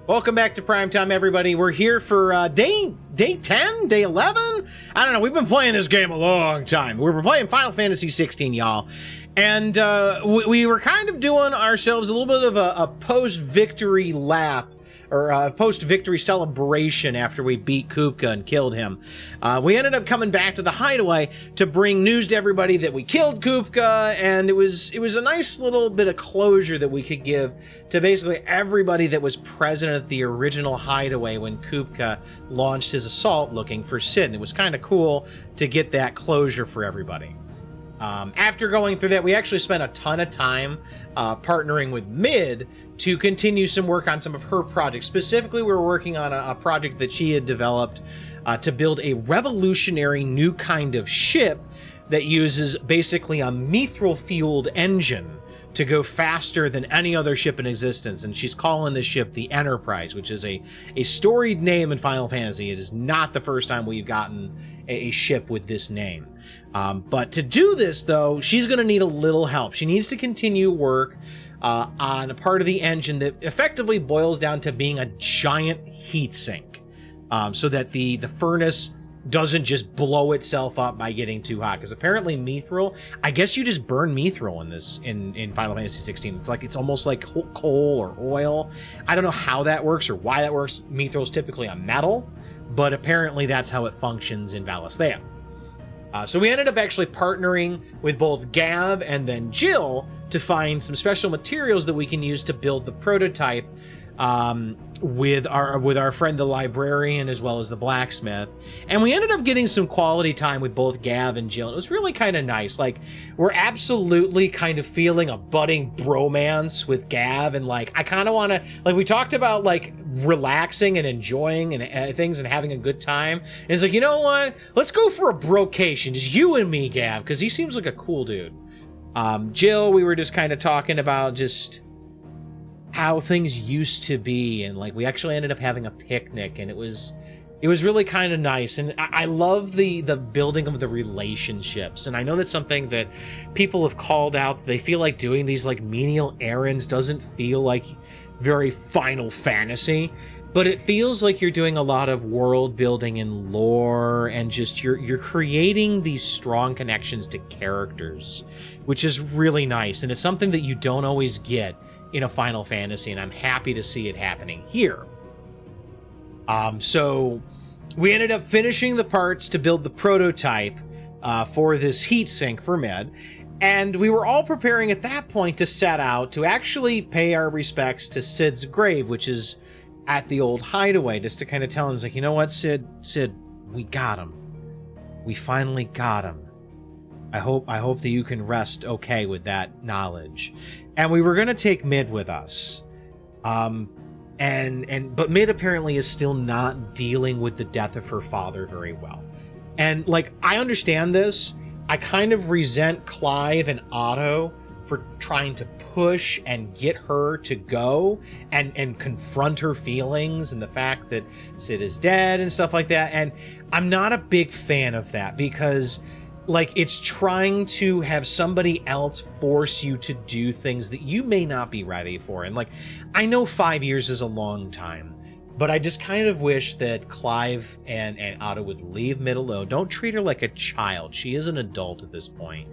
Welcome back to Primetime, everybody. We're here for day 10, day 11? I don't know. We've been playing this game a long time. We were playing Final Fantasy XVI, y'all. And we were kind of doing ourselves a little bit of a post-victory lap, or a post-victory celebration after we beat Kupka and killed him. We ended up coming back to the hideaway to bring news to everybody that we killed Kupka, and it was a nice little bit of closure that we could give to basically everybody that was present at the original hideaway when Kupka launched his assault looking for Sid, and it was kind of cool to get that closure for everybody. After going through that, we actually spent a ton of time partnering with Mid to continue some work on some of her projects. Specifically, we were working on a project that she had developed to build a revolutionary new kind of ship that uses basically a mithril-fueled engine to go faster than any other ship in existence. And she's calling this ship the Enterprise, which is a storied name in Final Fantasy. It is not the first time we've gotten a ship with this name. But to do this, though, she's going to need a little help. She needs to continue work on a part of the engine that effectively boils down to being a giant heat sink, so that the furnace doesn't just blow itself up by getting too hot. Because apparently mithril, I guess you just burn mithril in Final Fantasy 16. It's almost like coal or oil. I don't know how that works or why that works. Mithril is typically a metal, but apparently that's how it functions in Valisthea. So we ended up actually partnering with both Gav and then Jill to find some special materials that we can use to build the prototype with our friend the librarian as well as the blacksmith. And we ended up getting some quality time with both Gav and Jill. It was really kind of nice. Like, we're absolutely kind of feeling a budding bromance with Gav, and like I kind of want to, like, we talked about like relaxing and enjoying and things and having a good time. And it's like, you know what? Let's go for a brocation, just you and me, Gav, because he seems like a cool dude. Jill, we were just kind of talking about just how things used to be, and like we actually ended up having a picnic, and it was really kind of nice. And I love the building of the relationships, and I know that's something that people have called out. They feel like doing these like menial errands doesn't feel like very Final Fantasy, but it feels like you're doing a lot of world building and lore, and just you're creating these strong connections to characters, which is really nice. And it's something that you don't always get in a Final Fantasy, and I'm happy to see it happening here. So we ended up finishing the parts to build the prototype for this heatsink for Med, and we were all preparing at that point to set out to actually pay our respects to Sid's grave, which is at the old hideaway, just to kind of tell him, like, you know what, Sid, we got him. We finally got him. I hope that you can rest okay with that knowledge. And we were going to take Mid with us. But Mid apparently is still not dealing with the death of her father very well. And like, I understand this. I kind of resent Clive and Otto for trying to push and get her to go and confront her feelings and the fact that Sid is dead and stuff like that. And I'm not a big fan of that, because like, it's trying to have somebody else force you to do things that you may not be ready for. And like, I know 5 years is a long time, but I just kind of wish that Clive and Otto would leave Mid alone. Don't treat her like a child. She is an adult at this point.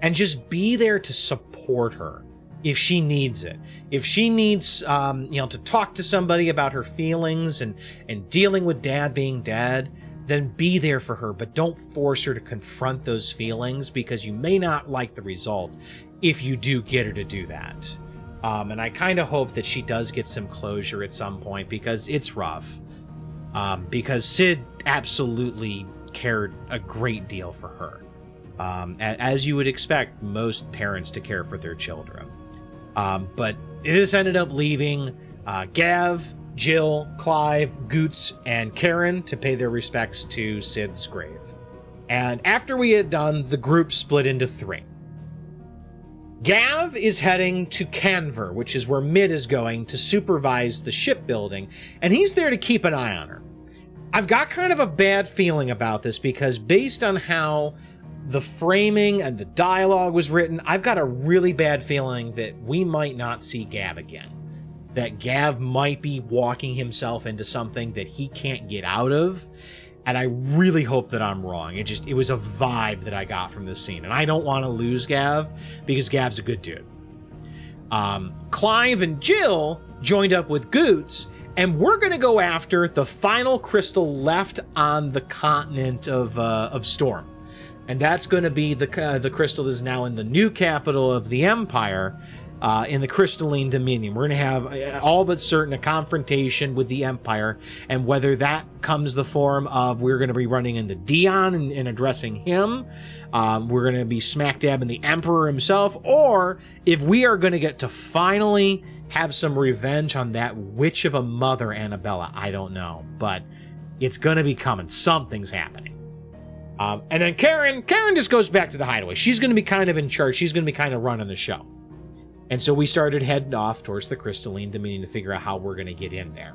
And just be there to support her if she needs it. If she needs, to talk to somebody about her feelings and dealing with Dad being dead, then be there for her, but don't force her to confront those feelings, because you may not like the result if you do get her to do that. And I kind of hope that she does get some closure at some point, because it's rough. Because Sid absolutely cared a great deal for her. As you would expect most parents to care for their children. But this ended up leaving Gav, Jill, Clive, Goots, and Karen to pay their respects to Sid's grave. And after we had done, the group split into three. Gav is heading to Canver, which is where Mid is going to supervise the shipbuilding, and he's there to keep an eye on her. I've got kind of a bad feeling about this, because based on how the framing and the dialogue was written, I've got a really bad feeling that we might not see Gav again. that Gav might be walking himself into something that he can't get out of. And I really hope that I'm wrong. It was a vibe that I got from this scene. And I don't want to lose Gav because Gav's a good dude. Clive and Jill joined up with Goots, and we're going to go after the final crystal left on the continent of Storm. And that's going to be the crystal that is now in the new capital of the Empire, in the Crystalline Dominion. We're going to have all but certain a confrontation with the Empire, and whether that comes the form of we're going to be running into Dion and addressing him, we're going to be smack dab in the Emperor himself, or if we are going to get to finally have some revenge on that witch of a mother, Annabella, I don't know, but it's going to be coming. Something's happening. And then Karen just goes back to the hideaway. She's going to be kind of in charge. She's going to be kind of running the show. And so we started heading off towards the Crystalline Dominion to figure out how we're going to get in there.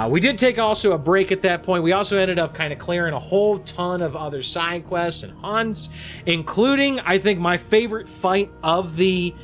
We did take also a break at that point. We also ended up kind of clearing a whole ton of other side quests and hunts, including, I think, my favorite fight of the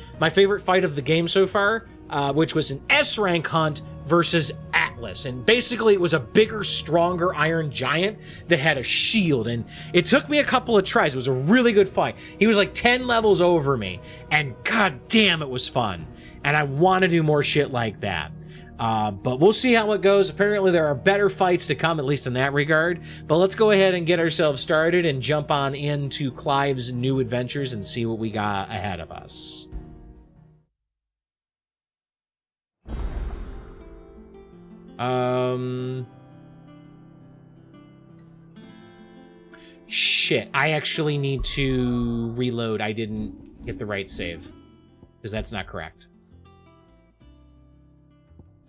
game so far, which was an S-rank hunt versus Atlas. And basically it was a bigger, stronger iron giant that had a shield, and it took me a couple of tries. It was a really good fight. He was like 10 levels over me, and god damn, it was fun. And I want to do more shit like that. But we'll see how it goes. Apparently there are better fights to come, at least in that regard. But let's go ahead and get ourselves started and jump on into Clive's new adventures and see what we got ahead of us. Shit, I actually need to reload. I didn't get the right save, because that's not correct.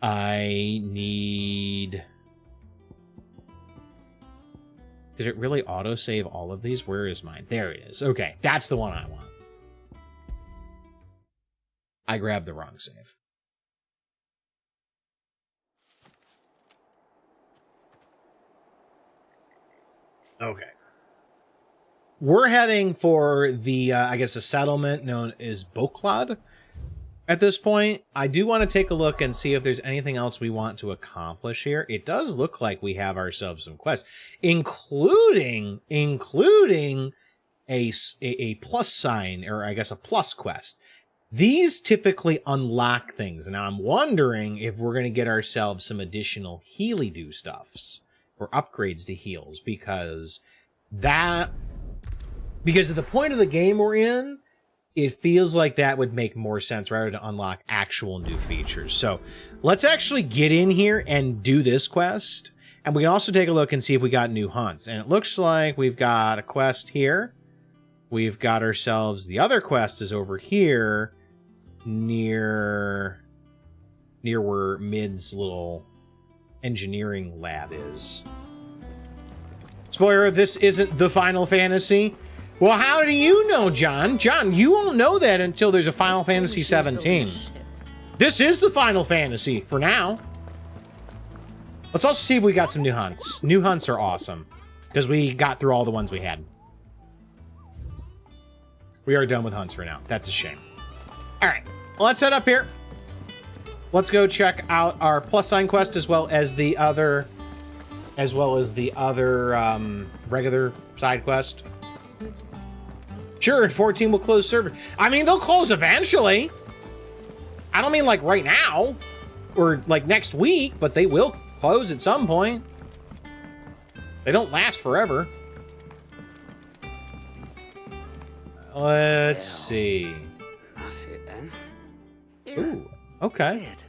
I need... Did it really auto-save all of these? Where is mine? There it is. Okay, that's the one I want. I grabbed the wrong save. Okay. We're heading for the, I guess, a settlement known as Boklad at this point. I do want to take a look and see if there's anything else we want to accomplish here. It does look like we have ourselves some quests, including a plus sign, or I guess a plus quest. These typically unlock things, and I'm wondering if we're going to get ourselves some additional Healy-Do stuffs, or upgrades to heals, because of the point of the game we're in, it feels like that would make more sense rather to unlock actual new features. So let's actually get in here and do this quest, and we can also take a look and see if we got new hunts. And it looks like we've got a quest here. We've got ourselves, the other quest is over here near where Mid's little engineering lab is. Spoiler, this isn't the Final Fantasy. Well, how do you know, John? John, you won't know that until there's a Final Fantasy 17. This is the Final Fantasy for now. Let's also see if we got some new hunts. New hunts are awesome, because we got through all the ones we had. We are done with hunts for now. That's a shame. All right, well, let's head up here. Let's go check out our plus sign quest as well as the other regular side quest. Sure, at 14 we'll close server. I mean, they'll close eventually. I don't mean like right now or like next week, but they will close at some point. They don't last forever. Let's see. That's it then. Ooh, okay. Sid,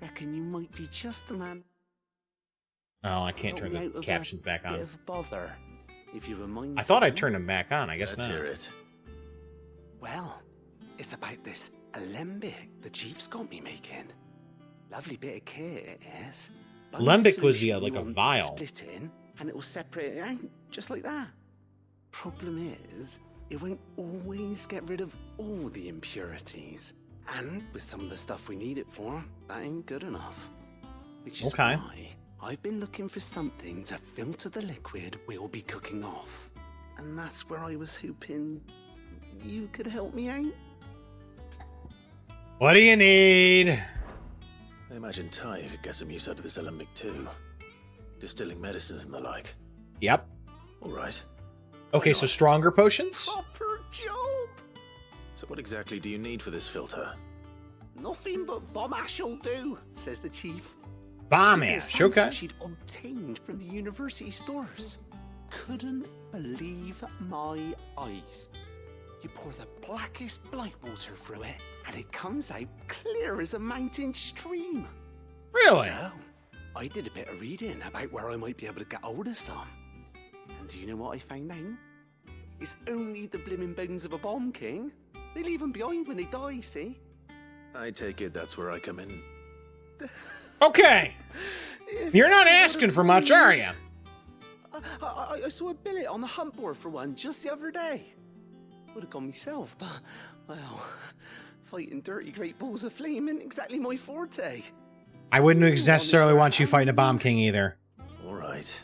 reckon you might be just the man. Oh, I can't turn the captions back on. Bit of bother, if you remind I thought I turned them back on. I guess Let's not. hear it. Well, it's about this alembic the chief's got me making. Lovely bit of kit it is. But Alembic the was the solution like you a want vial. Split it in, and it will separate it out, just like that. Problem is, it won't always get rid of all the impurities. And with some of the stuff we need it for, that ain't good enough. Which is Okay. why I've been looking for something to filter the liquid we'll be cooking off. And that's where I was hoping you could help me out. What do you need? I imagine Ty could get some use out of this alembic too. Distilling medicines and the like. Yep. All right. Okay, so stronger potions? Proper job. So what exactly do you need for this filter? Nothing but bomb ash'll do, says the chief. Bomb The ash, sample okay. she'd obtained from the university stores. Couldn't believe my eyes. You pour the blackest blight water through it, and it comes out clear as a mountain stream. Really? So, I did a bit of reading about where I might be able to get hold of some. And do you know what I found out? It's only the blimmin' bones of a bomb king. They leave them behind when they die, see? I take it that's where I come in. Okay. You're not asking for much, are you? I saw a billet on the hunt board for one just the other day. Would have gone myself, but, well, fighting dirty great balls of flame isn't exactly my forte. I wouldn't necessarily want you fighting a bomb king either. All right.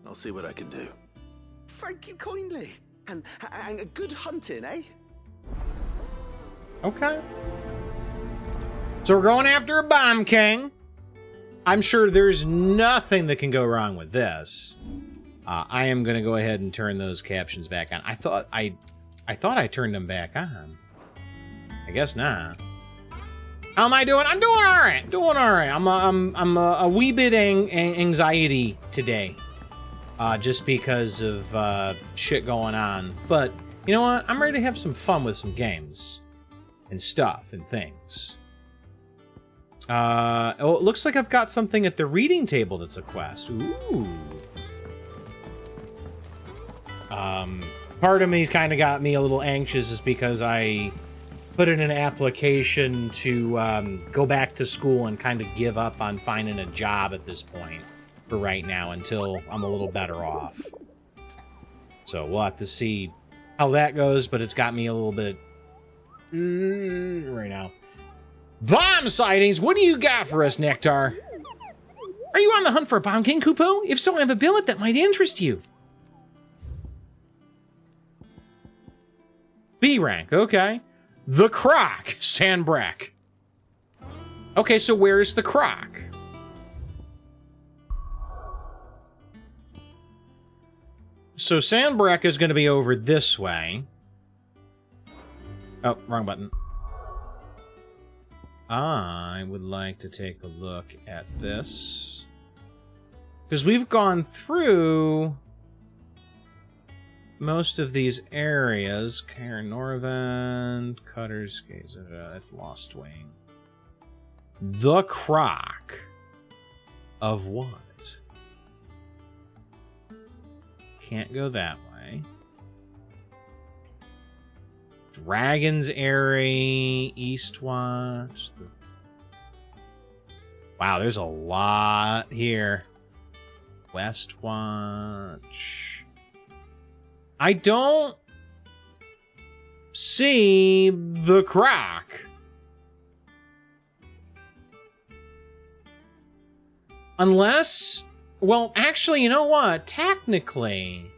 I'll see what I can do. Thank you kindly. And a good hunting, eh? Okay. So we're going after a bomb king. I'm sure there's nothing that can go wrong with this. I am going to go ahead and turn those captions back on. I thought I turned them back on. I guess not. How am I doing? I'm doing all right. Doing all right. I'm a wee bit anxiety today, just because of shit going on. But you know what? I'm ready to have some fun with some games and stuff and things. Oh, it looks like I've got something at the reading table that's a quest. Ooh. Part of me's kind of got me a little anxious is because I put in an application to go back to school and kind of give up on finding a job at this point for right now until I'm a little better off. So we'll have to see how that goes, but it's got me a little bit right now. Bomb sightings! What do you got for us, Nectar? Are you on the hunt for a bomb king, Kupo? If so, I have a billet that might interest you. B rank, okay. The Croc, Sandbrack. Okay, so where's the Croc? So Sandbrack is going to be over this way. Oh, wrong button. I would like to take a look at this. Because we've gone through most of these areas. Cairn Northern, Cutter's Gaze, that's Lost Wing. The Croc of what? Can't go that way. Dragon's Airy, Eastwatch. Wow, there's a lot here. Westwatch. I don't see the Croc. Unless, well, actually, you know what? Technically,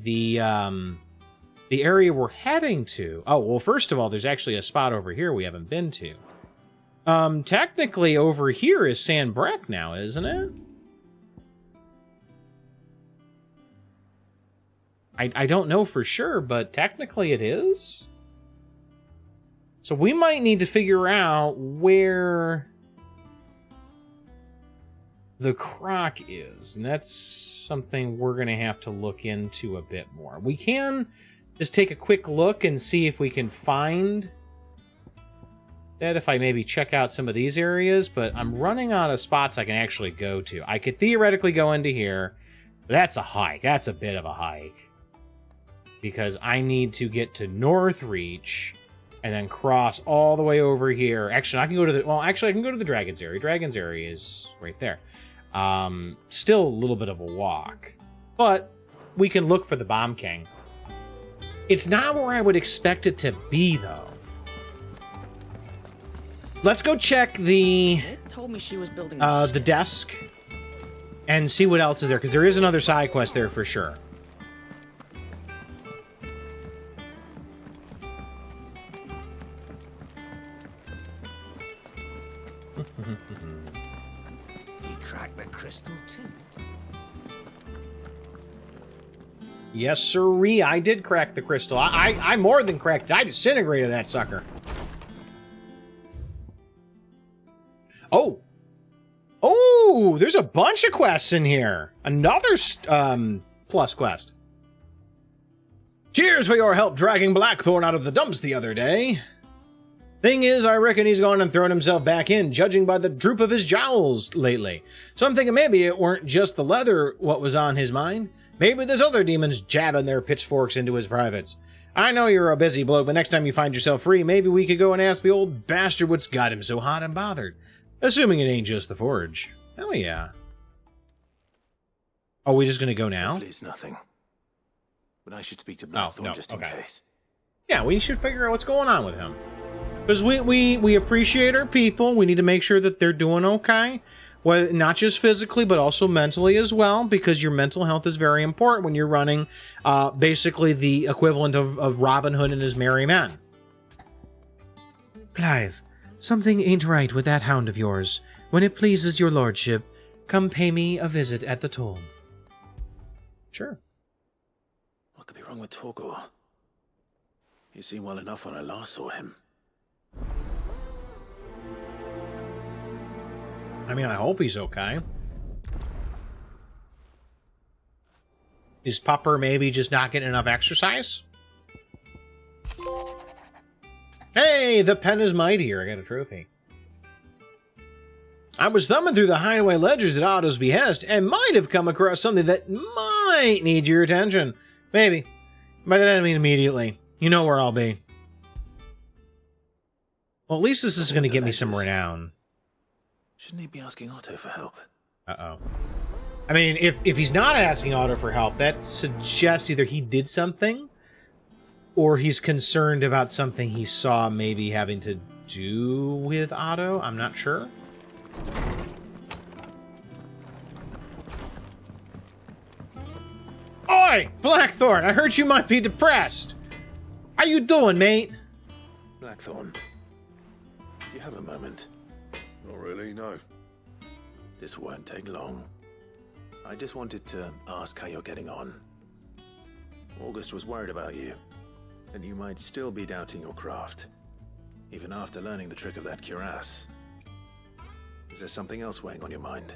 the area we're heading to. Oh, well, first of all, there's actually a spot over here we haven't been to. Technically, over here is Sandbrack now, isn't it? I don't know for sure, but technically it is. So we might need to figure out where the Croc is, and that's something we're going to have to look into a bit more. We can just take a quick look and see if we can find that, if I maybe check out some of these areas, but I'm running out of spots I can actually go to. I could theoretically go into here, but that's a hike. That's a bit of a hike. Because I need to get to Northreach and then cross all the way over here. Actually, I can go to the... Well, actually, I can go to the Dragon's Area. Dragon's Area is right there. Still a little bit of a walk. But we can look for the Bomb King. It's not where I would expect it to be, though. Let's go check the... It told me she was building the desk and see what else is there, because there is another side quest there for sure. You cracked the crystal too. Yes, sirree, I did crack the crystal. I more than cracked it. I disintegrated that sucker. Oh. Oh, there's a bunch of quests in here. Another plus quest. Cheers for your help dragging Blackthorn out of the dumps the other day. Thing is, I reckon he's gone and thrown himself back in, judging by the droop of his jowls lately. So I'm thinking maybe it weren't just the leather what was on his mind. Maybe there's other demons jabbing their pitchforks into his privates. I know you're a busy bloke, but next time you find yourself free, maybe we could go and ask the old bastard what's got him so hot and bothered. Assuming it ain't just the forge. Hell yeah. Oh, we just gonna go now? Hopefully it's nothing. But I should speak to Blackthorn just in case. Yeah, we should figure out what's going on with him. Because we appreciate our people. We need to make sure that they're doing okay. Well, not just physically, but also mentally as well, because your mental health is very important when you're running basically the equivalent of Robin Hood and his merry men. Clive, something ain't right with that hound of yours. When it pleases your lordship, come pay me a visit at the tomb. Sure. What could be wrong with Torgor? He seemed well enough when I last saw him. I mean, I hope he's okay. Is Pupper maybe just not getting enough exercise? Hey, the pen is mightier. I got a trophy. I was thumbing through the hideaway ledgers at Otto's behest and might have come across something that might need your attention. Maybe. By that I mean immediately. You know where I'll be. Well, at least this is going to get me some renown. Shouldn't he be asking Otto for help? Uh-oh. I mean, if he's not asking Otto for help, that suggests either he did something or he's concerned about something he saw maybe having to do with Otto. I'm not sure. Oi, Blackthorn, I heard you might be depressed. How you doing, mate? Blackthorn, do you have a moment? Not really, no. This won't take long. I just wanted to ask how you're getting on. August was worried about you, and you might still be doubting your craft, even after learning the trick of that cuirass. Is there something else weighing on your mind?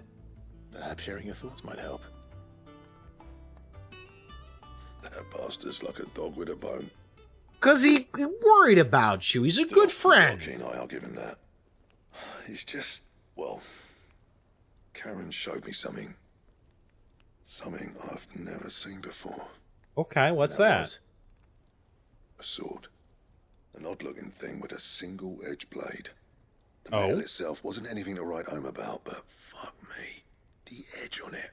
Perhaps sharing your thoughts might help. That bastard's like a dog with a bone. Because he worried about you. He's a good friend. Keen eye, I'll give him that. He's just, well, Karen showed me something. Something I've never seen before. Okay, what's that? A sword. An odd-looking thing with a single-edged blade. The metal itself wasn't anything to write home about, but fuck me. The edge on it.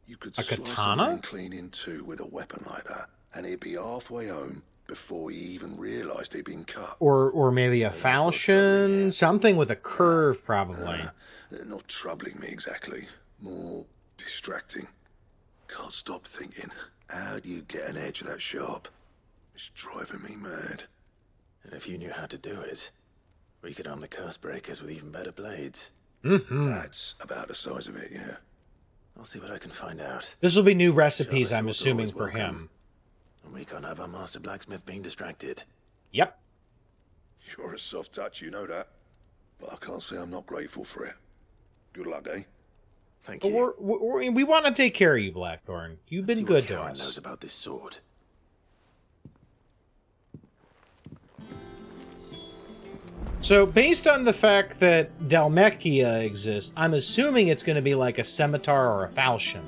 You could slice a man clean in two with a weapon like that, and he'd be halfway home before he even realised he'd been cut. Or maybe a falchion, something with a curve, probably. Not troubling me exactly, more distracting. Can't stop thinking, how do you get an edge that sharp? It's driving me mad. And if you knew how to do it, we could arm the curse breakers with even better blades. That's about the size of it, yeah. I'll see what I can find out. This will be new recipes, I'm assuming, for him. And we can't have our master blacksmith being distracted. Yep. You're a soft touch, you know that. But I can't say I'm not grateful for it. Good luck, eh? Thank you. We want to take care of you, Blackthorn. You've been good to us. Knows about this sword. So, based on the fact that Dalmekia exists, I'm assuming it's going to be like a scimitar or a falchion.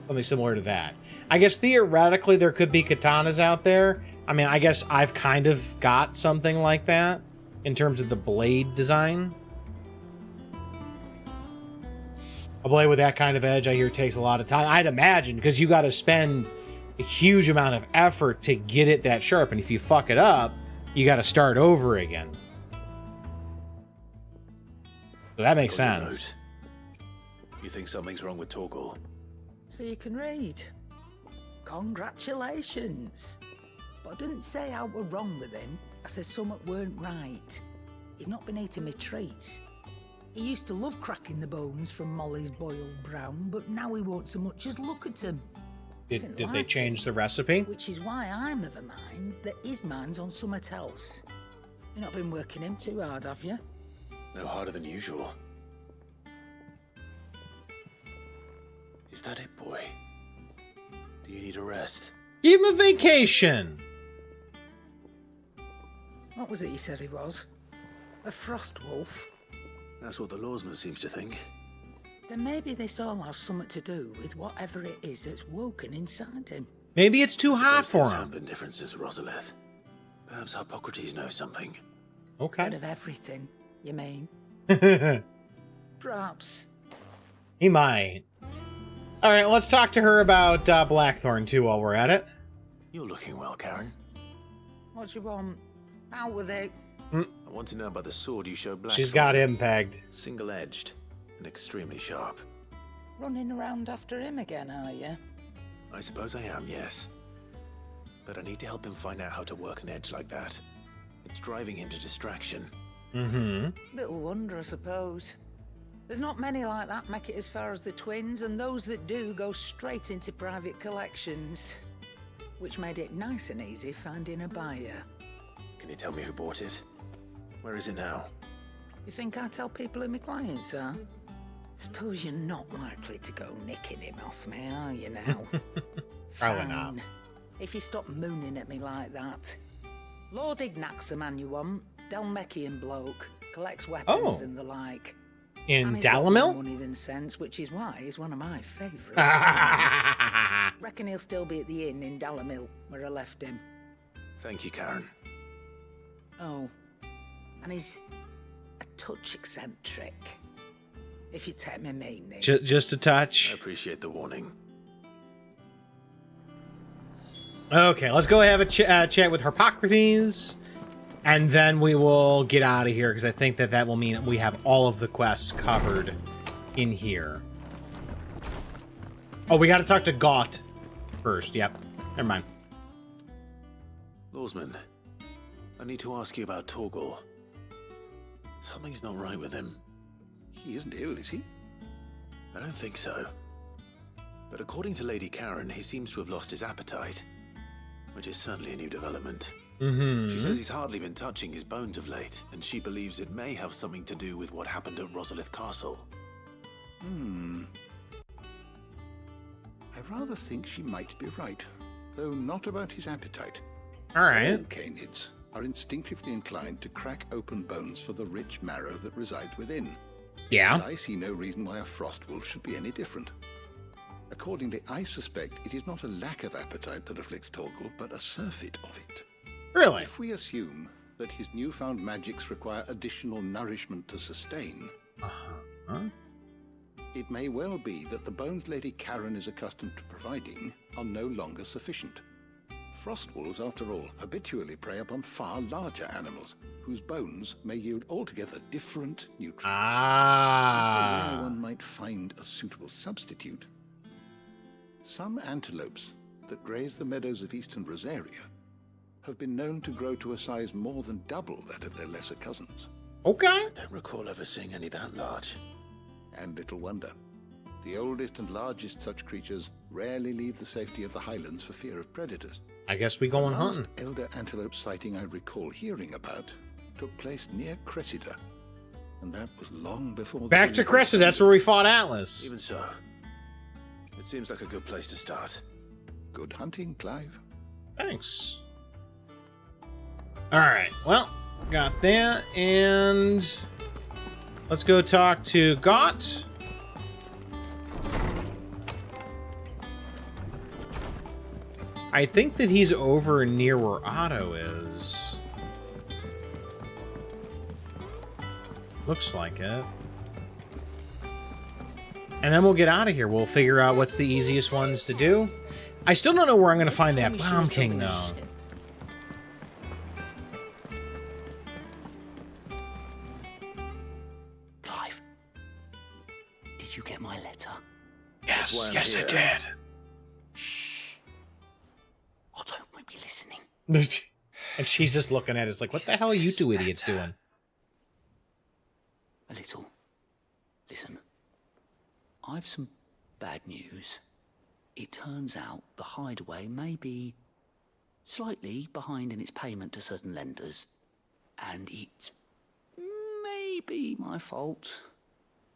Something similar to that. I guess theoretically there could be katanas out there. I mean, I guess I've kind of got something like that in terms of the blade design. A blade with that kind of edge, I hear, takes a lot of time. I'd imagine, because you got to spend a huge amount of effort to get it that sharp. And if you fuck it up, you got to start over again. So that makes sense. You think something's wrong with Torgor? So you can read. Congratulations. But I didn't say I were wrong with him. I said something weren't right. He's not been eating me treats. He used to love cracking the bones from Molly's boiled brown, but now he won't so much as look at them. Did they change the recipe? Which is why I'm of a mind that his mind's on something else. You've not been working him too hard, have you? No harder than usual. Is that it, boy? Do you need a rest? Give him a vacation. What was it he said he was? A frost wolf? That's what the lawsman seems to think. Then maybe this all has something to do with whatever it is that's woken inside him. Maybe it's too hot for Things him. have been differences, Rosalith. Perhaps Hippocrates knows something. Okay. Instead of everything, you mean? Perhaps. He might. All right, let's talk to her about Blackthorn, too, while we're at it. You're looking well, Karen. What do you want? Out with it. I want to know about the sword you showed Blackthorn. She's got him pegged. Single-edged and extremely sharp. Running around after him again, are you? I suppose I am, yes. But I need to help him find out how to work an edge like that. It's driving him to distraction. Mm-hmm. Little wonder, I suppose. There's not many like that make it as far as the twins, and those that do go straight into private collections. Which made it nice and easy finding a buyer. Can you tell me who bought it? Where is it now? You think I tell people who my clients are? Suppose you're not likely to go nicking him off me, are you now? Probably not. If you stop mooning at me like that. Lord Ignac's the man you want. Dalmekian bloke. Collects weapons and the like. In And he's got more Dalamil? money than sense, which is why he's one of my favourite clients. Reckon he'll still be at the inn in Dalamil, where I left him. Thank you, Karen. Oh, and he's a touch eccentric. If you take me meaning. Just a I touch. appreciate the warning. Okay, let's go have a chat with Hippocrates, and then we will get out of here, because I think that will mean we have all of the quests covered in here. Oh, we got to talk to Gaut first. Yep. Never mind. Lawsman, I need to ask you about Torgal. Something's not right with him. He isn't ill, is he? I don't think so. But according to Lady Karen, he seems to have lost his appetite, which is certainly a new development. Mm-hmm. She says he's hardly been touching his bones of late, and she believes it may have something to do with what happened at Rosalith Castle. I rather think she might be right, though not about his appetite. All right. All canids are instinctively inclined to crack open bones for the rich marrow that resides within. Yeah. And I see no reason why a frost wolf should be any different. Accordingly, I suspect it is not a lack of appetite that afflicts Torgal, but a surfeit of it. Really? If we assume that his newfound magics require additional nourishment to sustain, Uh-huh. it may well be that the bones Lady Karen is accustomed to providing are no longer sufficient. Frost wolves, after all, habitually prey upon far larger animals, whose bones may yield altogether different nutrients. As to where one might find a suitable substitute, some antelopes that graze the meadows of eastern Rosaria have been known to grow to a size more than double that of their lesser cousins. Okay. I don't recall ever seeing any that large. And little wonder. The oldest and largest such creatures rarely leave the safety of the highlands for fear of predators. I guess we going The last hunting. elder antelope sighting I recall hearing about took place near Cressida, and that was long before... Back to Cressida, that's where we fought Atlas. Even so, it seems like a good place to start. Good hunting, Clive. Thanks. All right. Well, got that, and let's go talk to Gaut. I think that he's over near where Otto is. Looks like it. And then we'll get out of here. We'll figure out what's the easiest ones to do. I still don't know where I'm going to find that Bomb King, though. Clive, did you get my letter? Yes, I'm yes, I here. did. Oh, don't make me listening. And she's just looking at us like, what the hell are you two idiots doing? A little I've some bad news. It turns out the hideaway may be slightly behind in its payment to certain lenders, and it may be my fault.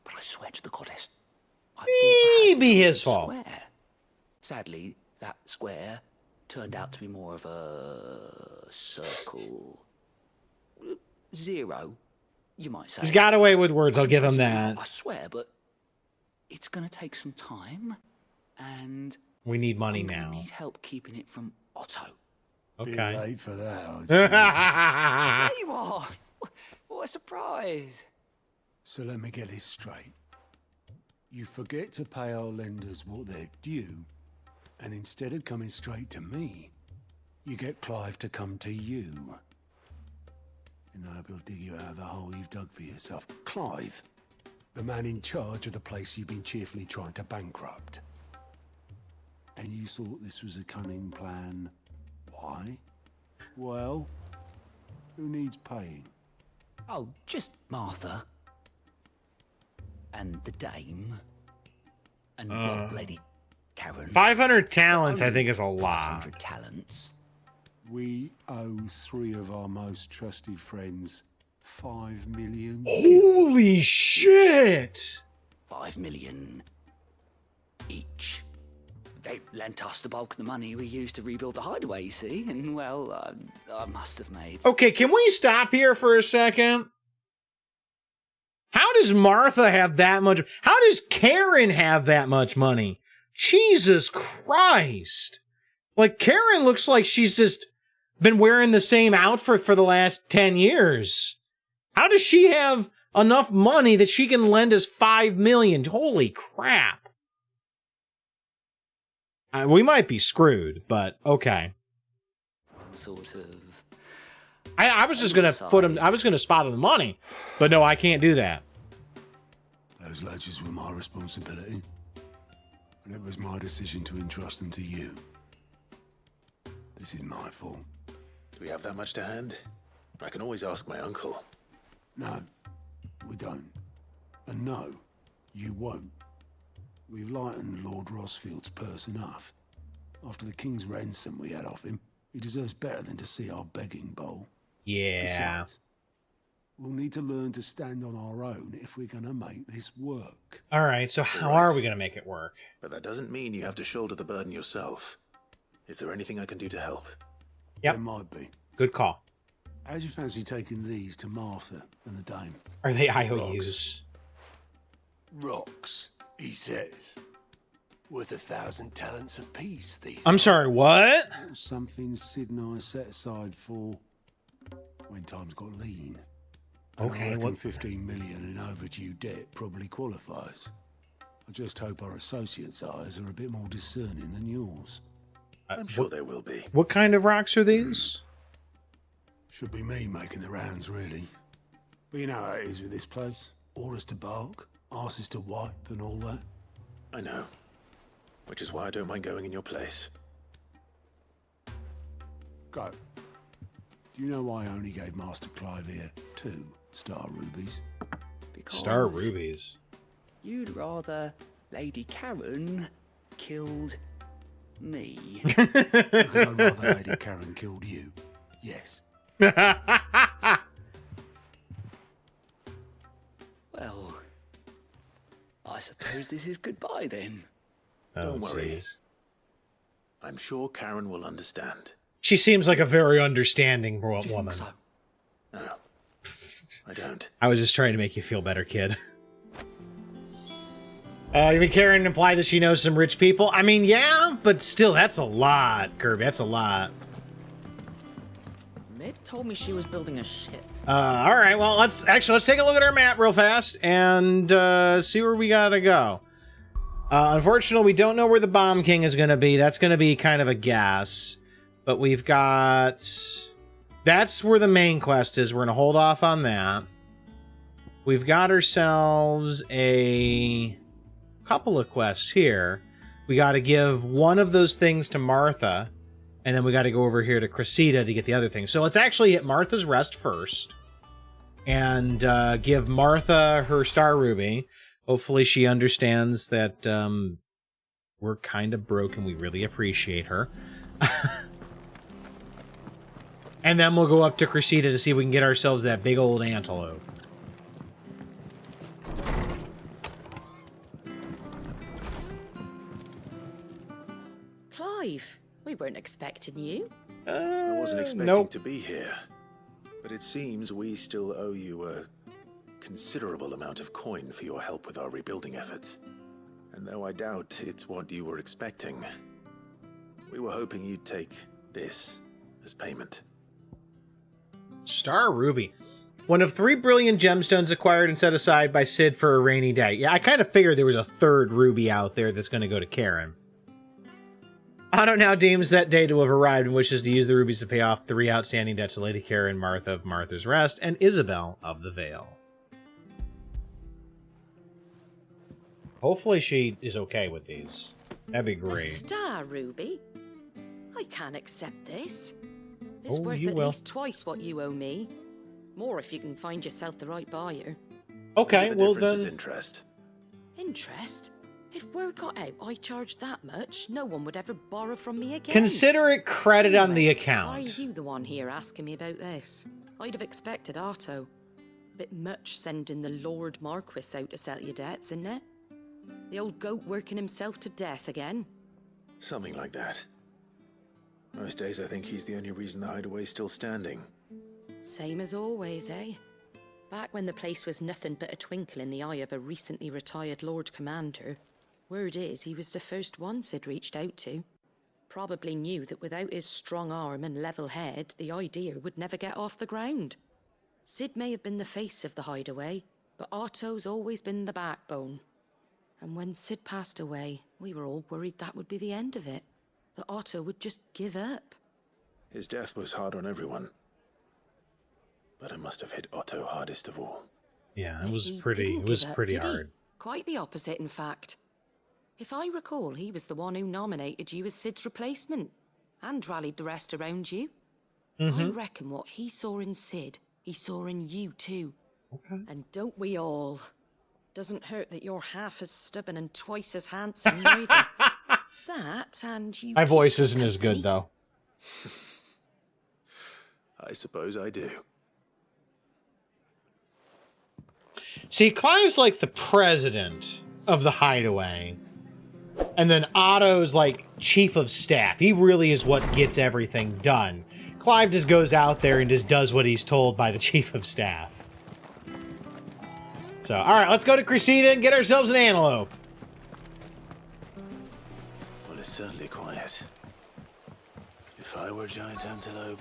But I swear to the goddess, I thought I had Maybe to his build a fault. square. Sadly, that square turned out to be more of a circle. 0, you might say. He's got away with words, I'll give him that. I swear, but it's going to take some time, and We need money I'm gonna now. need help keeping it from Otto. Okay. Late for that, I'd There say. you are! What a surprise! So let me get this straight. You forget to pay our lenders what they're due, and instead of coming straight to me, you get Clive to come to you. And I will dig you out of the hole you've dug for yourself. Clive, the man in charge of the place you've been cheerfully trying to bankrupt. And you thought this was a cunning plan. Why? Well, who needs paying? Oh, just Martha. And the dame. And well, Lady Karen. 500 talents, I Only think, is a lot. 500 talents. We owe 3 of our most trusted friends 5 million. Holy shit! 5 million each. They lent us the bulk of the money we used to rebuild the hideaway, you see, and well, I must have made. Okay, can we stop here for a second? How does Martha have that much? How does Karen have that much money? Jesus Christ. Like, Karen looks like she's just been wearing the same outfit for the last 10 years. How does she have enough money that she can lend us 5 million? Holy crap. We might be screwed, but okay. Sort of. I was just gonna put him. I was gonna spot him the money, but no, I can't do that. Those ledgers were my responsibility, and it was my decision to entrust them to you. This is my fault. Do we have that much to hand? I can always ask my uncle. No, we don't. And no, you won't. We've lightened Lord Rosfield's purse enough. After the king's ransom we had off him, he deserves better than to see our begging bowl. Yeah. Besides, we'll need to learn to stand on our own if we're going to make this work. All right. So how are we gonna make it work? But that doesn't mean you have to shoulder the burden yourself. Is there anything I can do to help? Yep. There might be. Good call. How'd you fancy taking these to Martha and the dame? Are they IOUs? Rocks, he says. Worth 1,000 talents apiece, these. I'm sorry. What? Something Sid and I set aside for when times got lean. And Okay, I reckon what- 15 million in overdue debt probably qualifies. I just hope our associates' eyes are a bit more discerning than yours. I'm sure there will be. What kind of rocks are these? Should be me making the rounds, really. But you know how it is with this place. Orders to bark, arses to wipe, and all that. I know. Which is why I don't mind going in your place. Go. Do you know why I only gave Master Clive here 2 star rubies? Because Star rubies. You'd rather Lady Karen killed me. Because I'd rather Lady Karen killed you. Yes. Well, I suppose this is goodbye then. Don't worry. jeez. I'm sure Karen will understand. She seems like a very understanding Do you think woman. so? No, I don't. I was just trying to make you feel better, kid. You mean Karen imply that she knows some rich people? I mean, yeah, but still, that's a lot, Kirby. That's a lot. Mid told me she was building a ship. All right, well, let's take a look at our map real fast and see where we gotta go. Unfortunately, we don't know where the Bomb King is gonna be. That's gonna be kind of a guess. But we've got... That's where the main quest is. We're gonna hold off on that. We've got ourselves a couple of quests here. We gotta give one of those things to Martha. And then we got to go over here to Cressida to get the other thing. So let's actually hit Martha's Rest first. And give Martha her Star Ruby. Hopefully she understands that we're kind of broke and we really appreciate her. And then we'll go up to Cressida to see if we can get ourselves that big old antelope. Clive, we weren't expecting you. I wasn't expecting nope. to be here, but it seems we still owe you a considerable amount of coin for your help with our rebuilding efforts. And though I doubt it's what you were expecting, we were hoping you'd take this as payment. Star Ruby. One of 3 brilliant gemstones acquired and set aside by Cid for a rainy day. Yeah, I kind of figured there was a 3rd ruby out there that's going to go to Karen. Otto now deems that day to have arrived and wishes to use the rubies to pay off 3 outstanding debts to Lady Karen, Martha of Martha's Rest, and Isabel of the Vale. Hopefully she is okay with these. That'd be A great. star ruby? I can't accept this. It's Oh, worth you at will. least twice what you owe me. More if you can find yourself the right buyer. Okay, The well difference is then... interest. Interest? If word got out I charged that much, no one would ever borrow from me again. Consider it credit on the Why are account. you the one here asking me about this? I'd have expected Otto. Bit much sending the Lord Marquis out to settle your debts, isn't it? The old goat working himself to death again. Something like that. Most days I think he's the only reason the hideaway's still standing. Same as always, eh? Back when the place was nothing but a twinkle in the eye of a recently retired Lord Commander, word is he was the first one Sid reached out to. Probably knew that without his strong arm and level head, the idea would never get off the ground. Sid may have been the face of the hideaway, but Otto's always been the backbone. And when Sid passed away, we were all worried that would be the end of it. That Otto would just give up. His death was hard on everyone. But it must have hit Otto hardest of all. Yeah, it But was he pretty. didn't It was give up, pretty did he? hard. Quite the opposite, in fact. If I recall, he was the one who nominated you as Sid's replacement, and rallied the rest around you. I reckon what he saw in Sid, he saw in you too. Okay. And don't we all? Doesn't hurt that you're half as stubborn and twice as handsome, neither. That, and you... My keep voice him isn't as good, company. though. I suppose I do. See, Clive's like the president of the hideaway. And then Otto's like chief of staff. He really is what gets everything done. Clive just goes out there and just does what he's told by the chief of staff. So, all right, let's go to Cressida and get ourselves an antelope. Well, it's certainly quiet. If I were a giant antelope,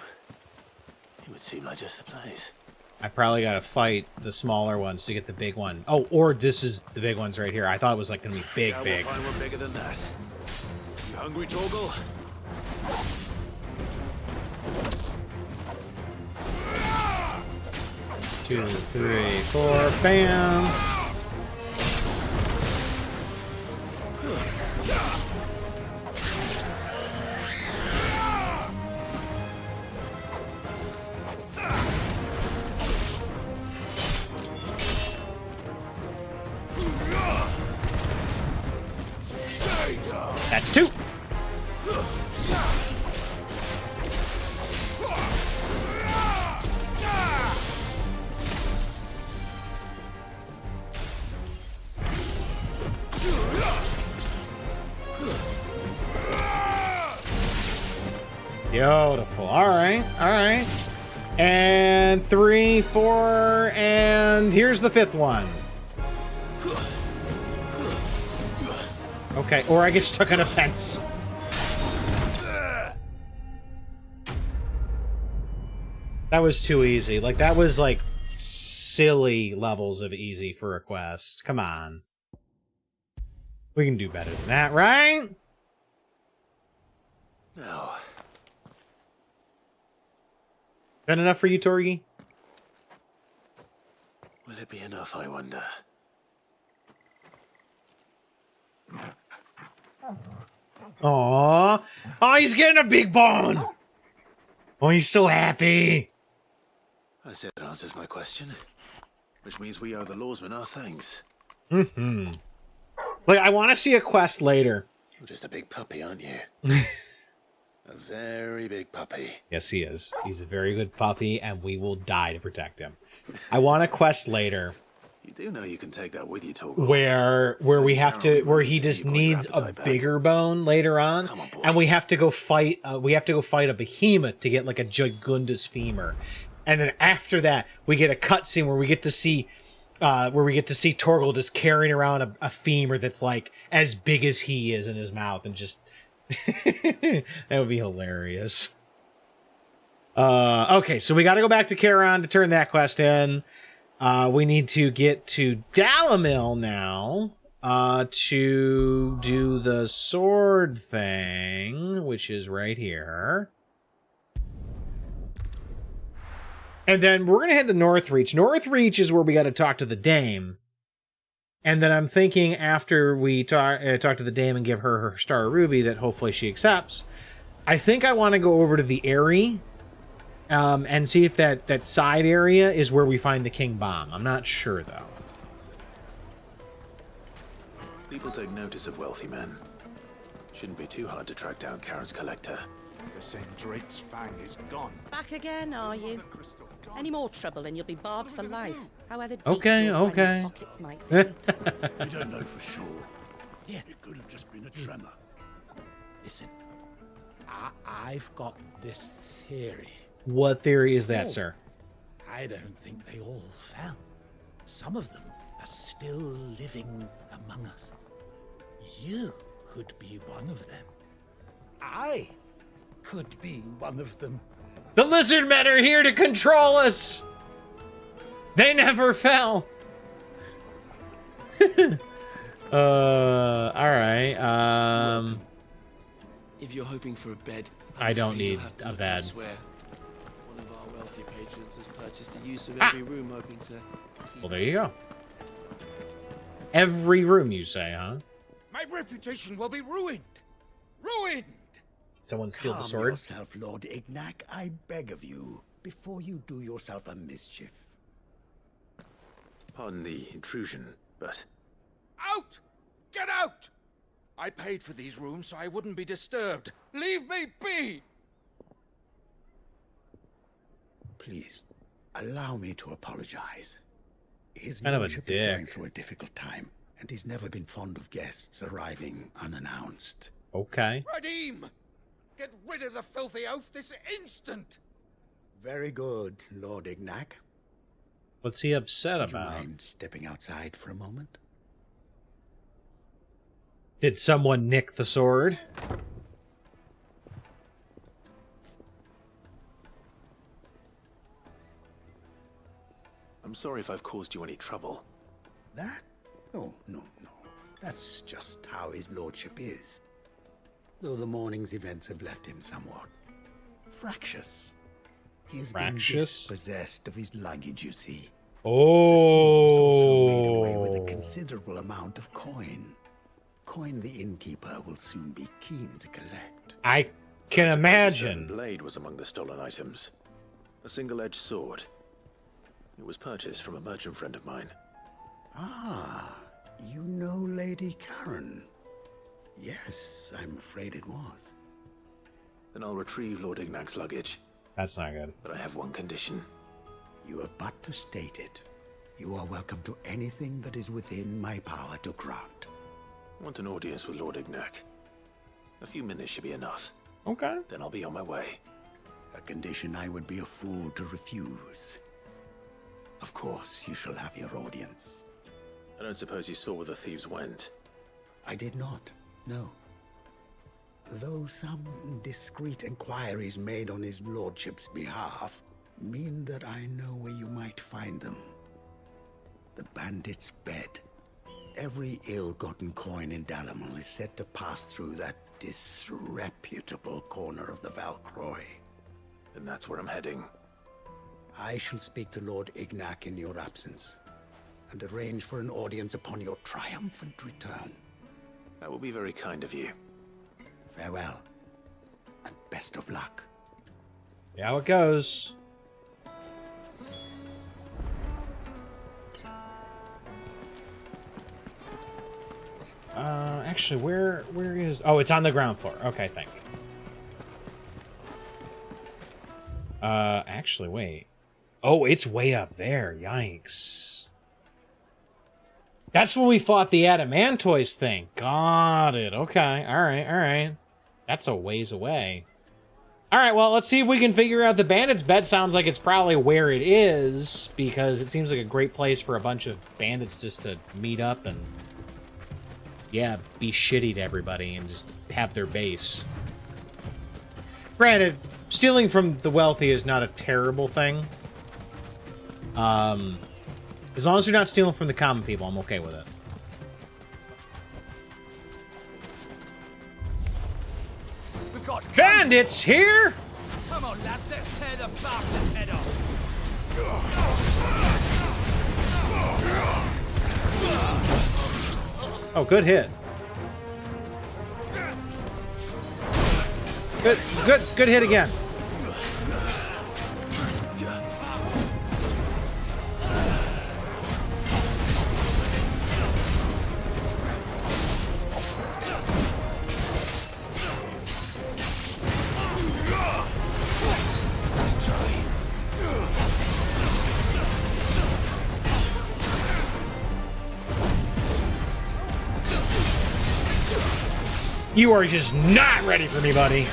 it would seem like just the place. I probably got to fight the smaller ones to get the big one. Oh, or this is the big ones right here. I thought it was like going to be big, Yeah, big. we'll find one bigger than that. You hungry, Torgal? 2, 3, 4, bam. That's 2. Beautiful. All right. All right. And 3, 4, and here's the 5th one. Okay, or I get stuck on a fence. That was too easy. Like, that was, like, silly levels of easy for a quest. Come on. We can do better than that, right? No. That enough for you, Torgi? Will it be enough, I wonder? Aww. Oh, he's getting a big bone. Oh, he's so happy. I said it answers my question. Which means we owe the lawsmen our thanks. Mm-hmm. Like, I want to see a quest later. You're just a big puppy, aren't you? A very big puppy. Yes, he is. He's a very good puppy, and we will die to protect him. I want a quest later. You do know you can take that with you, Torgal. Where he just needs a bigger bone later on, and we have to go fight a behemoth to get like a Gigundus femur, and then after that we get a cutscene where we get to see Torgal just carrying around a femur that's like as big as he is in his mouth, and just that would be hilarious. Okay, so we got to go back to Charon to turn that quest in. We need to get to Dalamil now to do the sword thing, which is right here. And then we're going to head to Northreach. Northreach is where we got to talk to the Dame. And then I'm thinking after we talk to the Dame and give her Star Ruby that hopefully she accepts, I think I want to go over to the Eyrie and see if that side area is where we find the King Bomb. I'm not sure, though. People take notice of wealthy men. Shouldn't be too hard to track down Charon's collector. The Drake's fang is gone. Back again, are you? Any more trouble and you'll be barred for life. However deep Okay. pockets might be. We don't know for sure. Yeah, it could have just been a tremor. Listen, I've got this theory. What theory is that, sir? I don't think they all fell. Some of them are still living among us. You could be one of them. I could be one of them. The lizard men are here to control us. They never fell. All right. If you're hoping for a bed, I don't need a bed. Elsewhere. One of our wealthy patrons has purchased the use of every room, hoping to. Well, there you go. Every room, you say, huh? My reputation will be ruined. Ruined. Someone steal the Calm sword. yourself, Lord Ignac, I beg of you, before you do yourself a mischief. Pardon the intrusion, but... Out! Get out! I paid for these rooms so I wouldn't be disturbed. Leave me be! Please, allow me to apologize. His Kind of a lordship is going dick. through a difficult time, and he's never been fond of guests arriving unannounced. Okay. Radim! Get rid of the filthy oaf this instant! Very good, Lord Ignac. What's he upset Would you about? mind stepping outside for a moment? Did someone nick the sword? I'm sorry if I've caused you any trouble. That? Oh, no. That's just how his lordship is. Though the morning's events have left him somewhat fractious. He's been dispossessed of his luggage, you see. Oh. He's also made away with a considerable amount of coin. Coin the innkeeper will soon be keen to collect. I can imagine. A blade was among the stolen items. A single-edged sword. It was purchased from a merchant friend of mine. Ah, you know Lady Karen. Yes, I'm afraid it was. Then I'll retrieve Lord Ignac's luggage. That's not good. But I have one condition. You have but to state it. You are welcome to anything that is within my power to grant. I want an audience with Lord Ignac. A few minutes should be enough. Okay. Then I'll be on my way. A condition I would be a fool to refuse. Of course, you shall have your audience. I don't suppose you saw where the thieves went. I did not, no. Though some discreet inquiries made on his lordship's behalf mean that I know where you might find them. The bandit's bed. Every ill-gotten coin in Dalamil is said to pass through that disreputable corner of the Valcroy. And that's where I'm heading. I shall speak to Lord Ignac in your absence, and arrange for an audience upon your triumphant return. That will be very kind of you. Farewell, and best of luck. See how it goes. Actually, where is... Oh, it's on the ground floor. Okay, thank you. Actually, wait. Oh, it's way up there. Yikes. That's when we fought the Adamantoise thing. Got it. Okay. All right. All right. That's a ways away. All right. Well, let's see if we can figure out the bandits' bed. Sounds like it's probably where it is, because it seems like a great place for a bunch of bandits just to meet up and, yeah, be shitty to everybody and just have their base. Granted, stealing from the wealthy is not a terrible thing. As long as you're not stealing from the common people, I'm okay with it. We've got bandits here! Come on, lads, let's tear the bastard's head off! Oh, good hit. Good hit again. You are just not ready for me, buddy.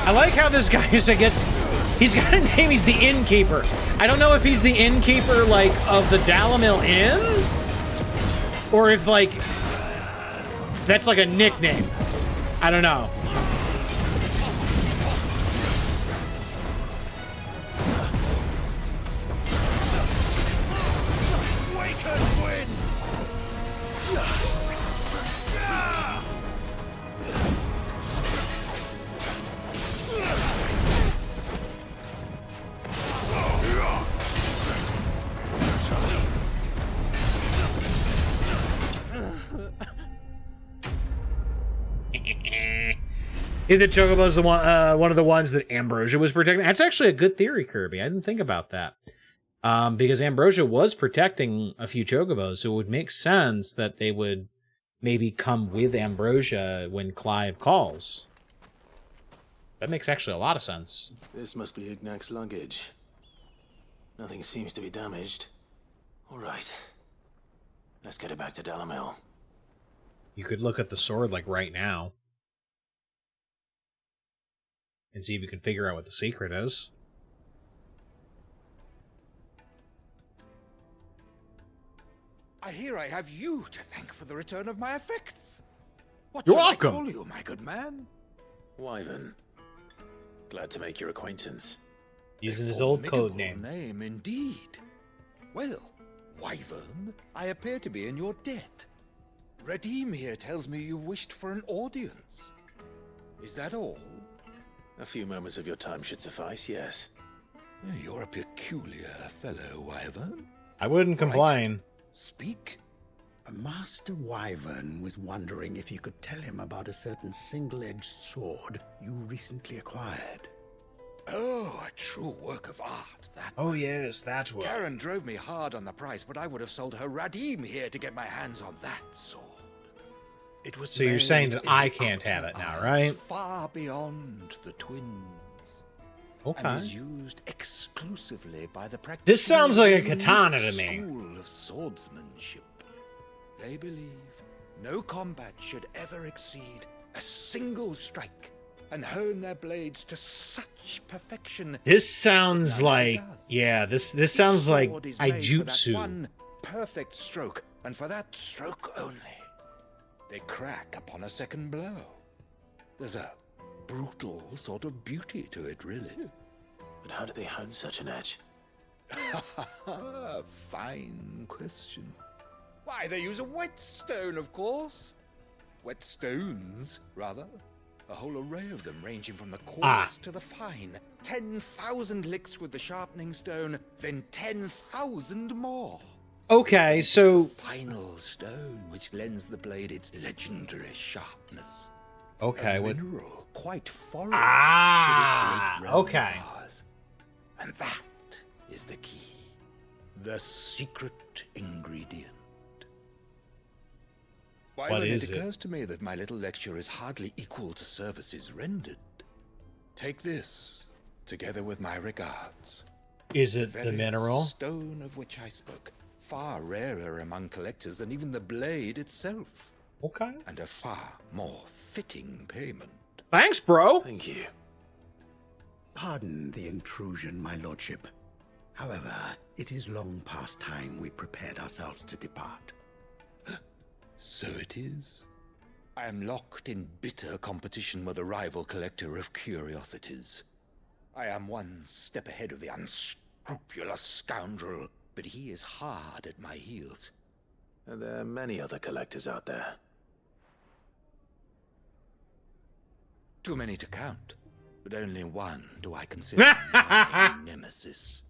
I like how this guy is, I guess, he's got a name, he's the innkeeper. I don't know if he's the innkeeper, like, of the Dalamil Inn? Or if, like, that's like a nickname. I don't know. The Chocobo's the one of the ones that Ambrosia was protecting. That's actually a good theory, Kirby. I didn't think about that. Because Ambrosia was protecting a few Chocobos, so it would make sense that they would maybe come with Ambrosia when Clive calls. That makes actually a lot of sense. This must be Ignac's luggage. Nothing seems to be damaged. All right. Let's get it back to Dalamil. You could look at the sword, like, right now. And see if you can figure out what the secret is. I hear I have you to thank for the return of my effects. What You're shall welcome. I call you, my good man? Wyvern. Glad to make your acquaintance. Using his old code Formidable name indeed. Well, Wyvern, I appear to be in your debt. Redeem here tells me you wished for an audience. Is that all? A few moments of your time should suffice, yes. You're a peculiar fellow, Wyvern. I wouldn't complain. Speak. Master Wyvern was wondering if you could tell him about a certain single-edged sword you recently acquired. Oh, a true work of art, that. Oh, yes, that's what. Karen drove me hard on the price, but I would have sold her Radim here to get my hands on that sword. It was So you're saying that I can't have it now, right? Far beyond the twins. Okay. And is used exclusively by the practitioners. This sounds like a of the katana to unique me. School of swordsmanship. They believe no combat should ever exceed a single strike, and hone their blades to such perfection. This sounds like, yeah, this sounds like Sword is made for that Aijutsu. one perfect stroke, and for that stroke only. They crack upon a second blow. There's a brutal sort of beauty to it, really. But how do they hone such an edge? Fine question. Why, they use a whetstone, of course. Wet stones, rather. A whole array of them, ranging from the coarse to the fine. 10,000 licks with the sharpening stone, then 10,000 more. Okay, so... It's the final stone which lends the blade its legendary sharpness. Okay, a what... mineral quite foreign to this great realm okay. of ours. And that is the key. The secret ingredient. Why, What when is it it? occurs to me that my little lecture is hardly equal to services rendered. Take this, together with my regards. Is it very the mineral? Stone of which I spoke. Far rarer among collectors than even the blade itself. Okay. And a far more fitting payment. Thanks, bro. Thank you. Pardon the intrusion, my lordship. However, it is long past time we prepared ourselves to depart. So it is. I am locked in bitter competition with a rival collector of curiosities. I am one step ahead of the unscrupulous scoundrel, but he is hard at my heels. Are there many other collectors out there? Too many to count, but only one do I consider my nemesis.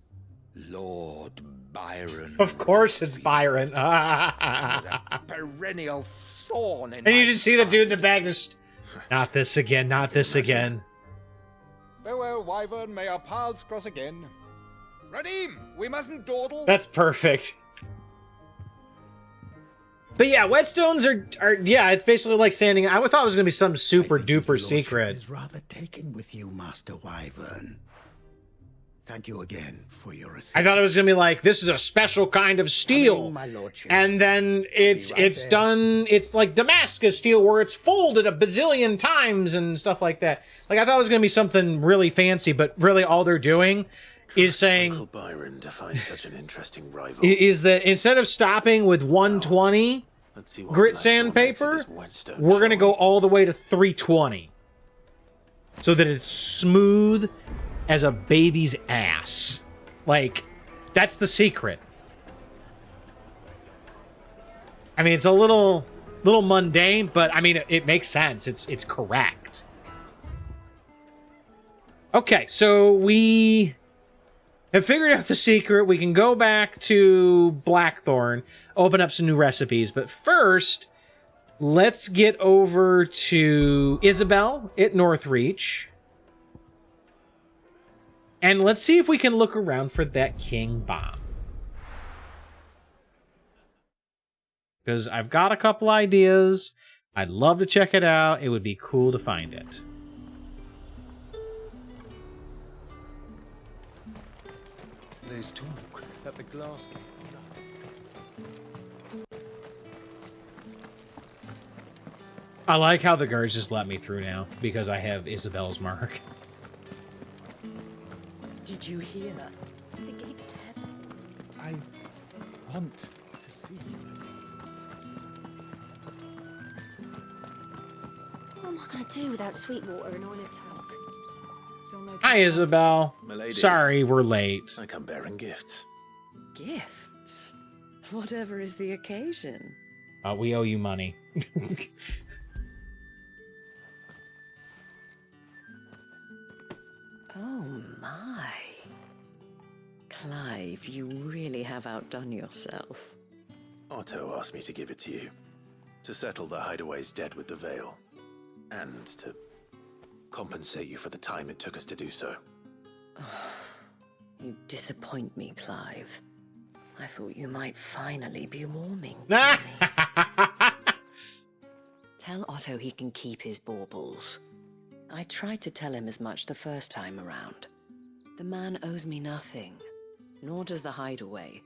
Lord Byron. Of course it's Byron. He's a perennial thorn in And you my just see the side. dude in the back just... Not this again, not this again. Farewell, Wyvern. May our paths cross again. Radim, we mustn't dawdle. That's perfect. But yeah, whetstones are yeah, it's basically like standing... I thought it was going to be some super duper secret. Is rather taken with you, Master Wyvern. Thank you again for your assistance. I thought it was going to be like, this is a special kind of steel. My lordship. And then it's there. done, it's like Damascus steel where it's folded a bazillion times and stuff like that. Like, I thought it was going to be something really fancy, but really all they're doing is saying... Uncle Byron to find such an interesting rival. Is that instead of stopping with 120 Let's see what grit Blackthorn sandpaper, makes of this whetstone, we're going to shall go all the way to 320. So that it's smooth as a baby's ass. Like, that's the secret. I mean, it's a little mundane, but I mean, it makes sense. It's correct. Okay, so we have figured out the secret. We can go back to Blackthorn, open up some new recipes, but first, let's get over to Isabel at Northreach. And let's see if we can look around for that King Bomb. Because I've got a couple ideas. I'd love to check it out. It would be cool to find it. There's talk that the glass cave. I like how the guards just let me through now because I have Isabel's mark. Did you hear? The gates to heaven. I want to see you. What am I going to do without Sweetwater and Oil of Talc? Still no Hi, Isabel. Milady. Sorry, we're late. I come bearing gifts. Gifts? Whatever is the occasion. We owe you money. Oh my. Clive, you really have outdone yourself. Otto asked me to give it to you. To settle the Hideaway's debt with the Veil. And to compensate you for the time it took us to do so. You disappoint me, Clive. I thought you might finally be warming to me. Tell Otto he can keep his baubles. I tried to tell him as much the first time around. The man owes me nothing, nor does the Hideaway.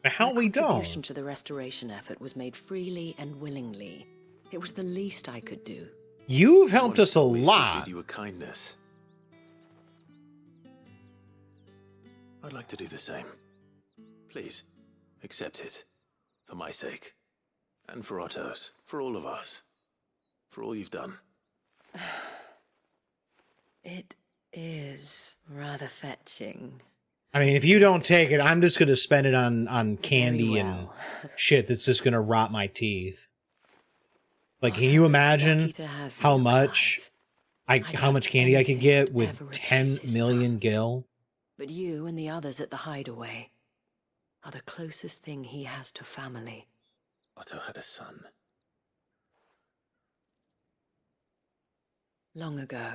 How we My don't? contribution to the restoration effort was made freely and willingly. It was the least I could do. You've helped Once us a told me she lot. did you a kindness. I'd like to do the same. Please, accept it. For my sake. And for Otto's. For all of us. For all you've done. It is rather fetching. I mean, if you don't take it, I'm just going to spend it on candy Very and well. shit that's just going to rot my teeth. Like, can you imagine lucky to have how you, much how much candy I could get with 10 million gil? But you and the others at the hideaway are the closest thing he has to family. Otto had a son. Long ago,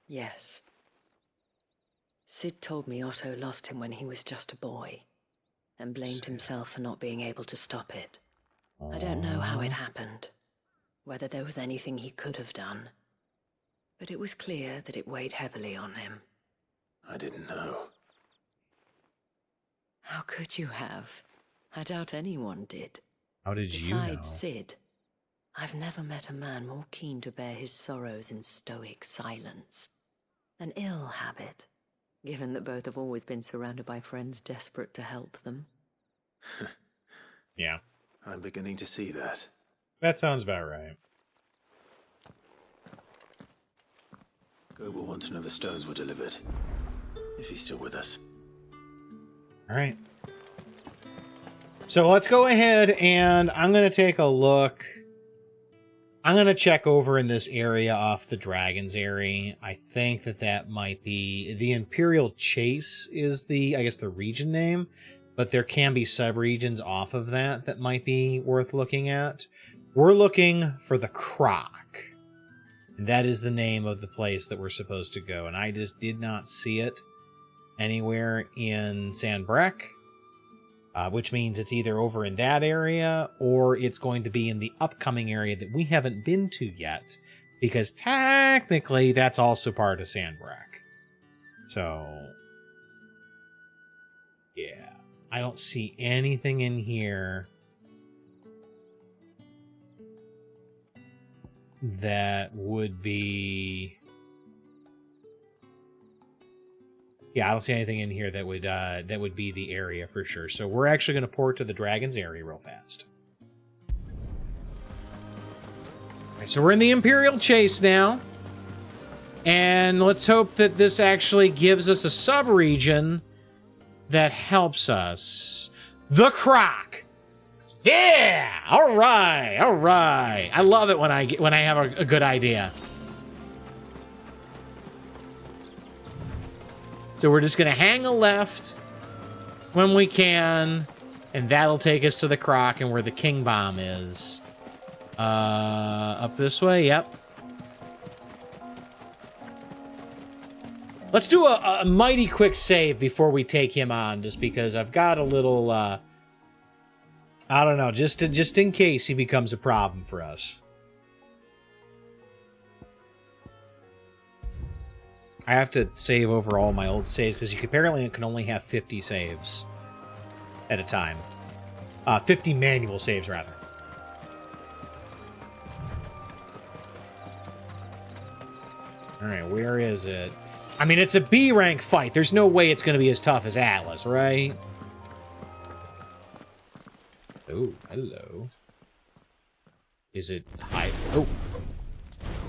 yes. Sid told me Otto lost him when he was just a boy, and blamed himself for not being able to stop it. I don't know how it happened, whether there was anything he could have done, but it was clear that it weighed heavily on him. I didn't know. How could you have? I doubt anyone did. How did you know? Besides Sid, I've never met a man more keen to bear his sorrows in stoic silence. An ill habit, given that both have always been surrounded by friends desperate to help them. Yeah. I'm beginning to see that. That sounds about right. Gob will want to know the stones were delivered. If he's still with us. All right. So let's go ahead and I'm going to take a look. I'm going to check over in this area off the Dragon's Eyrie. I think that might be the Imperial Chase is the, I guess, the region name, but there can be sub-regions off of that might be worth looking at. We're looking for the Croc. That is the name of the place that we're supposed to go, and I just did not see it anywhere in Sanbreque, which means it's either over in that area or it's going to be in the upcoming area that we haven't been to yet, because technically that's also part of Sanbreque. So, yeah, I don't see anything in here that would be... Yeah, I don't see anything in here that would be the area for sure. So we're actually going to port to the Dragon's Eyrie real fast. All right, so we're in the Imperial Chase now. And let's hope that this actually gives us a sub-region that helps us. The Croc! Yeah! All right, all right. I love it when I have a good idea. So we're just going to hang a left when we can, and that'll take us to the Croc and where the King Bomb is. Up this way, yep. Let's do a mighty quick save before we take him on, just because I've got a little, I don't know, just in case he becomes a problem for us. I have to save over all my old saves, because you apparently can only have 50 saves at a time. 50 manual saves, rather. Alright, where is it? I mean, it's a B rank fight. There's no way it's going to be as tough as Atlas, right? Oh, hello. Is it high? Oh.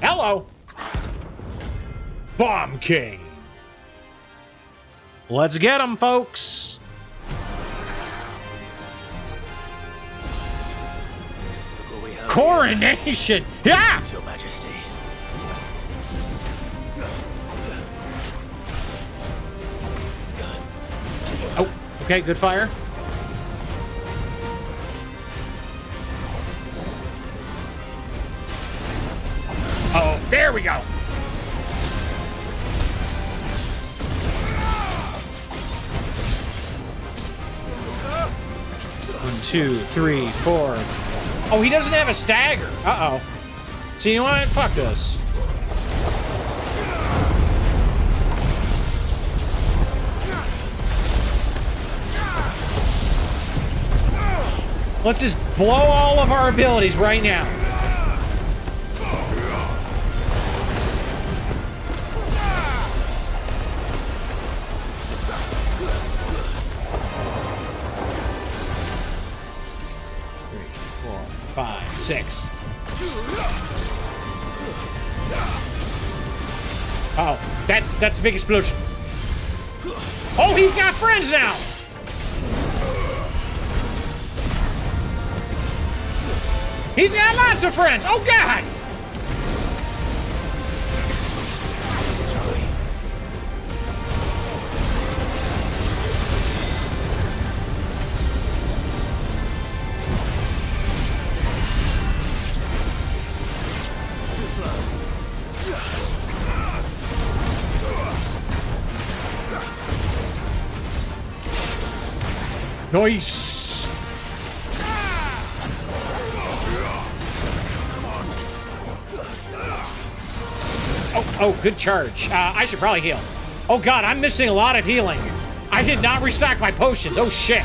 Hello! Bomb King! Let's get him, folks! Coronation! Yeah! Your Majesty. Oh, okay, good fire. Oh, there we go! 1, 2, 3, 4. Oh, he doesn't have a stagger. Uh-oh. So you know what? Fuck this. Let's just blow all of our abilities right now. Six. Oh, that's a big explosion. Oh, he's got friends now. He's got lots of friends. Oh, God. Nice. Oh, good charge. I should probably heal. Oh God, I'm missing a lot of healing. I did not restock my potions. Oh shit.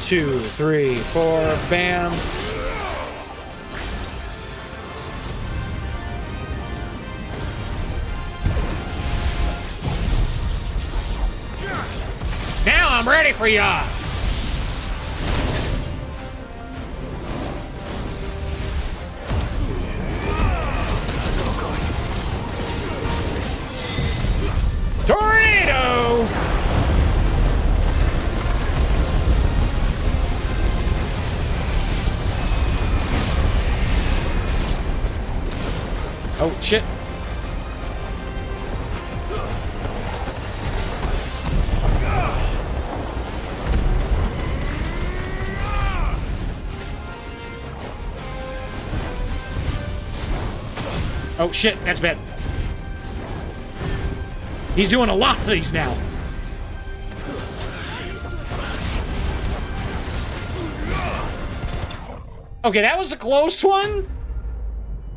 Two, three, four, bam. Now I'm ready for ya. Tornado! Oh, shit. Oh, shit. That's bad. He's doing a lot of these now. Okay, that was a close one.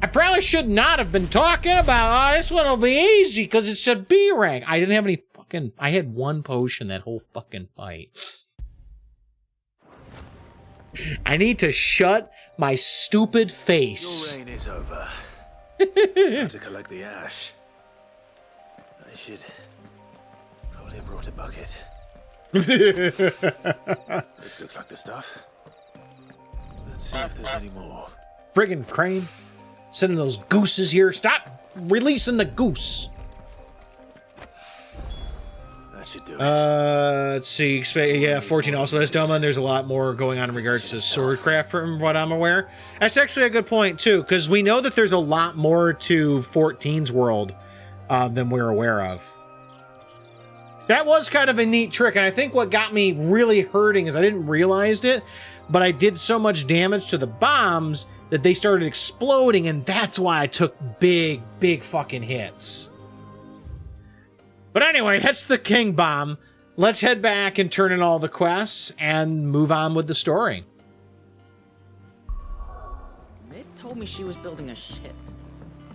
I probably should not have been talking about, oh, this one will be easy because it's a B rank. I didn't have any fucking, I had one potion that whole fucking fight. I need to shut my stupid face. Your reign is over. Now to collect the ash. I should probably have brought a bucket. This looks like the stuff. Let's see if there's any more. Friggin' crane. Sending those gooses here. Stop releasing the goose. That should do it. Let's see. Yeah, 14 also has Doma, and there's a lot more going on in regards to swordcraft from what I'm aware. That's actually a good point, too, because we know that there's a lot more to 14's world than we're aware of. That was kind of a neat trick, and I think what got me really hurting is I didn't realize it, but I did so much damage to the bombs that they started exploding, and that's why I took big, big fucking hits. But anyway, that's the King Bomb. Let's head back and turn in all the quests and move on with the story. Mid told me she was building a ship.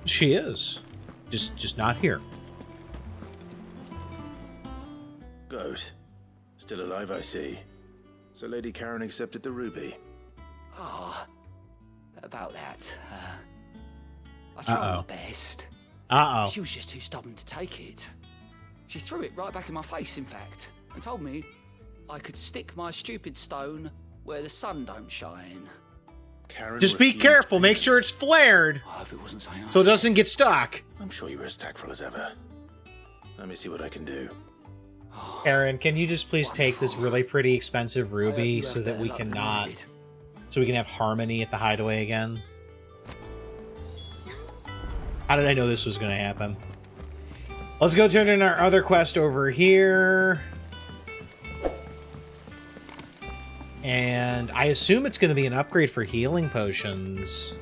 She is. Just not here. Goat. Still alive, I see. So Lady Karen accepted the ruby. Ah, about that. I tried my best. Uh-oh. She was just too stubborn to take it. She threw it right back in my face, in fact, and told me I could stick my stupid stone where the sun don't shine. Karen Just be careful. Make sure it's flared. I hope it wasn't something so it doesn't get stuck. I'm sure you were as tactful as ever. Let me see what I can do. Aaron, can you just please take this really pretty expensive ruby so that we can have harmony at the hideaway again? How did I know this was going to happen? Let's go turn in our other quest over here. And I assume it's going to be an upgrade for healing potions.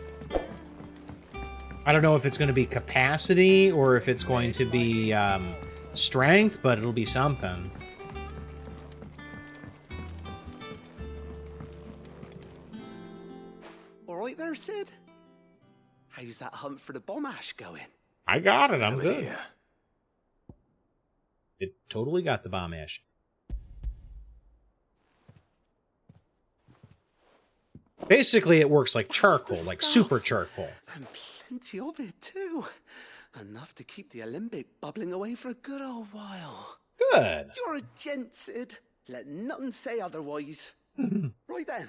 I don't know if it's going to be capacity or if it's going to be strength, but it'll be something. All right there, Sid? How's that hunt for the bomb ash going? I got it. I'm good. It totally got the bomb ash. Basically, it works like charcoal, like super charcoal. And plenty of it, too. Enough to keep the Olympic bubbling away for a good old while. Good. You're a gent, Sid. Let nothing say otherwise. Right then.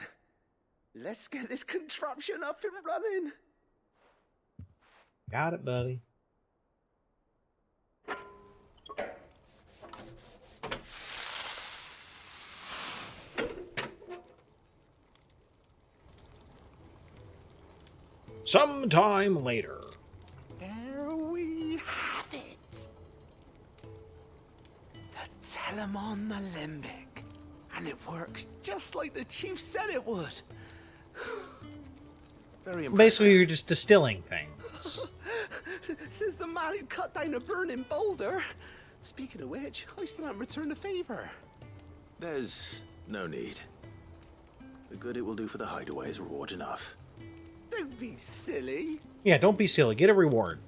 Let's get this contraption up and running. Got it, buddy. sometime later. There we have it. The Telemon Malembic. And it works just like the chief said it would. Very impressive. Basically, you're just distilling things. Says the man who cut down a burning boulder. Speaking of which, I still haven't returned the favor. There's no need. The good it will do for the hideaway is reward enough. Don't be silly. Yeah, don't be silly. Get a reward.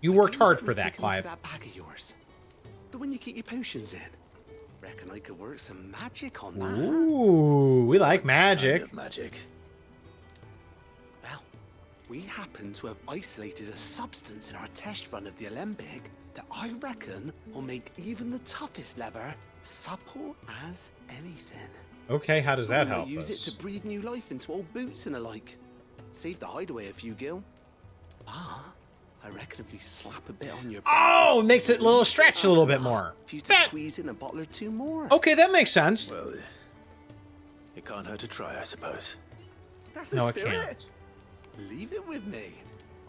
You worked hard for that, Clive. That bag of yours. The one you keep your potions in. Reckon I could work some magic on that. Ooh, we like magic. Kind of magic. Well, we happen to have isolated a substance in our test run of the Alembic that I reckon will make even the toughest leather supple as anything. Okay, how does that We might help use us? it to breathe new life into old boots and the like. Save the hideaway a few gil. Ah, I reckon if we slap a bit on your back, Oh, it makes it a little stretch a little bit more. for you to squeeze in a bottle or two more. Okay, that makes sense. Well, it can't hurt to try, I suppose. That's the No, it spirit. can't. Leave it with me.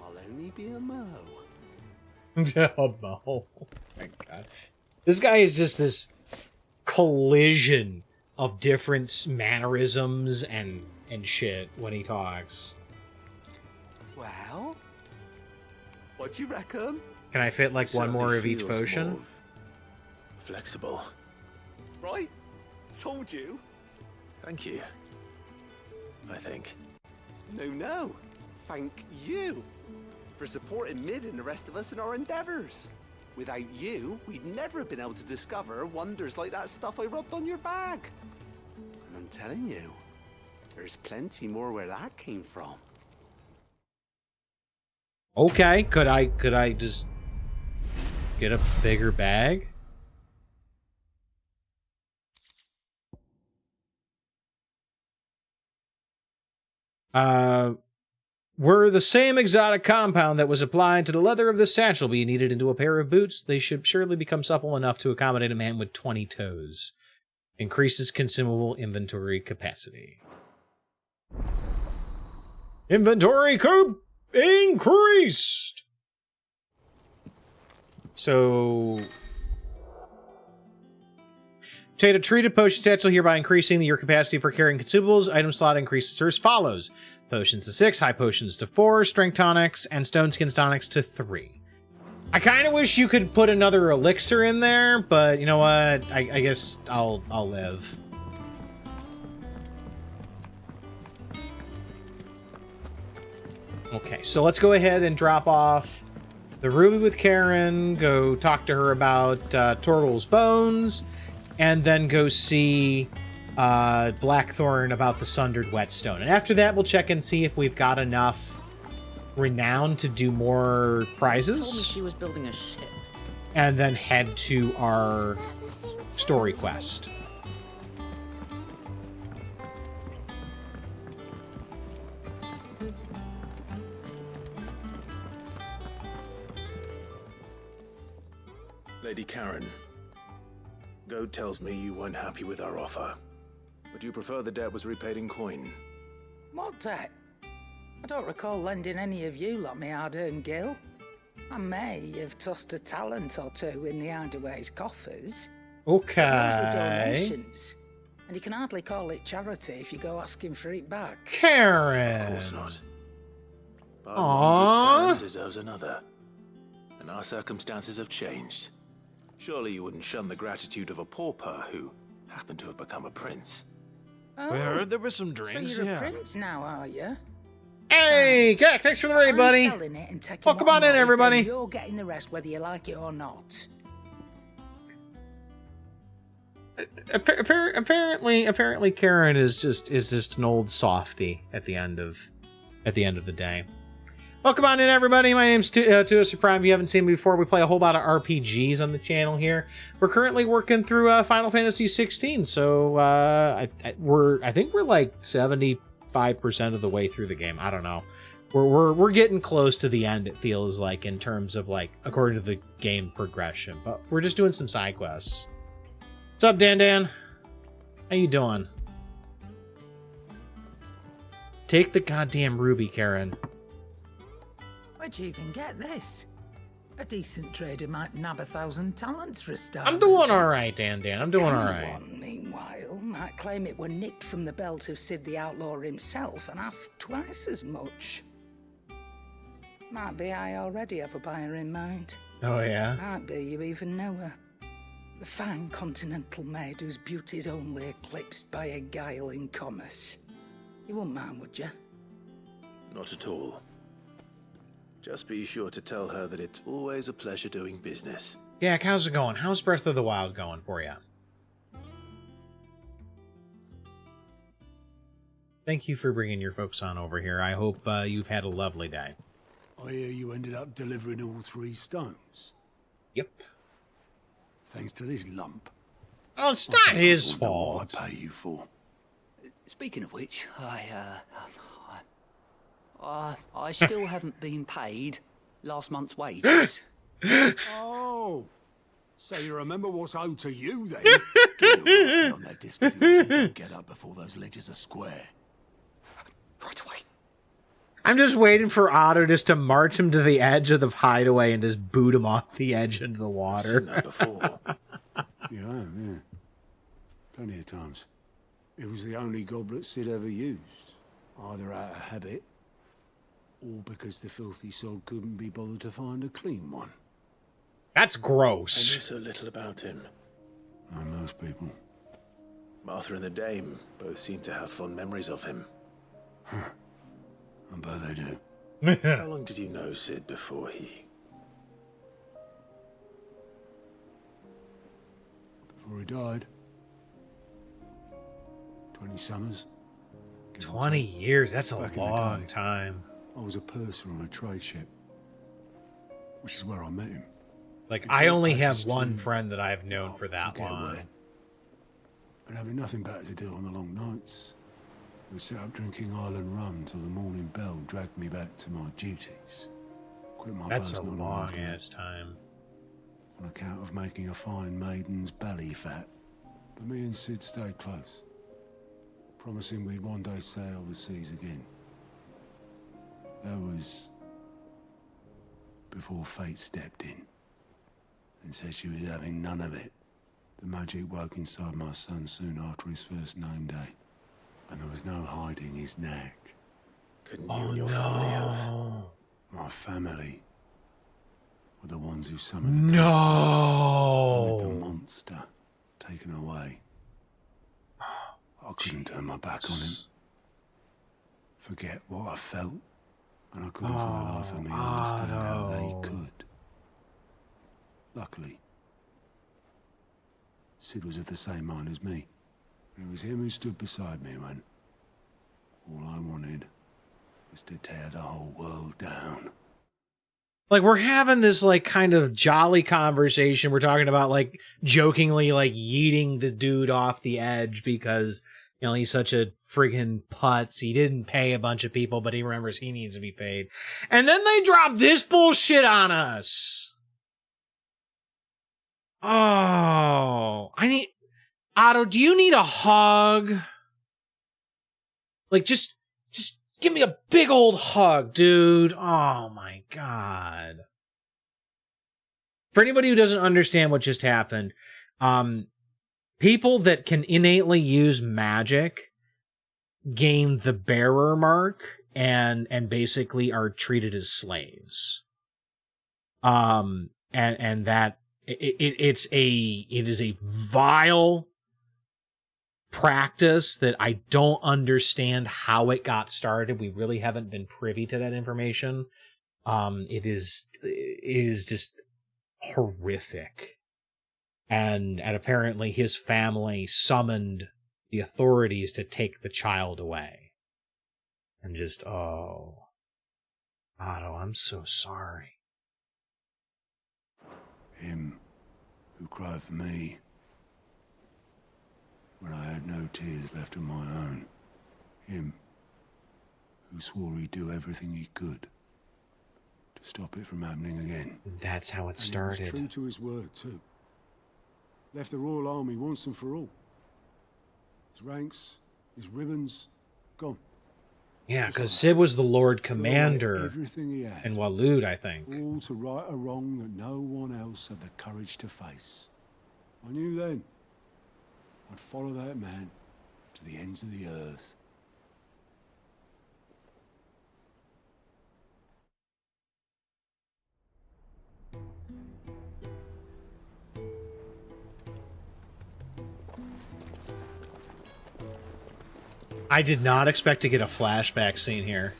I'll only be a mo. Oh, oh my god. This guy is just this collision of different mannerisms and shit when he talks. Well, what you reckon? Can I fit like one Certainly more of each feels potion? more flexible. Right? Told you. Thank you. I think. No. Thank you for supporting Mid and the rest of us in our endeavors. Without you, we'd never have been able to discover wonders like that stuff I rubbed on your bag. And I'm telling you, there's plenty more where that came from. Okay, could I just get a bigger bag? Were the same exotic compound that was applied to the leather of this satchel be needed into a pair of boots, they should surely become supple enough to accommodate a man with 20 toes. Increases consumable inventory capacity. Inventory increased! So... Obtain a treated potion satchel, hereby increasing your capacity for carrying consumables. Item slot increases as follows. Potions to 6, high potions to 4, strength tonics, and stone skin tonics to 3. I kind of wish you could put another elixir in there, but you know what? I guess I'll live. Okay, so let's go ahead and drop off the ruby with Karen, go talk to her about Torgal's bones, and then go see Blackthorn about the sundered whetstone. And after that, we'll check and see if we've got enough renown to do more prizes. Told me she was building a ship. And then head to our story quest. Lady Karen, Goad tells me you weren't happy with our offer. Would you prefer the debt was repaid in coin? What debt? I don't recall lending any of you lot me hard-earned gil. I may have tossed a talent or two in the hideaway's coffers. Okay. But those were donations, and you can hardly call it charity if you go asking for it back. Karen! Of course not. But Aww. one good turn deserves another. And our circumstances have changed. Surely you wouldn't shun the gratitude of a pauper who happened to have become a prince. Oh, We heard there was some so drinks, you're yeah. a prince now, are you? Hey, Jack, thanks for the raid, buddy. I'm selling it and taking Welcome what on I'm in, owed, everybody. and you're getting the rest whether you like it or not. Apparently, Karen is just an old softy at the end of the day. Welcome on in, everybody. My name's Dearest Prime. If you haven't seen me before, we play a whole lot of RPGs on the channel here. We're currently working through Final Fantasy 16, so I think we're like 75% of the way through the game. I don't know. We're getting close to the end. It feels like in terms of like according to the game progression, but we're just doing some side quests. What's up, Dan? How you doing? Take the goddamn ruby, Karen. Where'd you even get this? A decent trader might nab 1,000 talents for a start. I'm doing all right, Dan. I'm doing all right. One, meanwhile, might claim it were nicked from the belt of Sid the Outlaw himself and ask twice as much. Might be I already have a buyer in mind. Oh, yeah? Might be you even know her. The fine continental maid whose beauty's only eclipsed by a guile in commerce. You wouldn't mind, would you? Not at all. Just be sure to tell her that it's always a pleasure doing business. Yeah, how's it going? How's Breath of the Wild going for you? Thank you for bringing your folks on over here. I hope you've had a lovely day. I hear you ended up delivering all 3 stones. Yep. Thanks to this lump. Oh, it's not his What fault. I pay you for. Speaking of which, I still haven't been paid last month's wages. Oh, so you remember what's owed to you then? Get your ass on that disc of yours and don't get up before those ledges are square. Right away. I'm just waiting for Otto just to march him to the edge of the hideaway and just boot him off the edge into the water. I've seen that before. Yeah. Plenty of times. It was the only goblet Sid ever used. Either out of habit, or because the filthy sod couldn't be bothered to find a clean one. That's I gross. knew so little about him. Like most people. Martha and the Dame both seem to have fond memories of him. I bet they do. How long did you know Sid before he... Before he died. 20 summers. 20 years, that's a Back in the long day. time. I was a purser on a trade ship. Which is where I met him. Like, It I brought only passage have one to- friend that I've known for that forget long. where. But having nothing better to do on the long nights, we sat up drinking Island rum till the morning bell dragged me back to my duties. Quit my That's a post not long after ass time. on account of making a fine maiden's belly fat. But me and Sid stayed close, promising we'd one day sail the seas again. That was before fate stepped in and said she was having none of it. The magic woke inside my son soon after his first name day, and there was no hiding his knack. Couldn't you and your family have... My family were the ones who summoned the No! the monster taken away. I couldn't turn my back on him. Forget what I felt, and I couldn't for the life of me understand how they could. Luckily, Sid was of the same mind as me. It was him who stood beside me when all I wanted was to tear the whole world down. Like, we're having this, like, kind of jolly conversation. We're talking about, like, jokingly, like, yeeting the dude off the edge because, you know, he's such a friggin' putz. He didn't pay a bunch of people, but he remembers he needs to be paid. And then they drop this bullshit on us. Oh, Otto, do you need a hug? Like, just give me a big old hug, dude. Oh my God. For anybody who doesn't understand what just happened, people that can innately use magic gain the bearer mark and basically are treated as slaves. And that it is a vile practice that I don't understand how it got started. We really haven't been privy to that information. It is just horrific. And apparently his family summoned the authorities to take the child away. And just, oh, Otto, I'm so sorry. Him who cried for me when I had no tears left of my own. Him who swore he'd do everything he could to stop it from happening again. That's how it And started. he was true to his word, too. Left the Royal Army once and for all. His ranks, his ribbons, gone. Yeah, because Sid was the Lord Commander everything he had, in Walud, I think. all to right a wrong that no one else had the courage to face. I knew then I'd follow that man to the ends of the earth. I did not expect to get a flashback scene here.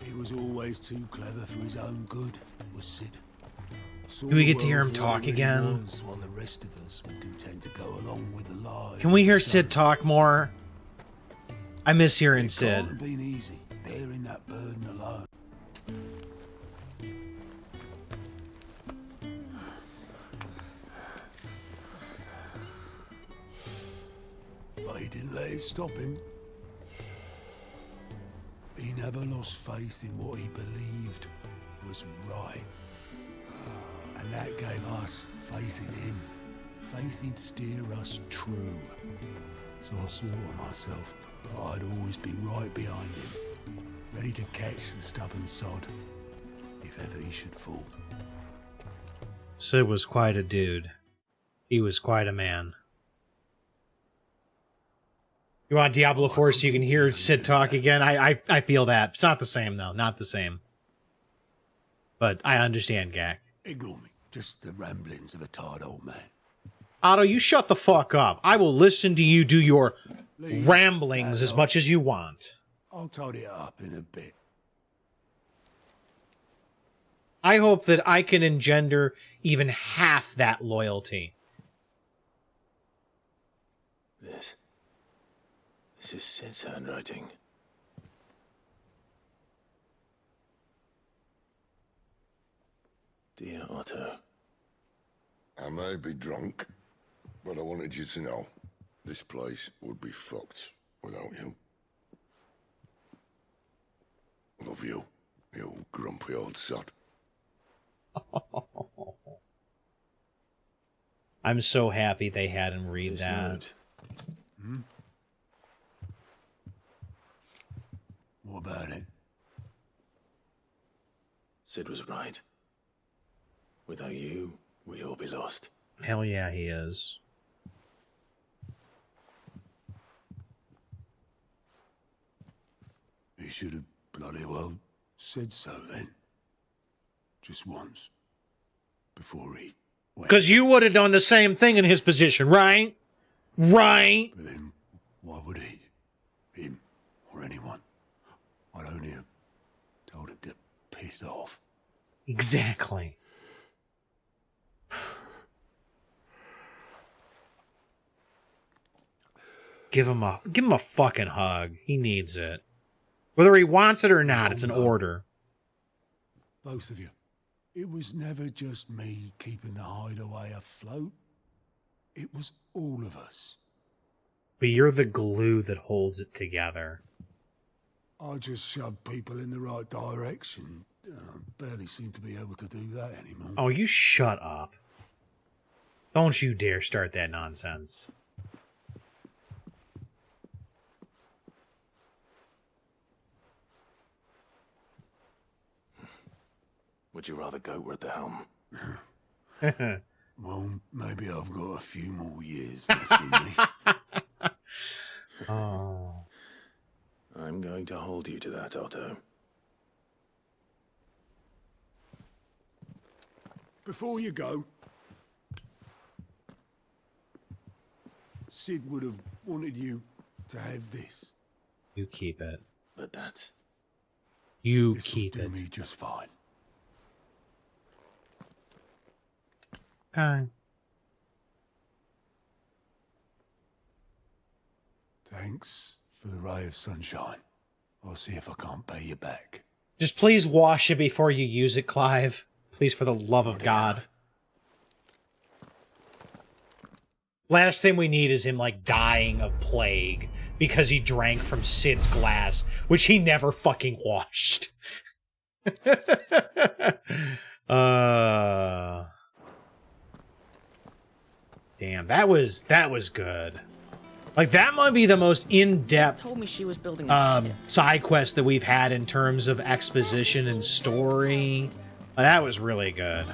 He was always too clever for his own good, was Sid. Can we get to hear him talk again? While the rest of us were content to go along with the lie. Can we hear Sid talk more? I miss hearing It Sid. can't have been easy, bearing that burden alone. But he didn't let it stop him. He never lost faith in what he believed was right. And that gave us faith in him. Faith he'd steer us true. So I swore to myself that I'd always be right behind him, ready to catch the stubborn sod, if ever he should fall. Sid was quite a dude. He was quite a man. You want Diablo 4 so you can hear Sid talk again? I feel that. It's not the same, though. Not the same. But I understand, Gak. Ignore me. Just the ramblings of a tired old man. Otto, you shut the fuck up. I will listen to you do your ramblings as much as you want. I'll tidy it up in a bit. I hope that I can engender even half that loyalty. This is Sid's handwriting. Dear Otto. I may be drunk, but I wanted you to know this place would be fucked without you. Love you, you grumpy old sod. I'm so happy they had him read This that. note. What about it? Sid was right. Without you, we'd all be lost. Hell yeah, he is. He should have bloody well said so then. Just once. Before he went. Because you would have done the same thing in his position, right? Right? But then, why would he? Him or anyone? I'd only have told him to piss off. Exactly. Give him a fucking hug. He needs it. Whether he wants it or not, it's an order. Both of you. It was never just me keeping the hideaway afloat. It was all of us. But you're the glue that holds it together. I just shoved people in the right direction. I barely seem to be able to do that anymore. Oh, you shut up. Don't you dare start that nonsense. Would you rather go with the helm? Well, maybe I've got a few more years left in me. Oh. I'm going to hold you to that, Otto. Before you go, Sid would have wanted you to have this. You keep it. But that's... You This'll keep do it. me just fine. Thanks for the ray of sunshine. I'll see if I can't pay you back. Just please wash it before you use it, Clive. Please, for the love of God. Last thing we need is him, like, dying of plague because he drank from Sid's glass, which he never fucking washed. Damn, that was good. Like, that might be the most in-depth Told me she was building a ship. side quest that we've had in terms of exposition and story. That was really good.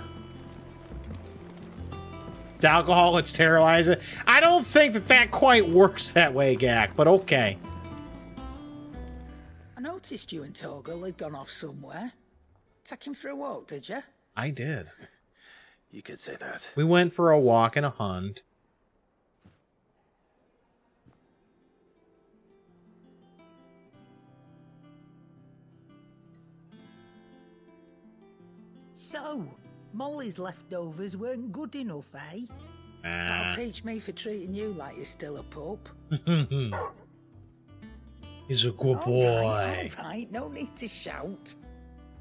It's alcohol, it's sterilize it. I don't think that quite works that way, Gak, but okay. I noticed you and Torgal had gone off somewhere. Take him for a walk, did you? I did. You could say that. We went for a walk and a hunt. So, Molly's leftovers weren't good enough, eh? That'll teach me for treating you like you're still a pup. He's a good boy. All right, no need to shout.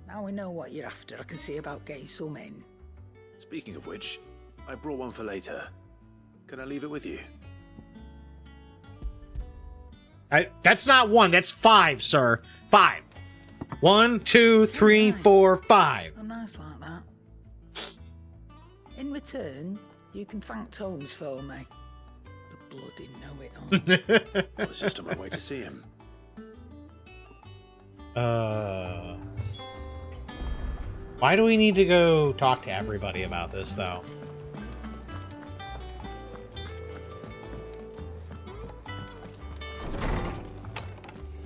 Now we know what you're after. I can see about getting some in. Speaking of which, I brought one for later. Can I leave it with you? That's not one, that's 5, sir. 5. 1, 2, 3, 4, 5. I'm nice like that. In return, you can thank Tomes for me. The bloody know-it-all. I was just on my way to see him. Why do we need to go talk to everybody about this, though?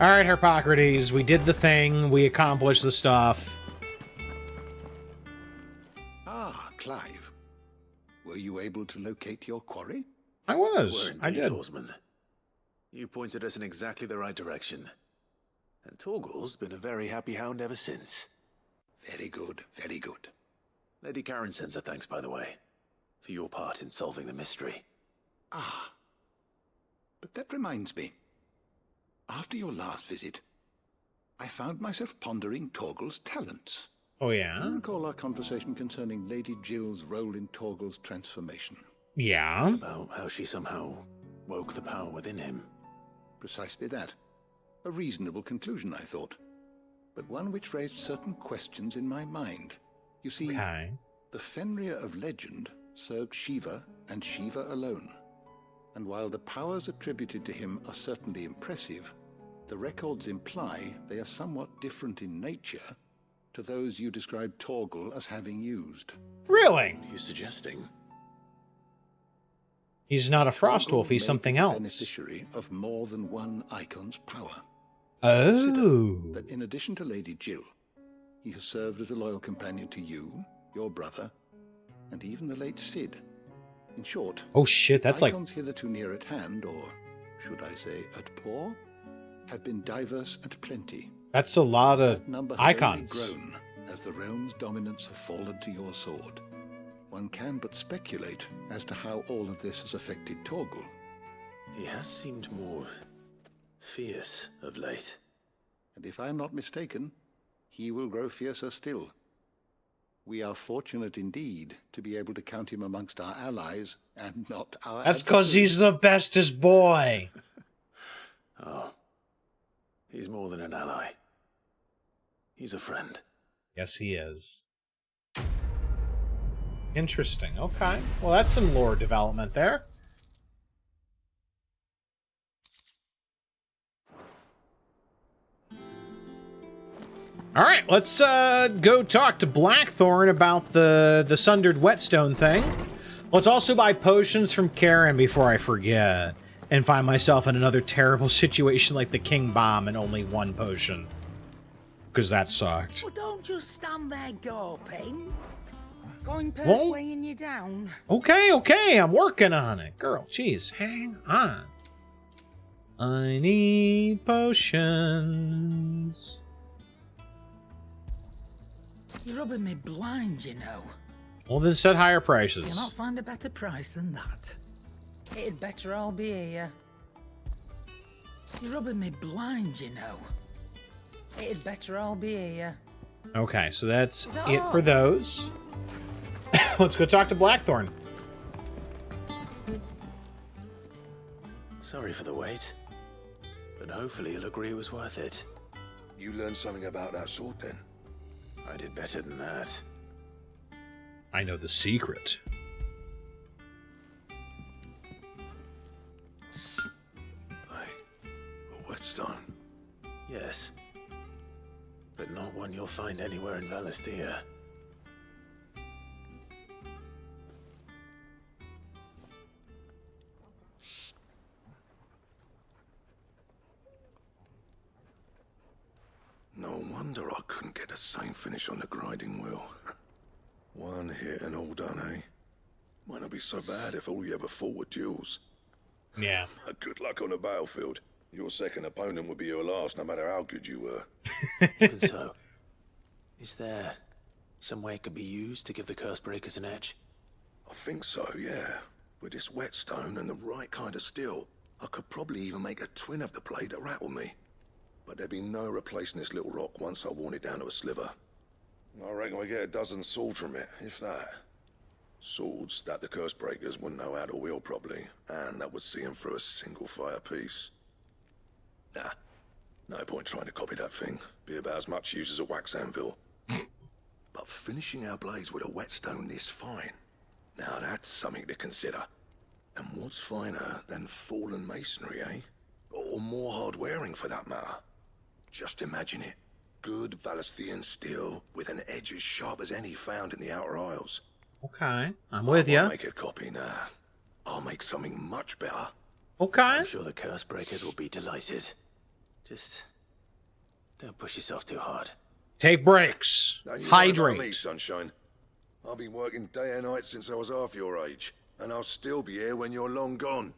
Alright, Hippocrates, we did the thing, we accomplished the stuff. Ah, Clive. Were you able to locate your quarry? I was. I did. Oarsman. You pointed us in exactly the right direction. And Torgal's been a very happy hound ever since. Very good, very good. Lady Karen sends her thanks, by the way, for your part in solving the mystery. Ah. But that reminds me. After your last visit, I found myself pondering Torgal's talents. Oh, yeah? Do you recall our conversation concerning Lady Jill's role in Torgal's transformation? Yeah? About how she somehow woke the power within him. Precisely that. A reasonable conclusion, I thought. But one which raised certain questions in my mind. You see, the Fenrir of legend served Shiva and Shiva alone. And while the powers attributed to him are certainly impressive, the records imply they are somewhat different in nature to those you described Torgal as having used. Really? What are you suggesting? He's not a Frostwolf, he's something else. Beneficiary of more than one icon's power. Oh. Consider that in addition to Lady Jill, he has served as a loyal companion to you, your brother, and even the late Cid. In short, oh shit, that's like icons hitherto near at hand, or should I say at paw, have been diverse and plenty. That's a lot of That number has icons. only grown as the realm's dominance have fallen to your sword. One can but speculate as to how all of this has affected Torgal. He has seemed more fierce of late. And if I'm not mistaken, he will grow fiercer still. We are fortunate indeed to be able to count him amongst our allies and not our That's because he's the bestest boy. Oh. He's more than an ally. He's a friend. Yes, he is. Interesting. Okay. Well, that's some lore development there. All right, let's go talk to Blackthorn about the Sundered Whetstone thing. Let's also buy potions from Karen before I forget and find myself in another terrible situation like the King Bomb and only one potion. Because that sucked. Well, don't just stand there gawping. Going purse Well, weighing you down. Okay, I'm working on it. Girl, jeez, hang on. I need potions. You're rubbing me blind, you know. Well, then set higher You'll prices. not find a better price than that. It'd better all be here. You're rubbing me blind, you know. It'd better all be here. Okay, so that's Is that it all? for those. Let's go talk to Blackthorn. Sorry for the wait. But hopefully you'll agree it was worth it. You learned something about that sword then? I did better than that. I know the secret. Yes. But not one you'll find anywhere in Valisthea. No wonder I couldn't get the same finish on the grinding wheel. One hit and all done, eh? Might not be so bad if all you ever fought were duels. Yeah. Good luck on the battlefield. Your second opponent would be your last, no matter how good you were. Even so, is there some way it could be used to give the curse breakers an edge? I think so, yeah. With this whetstone and the right kind of steel, I could probably even make a twin of the blade that rattled me. But there'd be no replacing this little rock once I worn it down to a sliver. I reckon we get a dozen swords from it, if that. Swords that the curse breakers wouldn't know how to wield properly, and that would see them through a single fire piece. Nah, no point trying to copy that thing. Be about as much use as a wax anvil. But finishing our blades with a whetstone this fine, now that's something to consider. And what's finer than fallen masonry, eh? Or more hard-wearing, for that matter. Just imagine it. Good Valisthean steel with an edge as sharp as any found in the Outer Isles. Okay, I'm with you. I'll make a copy now. I'll make something much better. Okay. I'm sure the curse breakers will be delighted. Just don't push yourself too hard. Take breaks. Hydrate. Me, sunshine. I've been working day and night since I was half your age, and I'll still be here when you're long gone.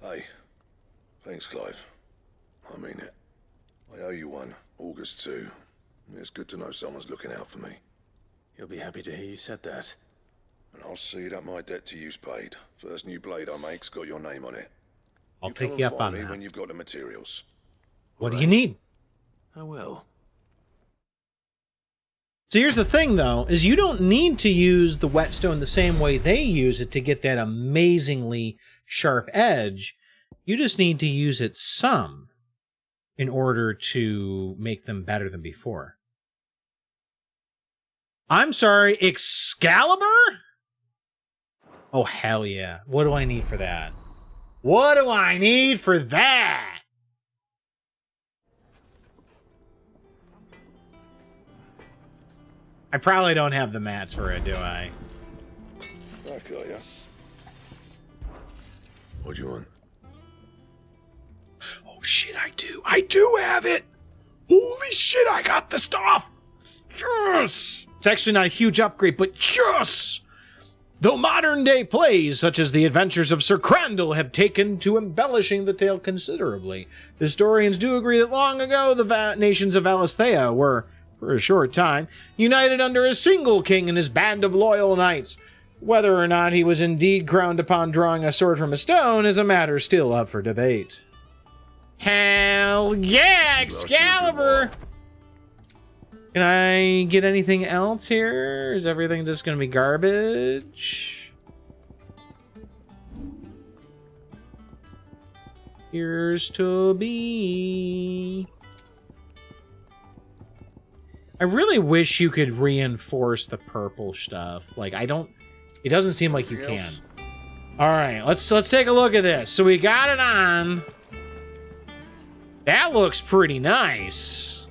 Hey, thanks, Clive. I mean it. I owe you one. August too. It's good to know someone's looking out for me. You'll be happy to hear you said that. And I'll see that my debt to you's paid. First new blade I make's got your name on it. I'll take you up on me that. When you've got the materials. What do you need? I will. So here's the thing, though, is you don't need to use the whetstone the same way they use it to get that amazingly sharp edge. You just need to use it some in order to make them better than before. I'm sorry, Excalibur? Oh, hell yeah. What do I need for that? What do I need for that? I probably don't have the mats for it, do I? I got ya. What do you want? Oh shit, I do. I do have it! Holy shit, I got the stuff! Yes! It's actually not a huge upgrade, but yes! Though modern-day plays, such as The Adventures of Sir Crandall, have taken to embellishing the tale considerably, historians do agree that long ago the nations of Valisthea were, for a short time, united under a single king and his band of loyal knights. Whether or not he was indeed crowned upon drawing a sword from a stone is a matter still up for debate. Hell yeah, Excalibur! Can I get anything else here? Is everything just gonna be garbage? Here's to be. I really wish you could reinforce the purple stuff. Like, I don't... It doesn't seem like you can. Alright, let's take a look at this. So we got it on. That looks pretty nice.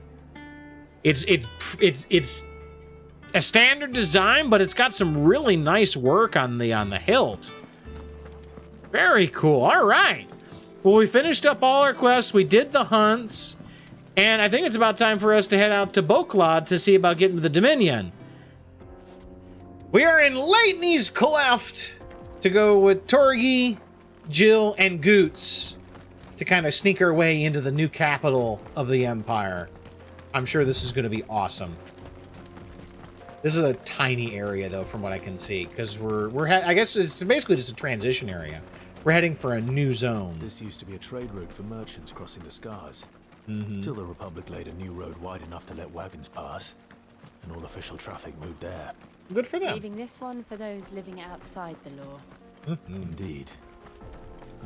It's a standard design, but it's got some really nice work on the hilt. Very cool. All right. Well, we finished up all our quests. We did the hunts, and I think it's about time for us to head out to Boklod to see about getting to the Dominion. We are in Leitney's Cleft to go with Torgi, Jill, and Goots to kind of sneak our way into the new capital of the Empire. I'm sure this is going to be awesome. This is a tiny area, though, from what I can see, because I guess it's basically just a transition area. We're heading for a new zone. This used to be a trade route for merchants crossing the Scars. Till the Republic laid a new road wide enough to let wagons pass, and all official traffic moved there. Good for them. Leaving this one for those living outside the law. Indeed.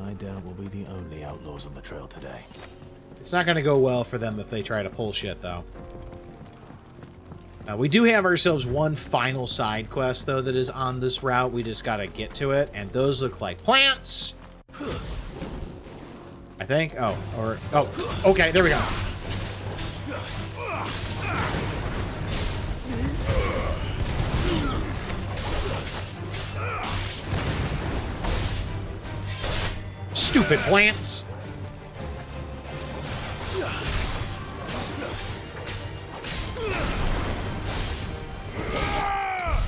I doubt we'll be the only outlaws on the trail today. It's not going to go well for them if they try to pull shit, though. We do have ourselves one final side quest, though, that is on this route. We just got to get to it, and those look like plants. I think. Oh, okay, there we go. Stupid plants.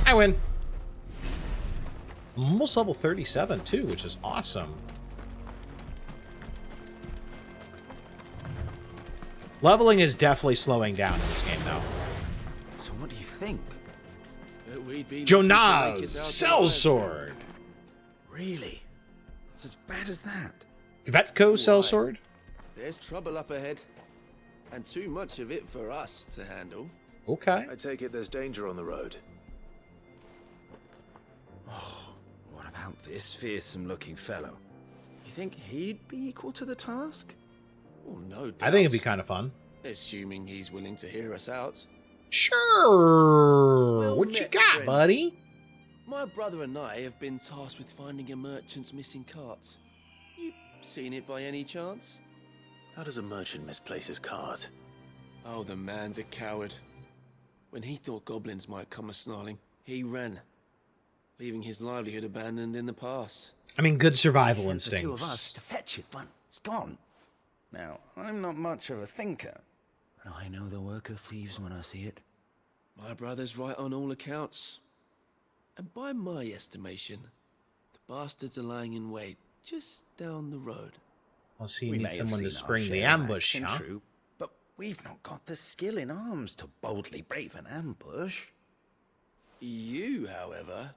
I win. Almost level 37 too, which is awesome. Leveling is definitely slowing down in this game, though. So what do you think? Jonah's sellsword. Really? It's as bad as that? Kvetko sellsword? There's trouble up ahead. And too much of it for us to handle. Okay. I take it there's danger on the road. Oh, what about this fearsome-looking fellow? You think he'd be equal to the task? Well, no doubt. I think it'd be kind of fun. Assuming he's willing to hear us out. Sure. Well what you met, got, friend. buddy? My brother and I have been tasked with finding a merchant's missing cart. You seen it by any chance? How does a merchant misplace his cart? Oh, the man's a coward. When he thought goblins might come a-snarling, he ran, leaving his livelihood abandoned in the pass. I mean, good survival He sent the two of instincts. us to fetch it, but it's gone. Now, I'm not much of a thinker, but I know the work of thieves when I see it. My brother's right on all accounts. And by my estimation, the bastards are lying in wait just down the road. Well, so you We need may have someone to seen our spring the share of ambush, action, huh? True, but we've not got the skill in arms to boldly brave an ambush. You, however,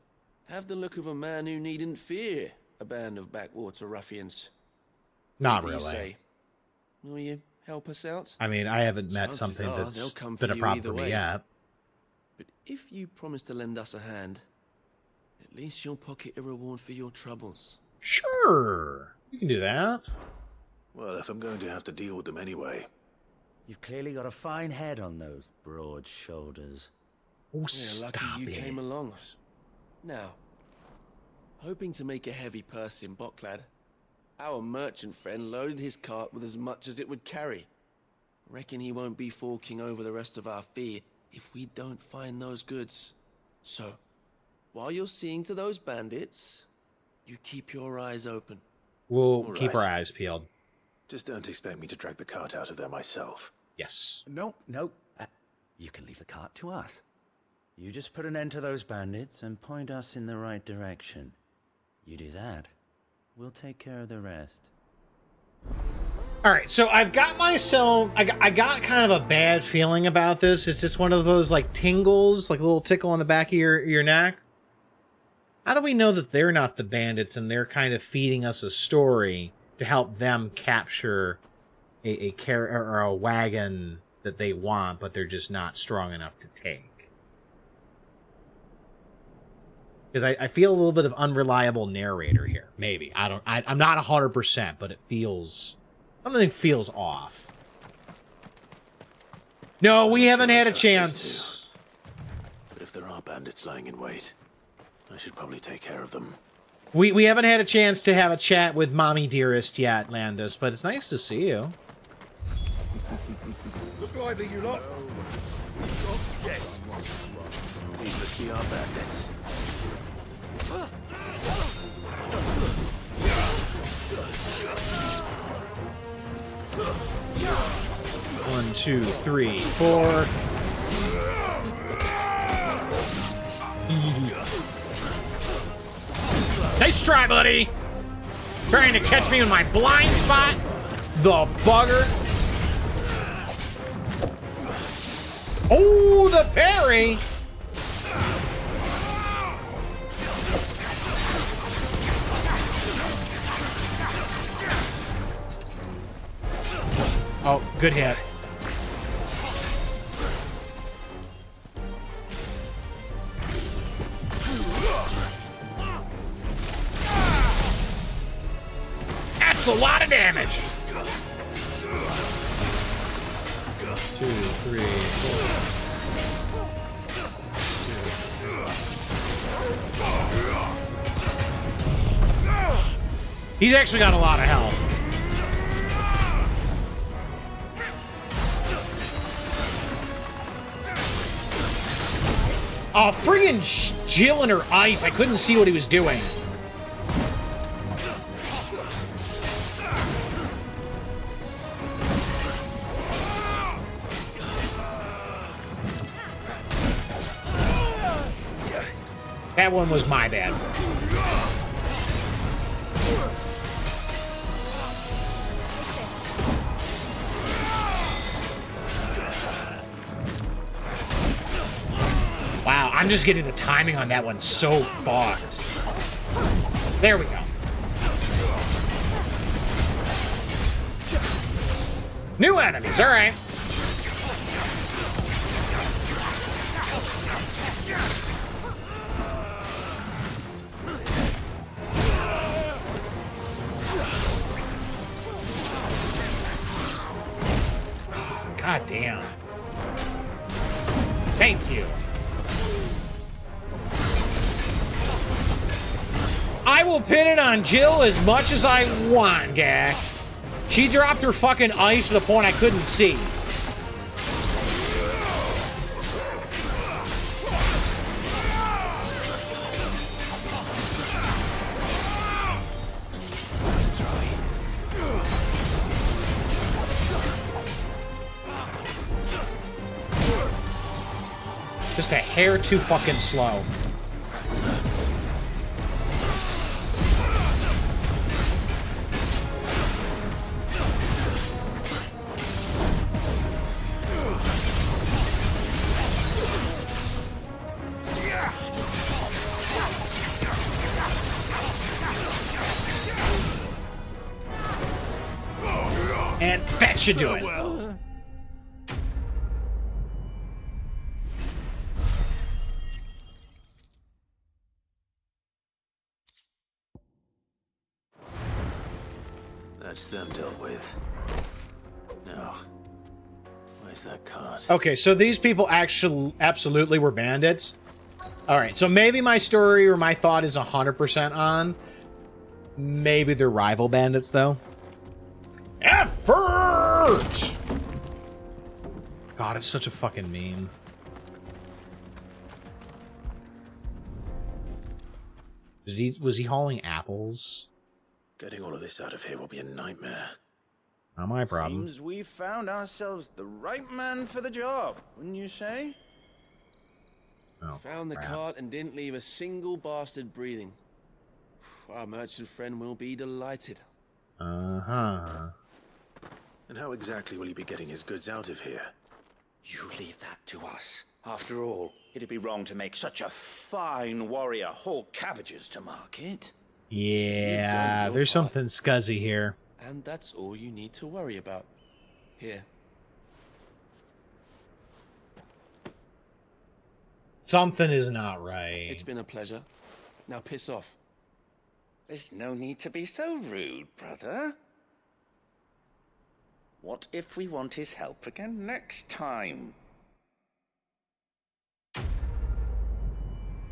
have the look of a man who needn't fear a band of backwater ruffians. Not What do you really. say? Will you help us out? I mean, I haven't met Chances something are that's they'll come been for a you problem either for me way. yet. But if you promise to lend us a hand, at least you'll pocket a reward for your troubles. Sure. You can do that. Well, if I'm going to have to deal with them anyway. You've clearly got a fine head on those broad shoulders. Oh, We're stop lucky you it. came along. Now, hoping to make a heavy purse in Boklad, our merchant friend loaded his cart with as much as it would carry. Reckon he won't be forking over the rest of our fee if we don't find those goods. So, while you're seeing to those bandits, you keep your eyes open. We'll All keep right. our eyes peeled. Just don't expect me to drag the cart out of there myself. Yes. No. You can leave the cart to us. You just put an end to those bandits and point us in the right direction. You do that, we'll take care of the rest. All right, so I've got myself. I got kind of a bad feeling about this. It's just one of those like tingles, like a little tickle on the back of your neck. How do we know that they're not the bandits and they're kind of feeding us a story to help them capture a carrot or a wagon that they want, but they're just not strong enough to take? Because I feel a little bit of unreliable narrator here. Maybe I'm not 100%, but it feels something feels off. No, we haven't had a chance. But if there are bandits lying in wait, I should probably take care of them. We haven't had a chance to have a chat with Mommy Dearest yet, Landis, but it's nice to see you. Look lively, you lot. We've got guests. These must be our bandits. One, two, three, four. Nice try, buddy. Trying to catch me in my blind spot. The bugger. Oh, the parry. Oh, good hit. That's a lot of damage. 2, 3, 4. He's actually got a lot of health. Oh, friggin' Jill and her ice. I couldn't see what he was doing. That one was my bad. Wow, I'm just getting the timing on that one so fucked. There we go. New enemies, all right. God damn. Thank you. I will pin it on Jill as much as I want, Gak. She dropped her fucking ice to the point I couldn't see. Just a hair too fucking slow. And that should do it. That's them dealt with. Now, where's that cart? Okay, so these people actually absolutely were bandits. All right, so maybe my story or my thought is 100% on. Maybe they're rival bandits, though. Effort! God, it's such a fucking meme. Was he hauling apples? Getting all of this out of here will be a nightmare. Not my problem. Seems we found ourselves the right man for the job, wouldn't you say? Oh, Found the cart and didn't leave a single bastard breathing. Our merchant friend will be delighted. Uh-huh. And how exactly will he be getting his goods out of here? You leave that to us. After all, it'd be wrong to make such a fine warrior haul cabbages to market. Yeah, there's something scuzzy here. And that's all you need to worry about. Here. Something is not right. It's been a pleasure. Now piss off. There's no need to be so rude, brother. What if we want his help again next time?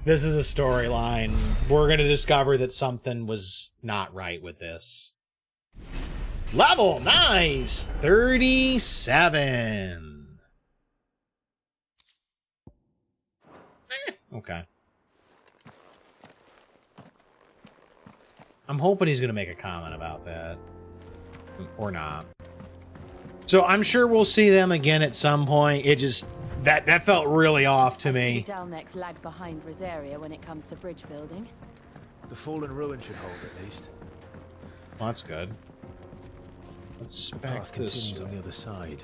This is a storyline. We're going to discover that something was not right with this. Level, nice! 37. Okay. I'm hoping he's going to make a comment about that. Or not. So I'm sure we'll see them again at some point. It just... That felt really off to me. The Dalnecs lag behind Rosaria when it comes to bridge building. The fallen ruin should hold at least. Well, that's good. Let's The back path this continues way. on the other side.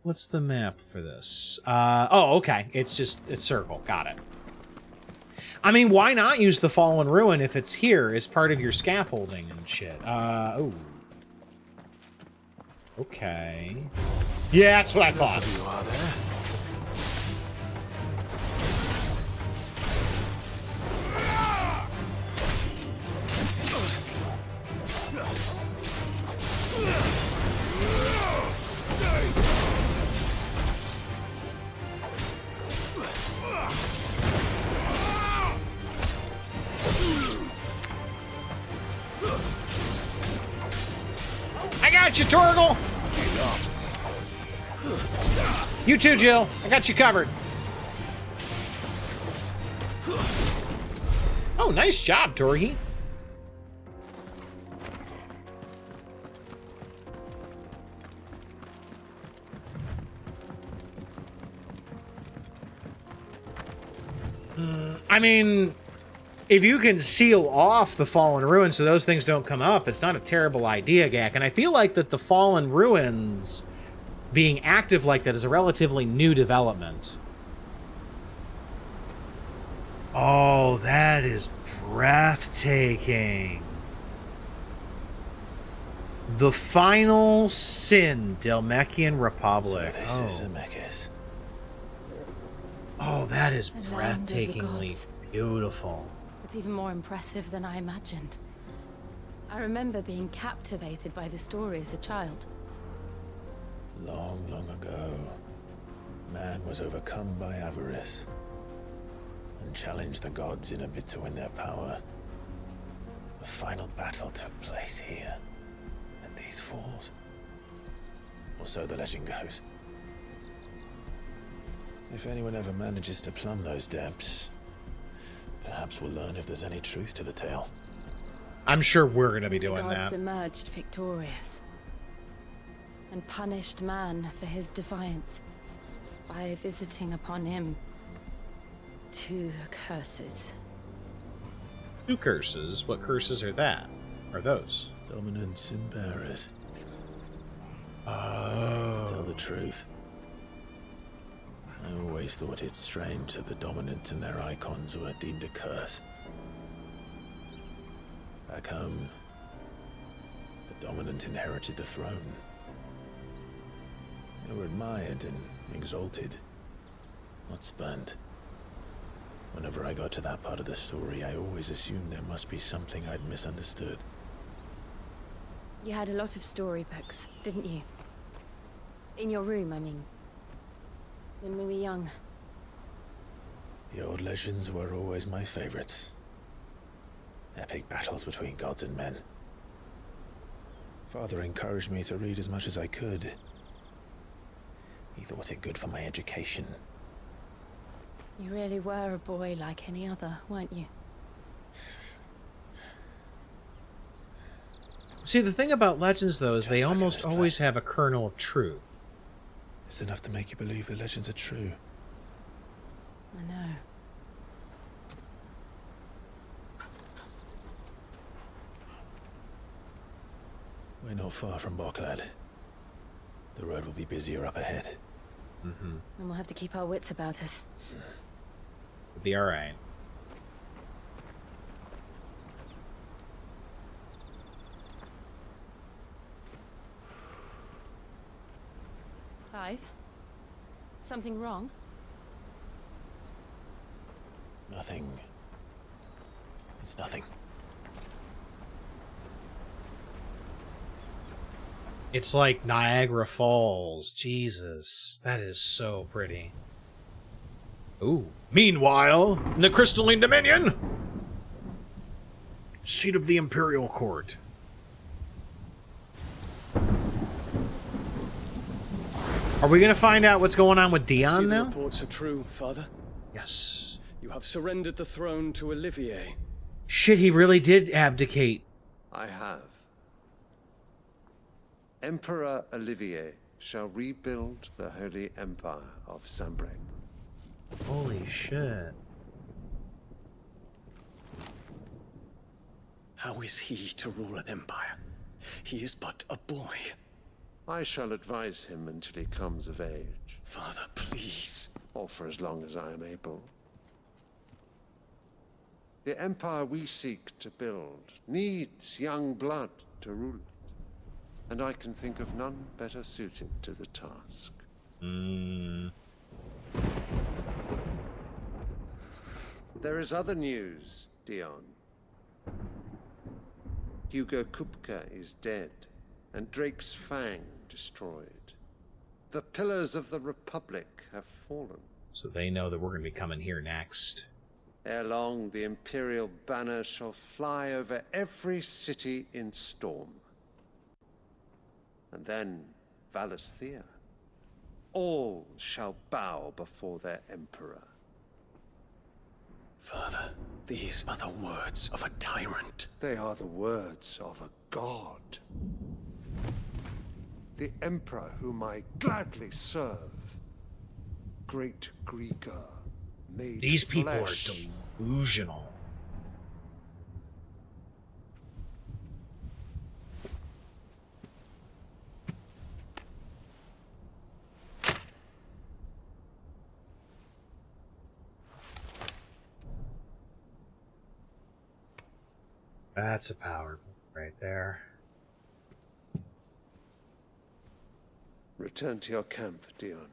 What's the map for this? Oh, okay. It's circle. Got it. I mean, why not use the fallen ruin if it's here as part of your scaffolding and shit? Oh. Okay. Yeah, that's what I thought. You are there. I got you, Torgal! You too, Jill. I got you covered. Oh, nice job, Torgi. I mean, if you can seal off the Fallen Ruins so those things don't come up, it's not a terrible idea, Gak. And I feel like that the Fallen Ruins being active like that is a relatively new development. Oh, that is breathtaking. The Final Sin, Delmekian Republic. So this is Zemeckis. Oh, that is The land of the breathtakingly gods. beautiful. It's even more impressive than I imagined. I remember being captivated by the story as a child. Long, long ago, man was overcome by avarice and challenged the gods in a bid to win their power. The final battle took place here, at these falls. Or so the legend goes. If anyone ever manages to plumb those depths, perhaps we'll learn if there's any truth to the tale. I'm sure we're going to be doing The gods that. emerged victorious and punished man for his defiance by visiting upon him 2 curses. 2 curses? What curses are that? Are those? Dominance and bearers. Oh. To tell the truth, I always thought it strange that the dominant and their icons were deemed a curse. Back home, the dominant inherited the throne. They were admired and exalted, not spurned. Whenever I got to that part of the story, I always assumed there must be something I'd misunderstood. You had a lot of storybooks, didn't you? In your room, I mean. When we were young. The old legends were always my favorites. Epic battles between gods and men. Father encouraged me to read as much as I could. He thought it good for my education. You really were a boy like any other, weren't you? See, the thing about legends, though, is Just they like in almost this play. always have a kernel of truth. It's enough to make you believe the legends are true. I know. We're not far from Boklad. The road will be busier up ahead. Mm-hmm. And we'll have to keep our wits about us. It'll be alright. Clive? Something wrong? Nothing. It's nothing. It's like Niagara Falls. Jesus. That is so pretty. Ooh. Meanwhile, in the Crystalline Dominion, seat of the Imperial Court. Are we going to find out what's going on with Dion The now? reports are true, Father. Yes. You have surrendered the throne to Olivier. Shit, he really did abdicate. I have. Emperor Olivier shall rebuild the Holy Empire of Sambrec. Holy shit. How is he to rule an empire? He is but a boy. I shall advise him until he comes of age. Father, please. Or for as long as I am able. The empire we seek to build needs young blood to rule it. And I can think of none better suited to the task. There is other news, Dion. Hugo Kupka is dead, and Drake's Fang destroyed. The pillars of the Republic have fallen. So they know that we're going to be coming here next. Ere long, the Imperial banner shall fly over every city in Storm. And then Valisthea. all shall bow before their emperor. Father, these are the words of a tyrant. They are the words of a god. The emperor whom I gladly serve. Great Greeker made These people flesh. are delusional. That's a power right there. Return to your camp, Dion,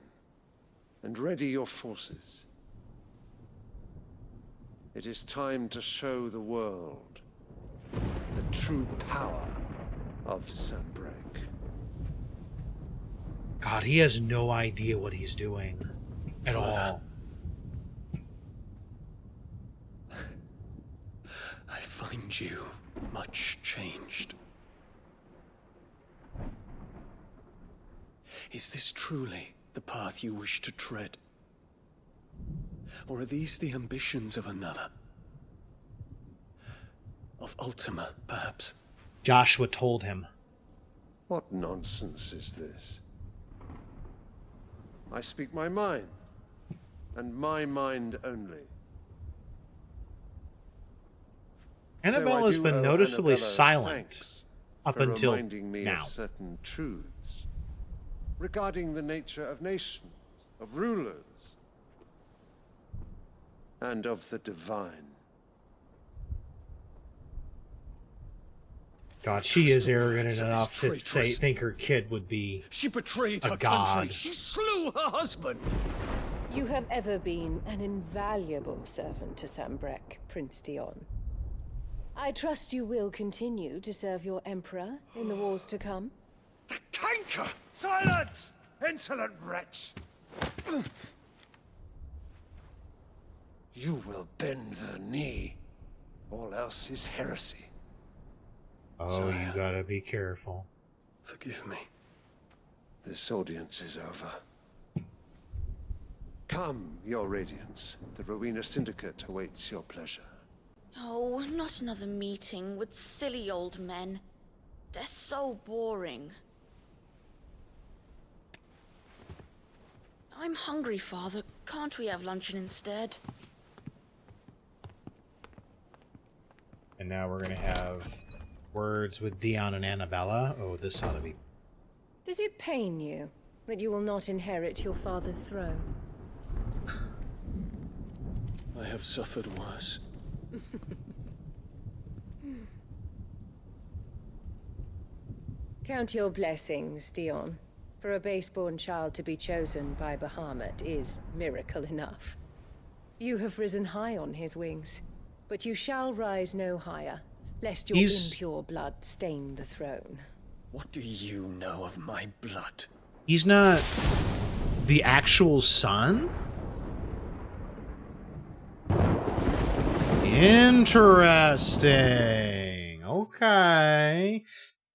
and ready your forces. It is time to show the world the true power of Sanbreque. God, he has no idea what he's doing at all. I find you much changed. Is this truly the path you wish to tread? Or are these the ambitions of another? Of Ultima, perhaps? Joshua told him. What nonsense is this? I speak my mind, and my mind only. Annabella's been noticeably Annabella silent thanks up for until reminding me now. of certain truths regarding the nature of nations, of rulers, and of the divine. God, she is arrogant enough to think her kid would be She betrayed a her god. country. She slew her husband. You have ever been an invaluable servant to Sanbreque, Prince Dion. I trust you will continue to serve your Emperor in the wars to come. Canker! Silence! Insolent wretch! You will bend the knee. All else is heresy. Oh, you gotta be careful. Forgive me. This audience is over. Come, your radiance. The Rowena Syndicate awaits your pleasure. Oh, not another meeting with silly old men. They're so boring. I'm hungry, Father. Can't we have luncheon instead? And now we're gonna have words with Dion and Annabella. Oh, this ought to be... Does it pain you that you will not inherit your father's throne? I have suffered worse. Count your blessings, Dion. For a base-born child to be chosen by Bahamut is miracle enough. You have risen high on his wings, but you shall rise no higher, lest your impure blood stain the throne. What do you know of my blood? He's not the actual son? Interesting. Okay.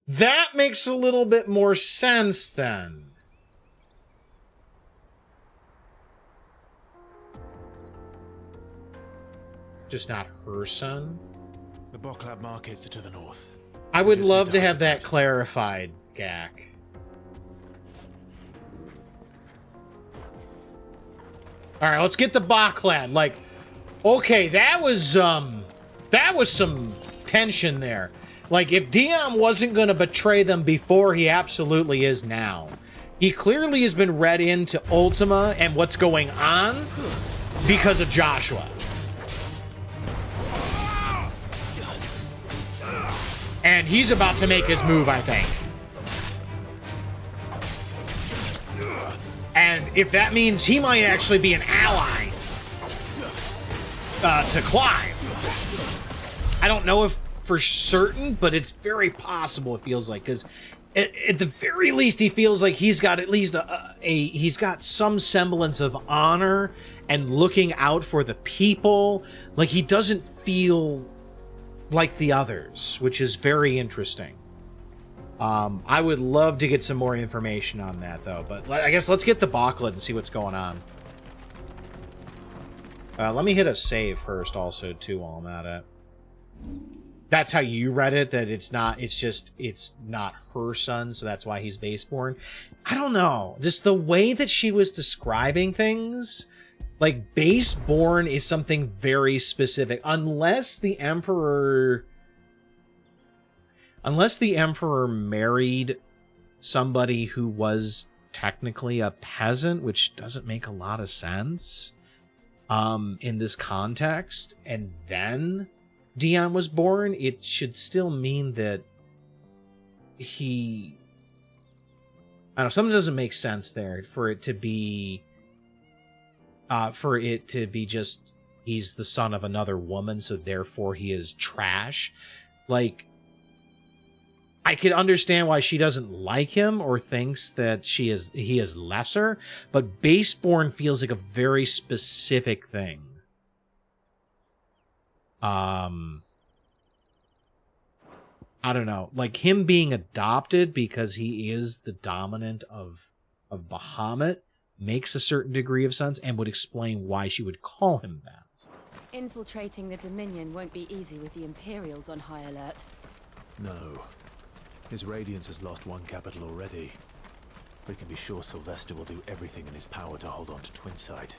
That makes a little bit more sense then. Just not her son? The Boklab markets are to the north. I would love to have that clarified, Gak. Alright, let's get the Boklad. Like, okay, that was some tension there. Like, if Dion wasn't going to betray them before, he absolutely is now. He clearly has been read into Ultima and what's going on because of Joshua. And he's about to make his move, I think. And if that means he might actually be an ally to Clive. I don't know if for certain, but it's very possible, it feels like, because at the very least he feels like he's got at least he's got some semblance of honor and looking out for the people. Like, he doesn't feel like the others, which is very interesting. I would love to get some more information on that, though. But I guess let's get the booklet and see what's going on. Let me hit a save first, also, too, while I'm at it. That's how you read it, that it's not her son, so that's why he's baseborn. I don't know. Just the way that she was describing things, like, baseborn is something very specific. Unless the Emperor married somebody who was technically a peasant, which doesn't make a lot of sense in this context, and then Dion was born, it should still mean that I don't know, something doesn't make sense there for it to be just he's the son of another woman, so therefore he is trash. Like, I could understand why she doesn't like him or thinks that he is lesser, but baseborn feels like a very specific thing. I don't know, like him being adopted because he is the dominant of Bahamut makes a certain degree of sense and would explain why she would call him that. Infiltrating the Dominion won't be easy with the Imperials on high alert. No. His Radiance has lost one capital already. We can be sure Sylvester will do everything in his power to hold on to Twinside.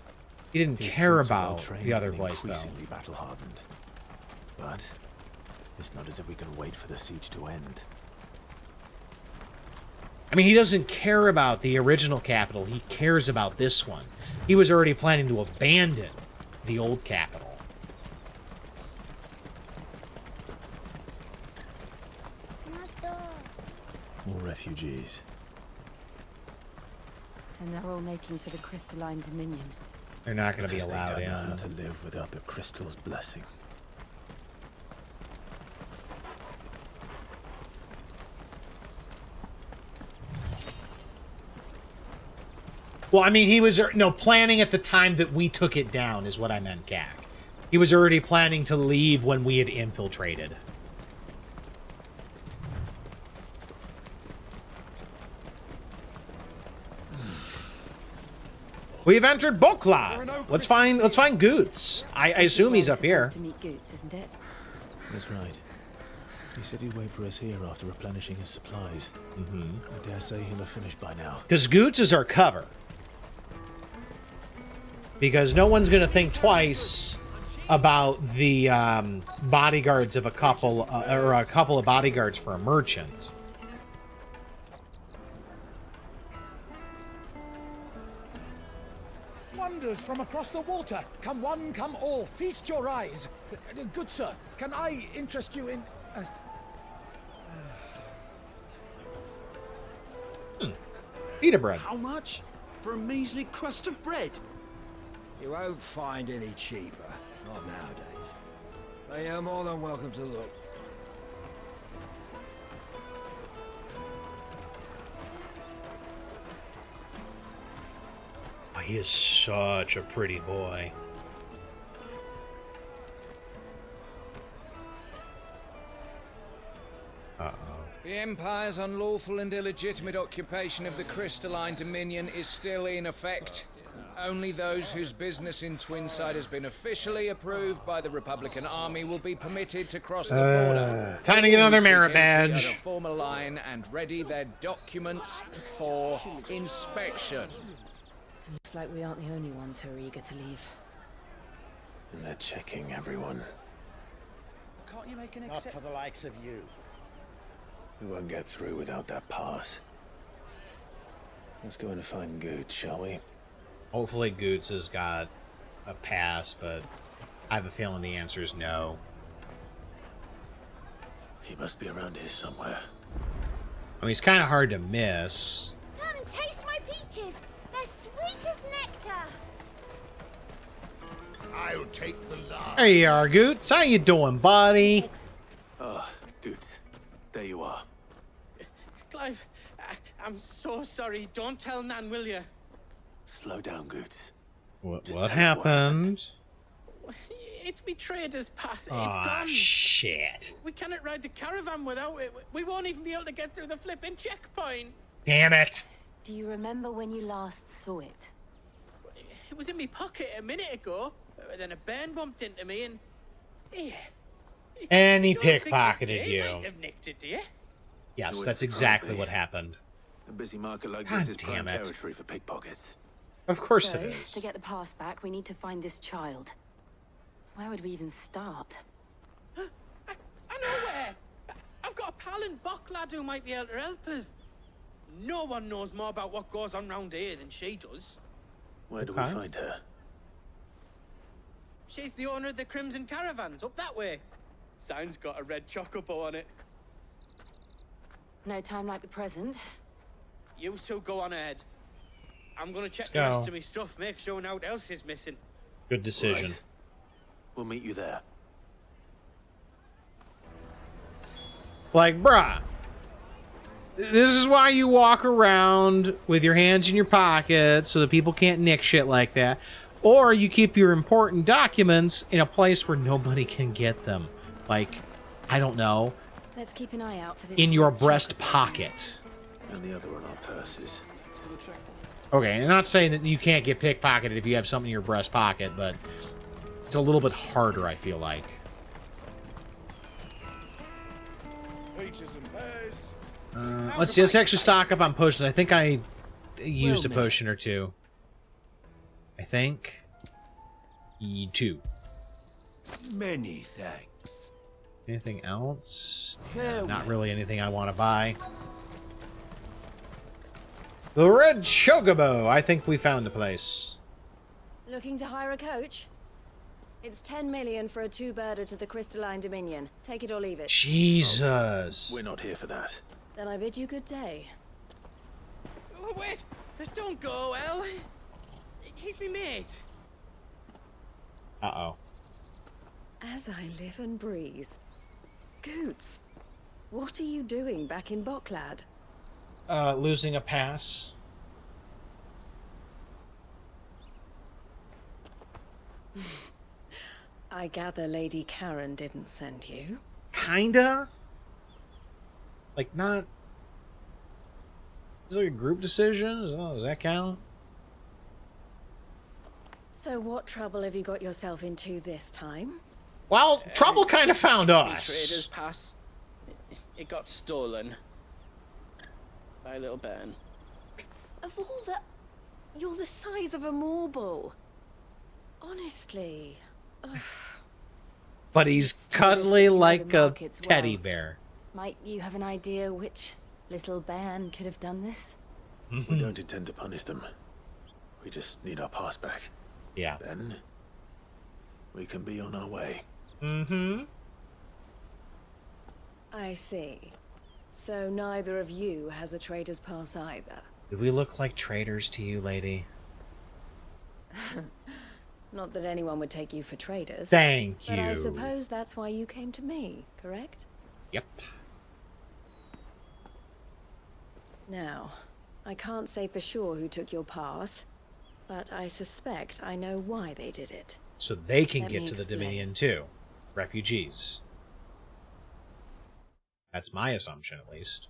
He didn't care about the other place, though. Increasingly battle-hardened. But it's not as if we can wait for the siege to end. I mean, he doesn't care about the original capital. He cares about this one. He was already planning to abandon the old capital. More refugees. And they're all making for the Crystalline Dominion. They're not going to be Because allowed they don't know in. how to live without the crystal's blessing. Well, I mean, he was planning at the time that we took it down is what I meant, Gak. He was already planning to leave when we had infiltrated. We've entered Bokla. Let's find Goots. I assume he's up here. To meet Goots, isn't it? That's right. He said he'd wait for us here after replenishing his supplies. I dare say he'll have finished by now. Because Goots is our cover. Because no one's going to think twice about the bodyguards of a couple of bodyguards for a merchant. Wonders from across the water. Come one, come all. Feast your eyes. Good sir, can I interest you in... Pita bread. How much? For a measly crust of bread? You won't find any cheaper. Not nowadays. But you're more than welcome to look. Oh, he is such a pretty boy. Uh-oh. The Empire's unlawful and illegitimate occupation of the Crystalline Dominion is still in effect. Only those whose business in Twinside has been officially approved by the Republican Army will be permitted to cross the border. Time to get another merit badge. Form a line and ready their documents for inspection. Looks like we aren't the only ones who are eager to leave. And they're checking everyone. Can't you make an Not for the likes of you. We won't get through without that pass. Let's go and find Good, shall we? Hopefully Goots has got a pass, but I have a feeling the answer is no. He must be around here somewhere. I mean, he's kind of hard to miss. Come, taste my peaches. They're sweet as nectar. I'll take the large. There you are, Goots. How you doing, buddy? Ah, Good. There you are. Clive, I'm so sorry. Don't tell Nan, will you? Slow down, Goots. What happened? It's me trader's pass. It's Ah, gone. shit. We cannot ride the caravan without it. We won't even be able to get through the flipping checkpoint. Damn it. Do you remember when you last saw it? It was in my pocket a minute ago. Then a bairn bumped into me and... Yeah. And he Don't think pickpocketed they you. might have nicked it, do you? Yes, You that's wouldn't exactly surprise me. what happened. A busy market like God this is damn prime it. territory for pickpockets. Of course So, it is. to get the pass back, we need to find this child. Where would we even start? I know where. I've got a pal in Buck lad who might be able to help us. No one knows more about what goes on round here than she does. Where do we find her? She's the owner of the Crimson Caravans, up that way. Sign's got a red chocobo on it. No time like the present. You two go on ahead. I'm gonna check Let's the rest go. of my stuff, make sure nothing else is missing. Good decision. Right. We'll meet you there. Like, bruh. This is why you walk around with your hands in your pockets so that people can't nick shit like that. Or you keep your important documents in a place where nobody can get them. Like, I don't know, Let's keep an eye out for this. in your breast pocket. And the other on our purses. Okay, I'm not saying that you can't get pickpocketed if you have something in your breast pocket, but it's a little bit harder, I feel like. Peaches and pears. Let's see, let's actually stock up on potions. I think I used a potion or two. I think. 2. Many thanks. Anything else? Farewell. Not really anything I want to buy. The Red Chocobo! I think we found the place. Looking to hire a coach? It's 10 million for a two-birder to the Crystalline Dominion. Take it or leave it. Jesus. We're not here for that. Then I bid you good day. Oh, wait! Don't go, El. He's me mate. Uh-oh. As I live and breathe. Goots, what are you doing back in Bocklad? Losing a pass. I gather Lady Karen didn't send you. Kinda? Like, not... Is it a group decision? Does that count? So what trouble have you got yourself into this time? Well, trouble kind of found Me us. trader's pass. It got stolen. By a little bairn. Of all the... You're the size of a marble. Honestly. Ugh. But he's cuddly like a teddy bear. Might you have an idea which little bairn could have done this? We don't intend to punish them. We just need our pass back. Yeah. Then we can be on our way. Mm-hmm. I see. So neither of you has a trader's pass either. Do we look like traitors to you, lady? Not that anyone would take you for traders. Thank But I you. suppose that's why you came to me, correct? Yep. Now, I can't say for sure who took your pass, but I suspect I know why they did it. So they can Let get me to the explain. Dominion too. Refugees. That's my assumption, at least.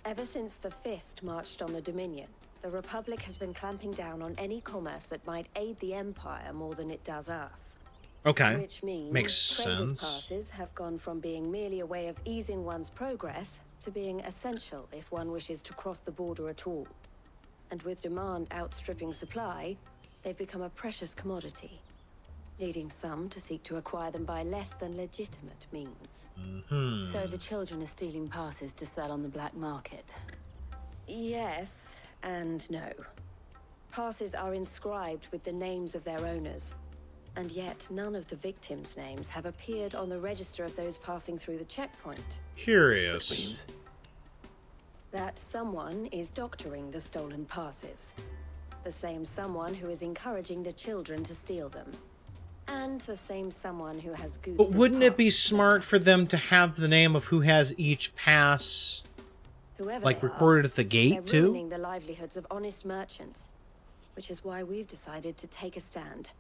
Ever since the Fist marched on the Dominion, the Republic has been clamping down on any commerce that might aid the Empire more than it does us. Okay. Which means Makes traders' sense. passes have gone from being merely a way of easing one's progress to being essential if one wishes to cross the border at all. And with demand outstripping supply, they've become a precious commodity, leading some to seek to acquire them by less than legitimate means. So the children are stealing passes to sell on the black market. Yes and no. Passes are inscribed with the names of their owners, and yet none of the victims' names have appeared on the register of those passing through the checkpoint. Curious. That someone is doctoring the stolen passes. The same someone who is encouraging the children to steal them. And the same someone who has Goots. But wouldn't it be smart for them to have the name of who has each pass Whoever Like they recorded are, at the gate they're too? ruining the livelihoods of honest merchants, which is why we've decided to take a stand.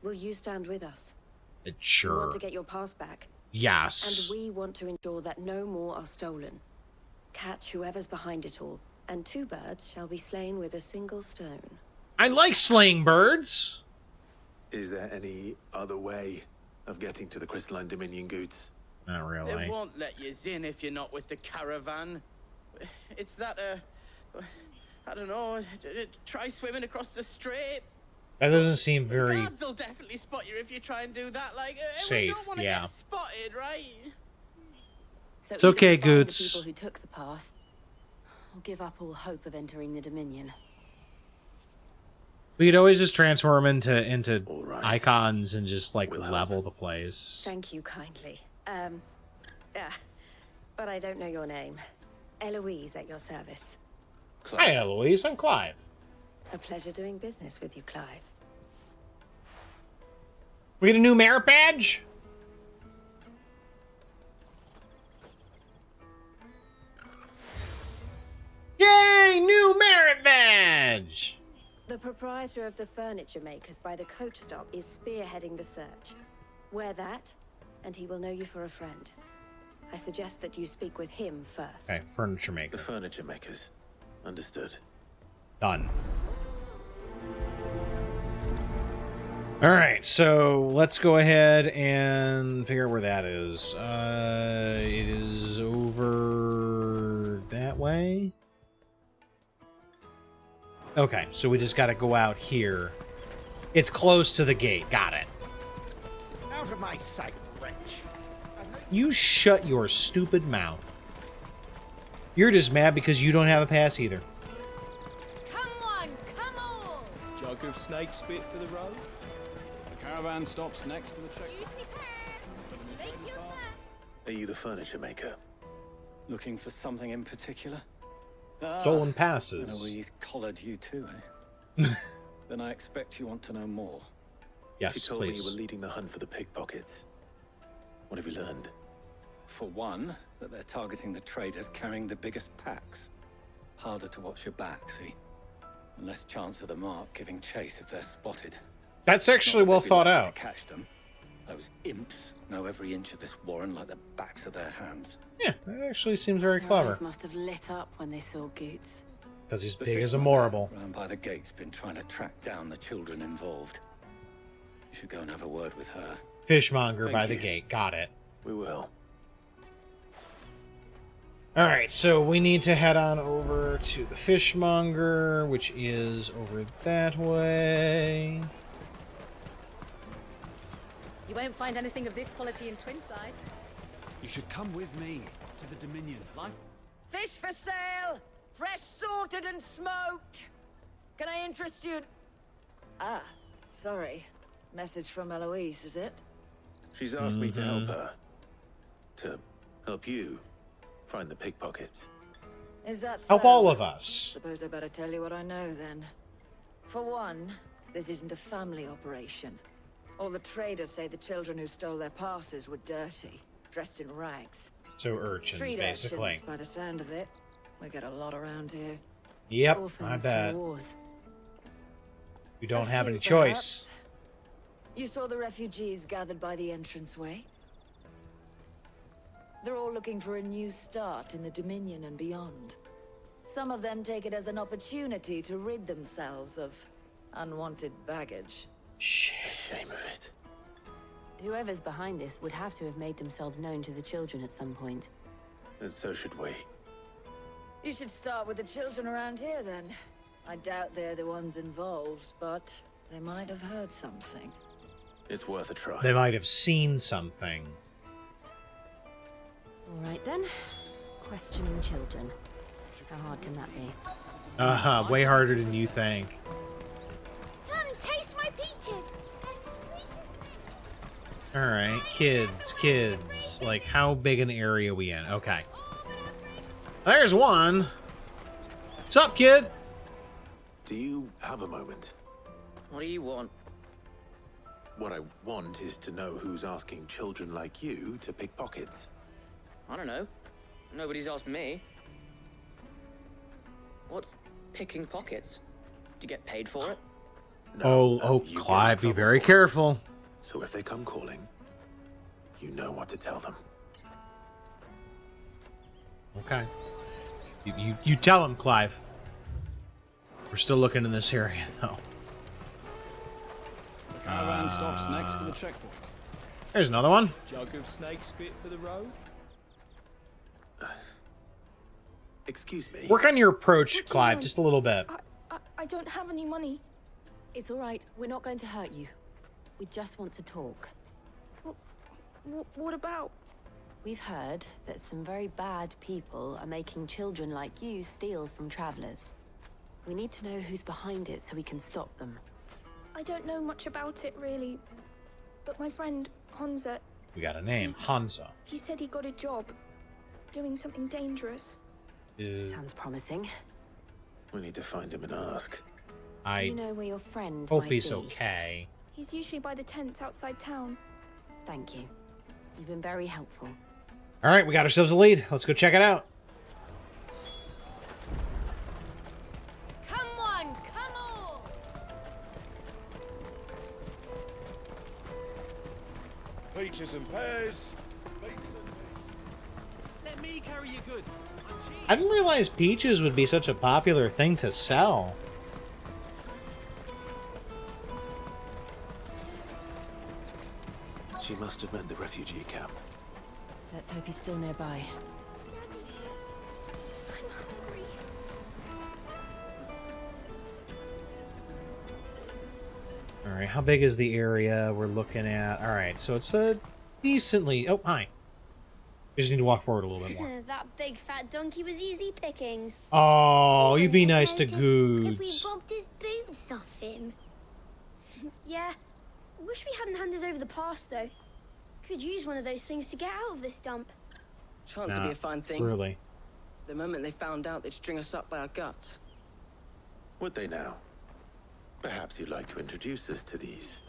Will you stand with us? We Sure. want to get your pass back. Yes. And we want to ensure that no more are stolen. Catch whoever's behind it all, and 2 birds shall be slain with a single stone. I like slaying birds. Is there any other way of getting to the Crystalline Dominion goods? Not They really. won't let you in if you're not with the caravan. It's that, I don't know, try swimming across the strait. That doesn't seem very Guards will definitely spot you if you try and do that. Like, we safe. don't want to Yeah. get spotted, right? So It's okay, either we find Goots. the people who took the pass, or give up all hope of entering the Dominion. We could always just transform into icons and just like level the place. Thank you kindly. Yeah, but I don't know your name. Eloise at your service. Hi, Eloise. I'm Clive. A pleasure doing business with you, Clive. We get a new merit badge? Yay! New merit badge! The proprietor of the furniture makers by the coach stop is spearheading the search. Wear that, and he will know you for a friend. I suggest that you speak with him first. Okay, furniture maker. The furniture makers. Understood. Done. Alright, so let's go ahead and figure out where that is. It is over that way. Okay, so we just gotta go out here. It's close to the gate. Got it. Out of my sight, wretch. You shut your stupid mouth. You're just mad because you don't have a pass either. Come on, come on! Jug of snake spit for the road. The caravan stops next to the check. Are you the furniture maker? Looking for something in particular? Stolen passes. Eloise collared you too, eh? Then I expect you want to know more. Yes, she told me please. you were leading the hunt for the pickpockets. What have you learned? For one, that they're targeting the traders carrying the biggest packs. Harder to watch your back, see? And less chance of the mark giving chase if they're spotted. That's actually Not that well they'd be thought lucky out. To catch them. Those imps know every inch of this warren like the backs of their hands. Yeah, that actually seems very Their clever. eyes must have lit up when they saw Goots. Because he's The big as a fishmonger marble. round by the gate's been trying to track down the children involved. You should go and have a word with her. Fishmonger by Thank the you. gate. Got it. We will. Alright, so we need to head on over to the fishmonger, which is over that way. You won't find anything of this quality in Twinside. You should come with me to the Dominion. Life. Fish for sale! Fresh sorted and smoked! Can I interest you? Ah, sorry. Message from Eloise, is it? She's asked me to help her. To help you find the pickpockets. Is that so? Help all of us. Suppose I better tell you what I know then. For one, this isn't a family operation. All the traders say the children who stole their passes were dirty, dressed in rags. So urchins, Street basically. urchins, by the sound of it. We get a lot around here. Yep, Orphans I from bet. the wars. We don't A have few, any choice. perhaps. You saw the refugees gathered by the entranceway? They're all looking for a new start in the Dominion and beyond. Some of them take it as an opportunity to rid themselves of unwanted baggage. Shame of it. Whoever's behind this would have to have made themselves known to the children at some point. And so should we. You should start with the children around here, then. I doubt they're the ones involved, but they might have heard something. It's worth a try. They might have seen something. All right then. Questioning children. How hard can that be? Way harder than you think. Come taste my peaches. They're sweet as Alright, kids. Like, how big an area are we in? Okay. There's one. What's up, kid? Do you have a moment? What do you want? What I want is to know who's asking children like you to pick pockets. I don't know. Nobody's asked me. What's picking pockets? Do you get paid for it? Oh, you get in Clive, be trouble very for it. careful. So if they come calling, you know what to tell them. Okay. You tell him, Clive. We're still looking in this area, though. The caravan stops next to the checkpoint. There's another one. Jug of snake spit for the road. Excuse me. Work on your approach, Clive, just a little bit. I don't have any money. It's all right. We're not going to hurt you. We just want to talk. What about? We've heard that some very bad people are making children like you steal from travelers. We need to know who's behind it so we can stop them. I don't know much about it, really. But my friend, Hansa, We got a name, Hansa. he said he got a job. Doing something dangerous. Sounds promising. We need to find him and ask. Do you know where your friend hope might he's be? okay. He's usually by the tents outside town. Thank you. You've been very helpful. All right, we got ourselves a lead. Let's go check it out. Come on, come on! Peaches and pears. Let me carry your goods. I didn't realize peaches would be such a popular thing to sell. She must have meant the refugee camp. Let's hope he's still nearby. All right, how big is the area we're looking at? All right, so it's a decently... Oh, hi. We just need to walk forward a little bit more. That big fat donkey was easy pickings. Oh, you be nice to If we Goods. bobbed his boots off him. Yeah. Wish we hadn't handed over the pass, though. Could use one of those things to get out of this dump. Chance to be a fine thing. Really. The moment they found out, they'd string us up by our guts. Would they now? Perhaps you'd like to introduce us to these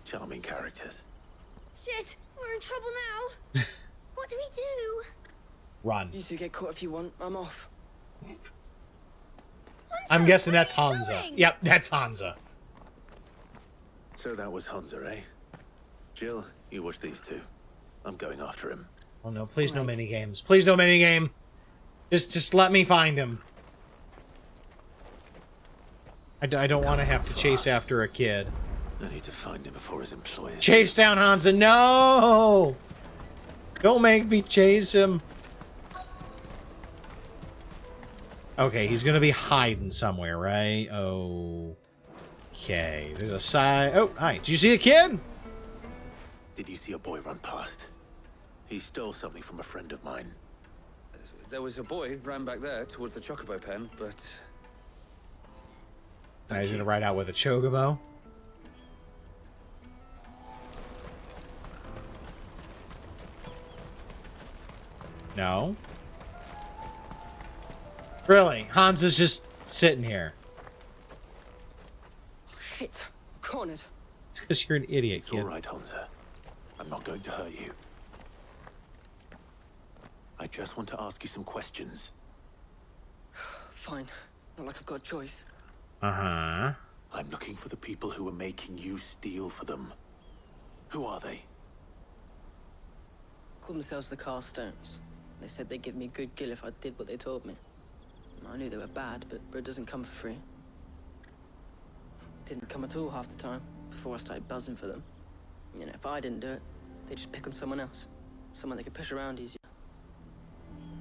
charming characters. Shit, we're in trouble now. What do we do? Run. You two get caught if you want. I'm off. I'm guessing that's Hansa. Yep, that's Hansa. So that was Hansa, eh? Jill, you watch these two. I'm going after him. Oh no, please no mini games. Please no mini game. Just let me find him. I don't want to have to chase after a kid. I need to find him before his employers. Chase down Hansa. No! Don't make me chase him. Okay, he's gonna be hiding somewhere, right? Okay, there's a side. Oh, hi. Did you see a kid? Did you see a boy run past? He stole something from a friend of mine. There was a boy ran back there towards the chocobo pen, but Now he's gonna ride out with a chocobo. No. Really? Hansa's just sitting here. Shit. Cornered. It's because you're an idiot, It's kid. all right, Hansa. I'm not going to hurt you. I just want to ask you some questions. Fine. Not like I've got a choice. Uh-huh. I'm looking for the people who are making you steal for them. Who are they? Call themselves the Carstones. They said they'd give me a good gill if I did what they told me. I knew they were bad, but bread doesn't come for free. Didn't come at all half the time, before I started buzzing for them. You know, if I didn't do it, they'd just pick on someone else. Someone they could push around easier.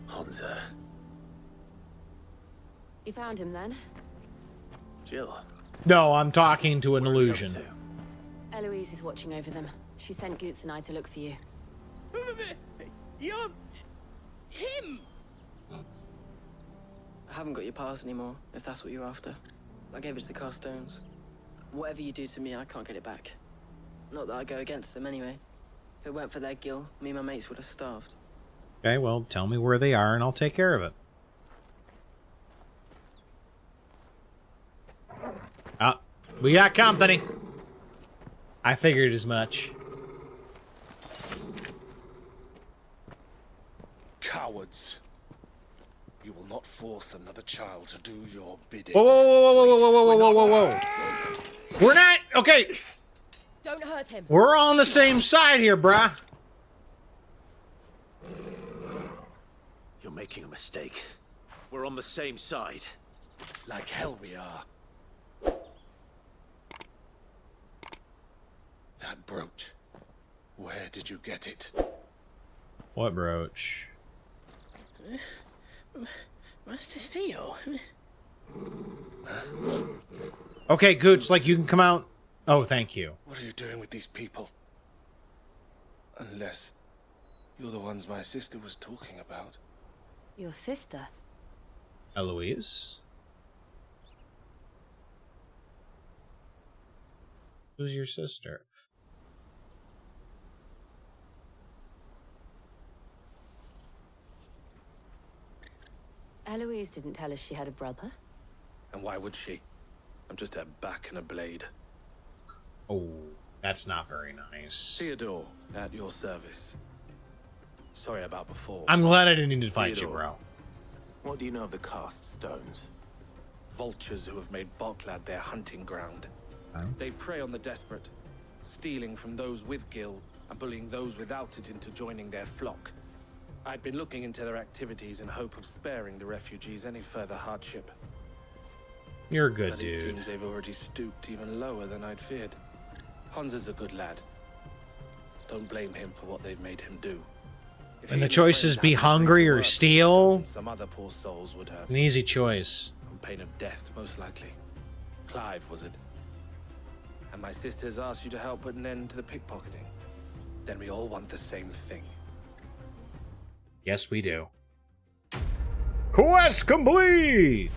Hansa. You found him then? Jill. No, I'm talking to an illusion. Eloise is watching over them. She sent Goots and I to look for you. You're... him! I haven't got your pass anymore, if that's what you're after. I gave it to the Carstones. Whatever you do to me, I can't get it back. Not that I go against them anyway. If it weren't for their gill, me and my mates would have starved. Okay, well, tell me where they are and I'll take care of it. Ah, we got company. I figured as much. Cowards. You will not force another child to do your bidding. Whoa, whoa, whoa, whoa, whoa, whoa, whoa, whoa, whoa, whoa. We're not... Okay. Don't hurt him. We're on the same side here, bruh. You're making a mistake. We're on the same side. Like hell we are. That brooch. Where did you get it? What brooch? Master Theo. Okay, Gooch, like you can come out. Oh, thank you. What are you doing with these people? Unless you're the ones my sister was talking about. Your sister? Eloise? Who's your sister? Eloise didn't tell us she had a brother. And why would she? I'm just her back and a blade. Oh, that's not very nice. Theodore, at your service. Sorry about before. I'm glad I didn't need to fight Theodore, you, bro. What do you know of the cast stones? Vultures who have made Boklad their hunting ground. Huh? They prey on the desperate, stealing from those with gil and bullying those without it into joining their flock. I'd been looking into their activities in hope of sparing the refugees any further hardship. You're a good But dude. it seems they've already stooped even lower than I'd feared. Hans is a good lad. Don't blame him for what they've made him do. If And he the and his choices friends be hadn't made hungry the or work, steal. some other poor souls would have. It's an easy choice. On pain of death, most likely. Clive, was it? And my sisters asked you to help put an end to the pickpocketing. Then we all want the same thing. Yes, we do. Quest complete!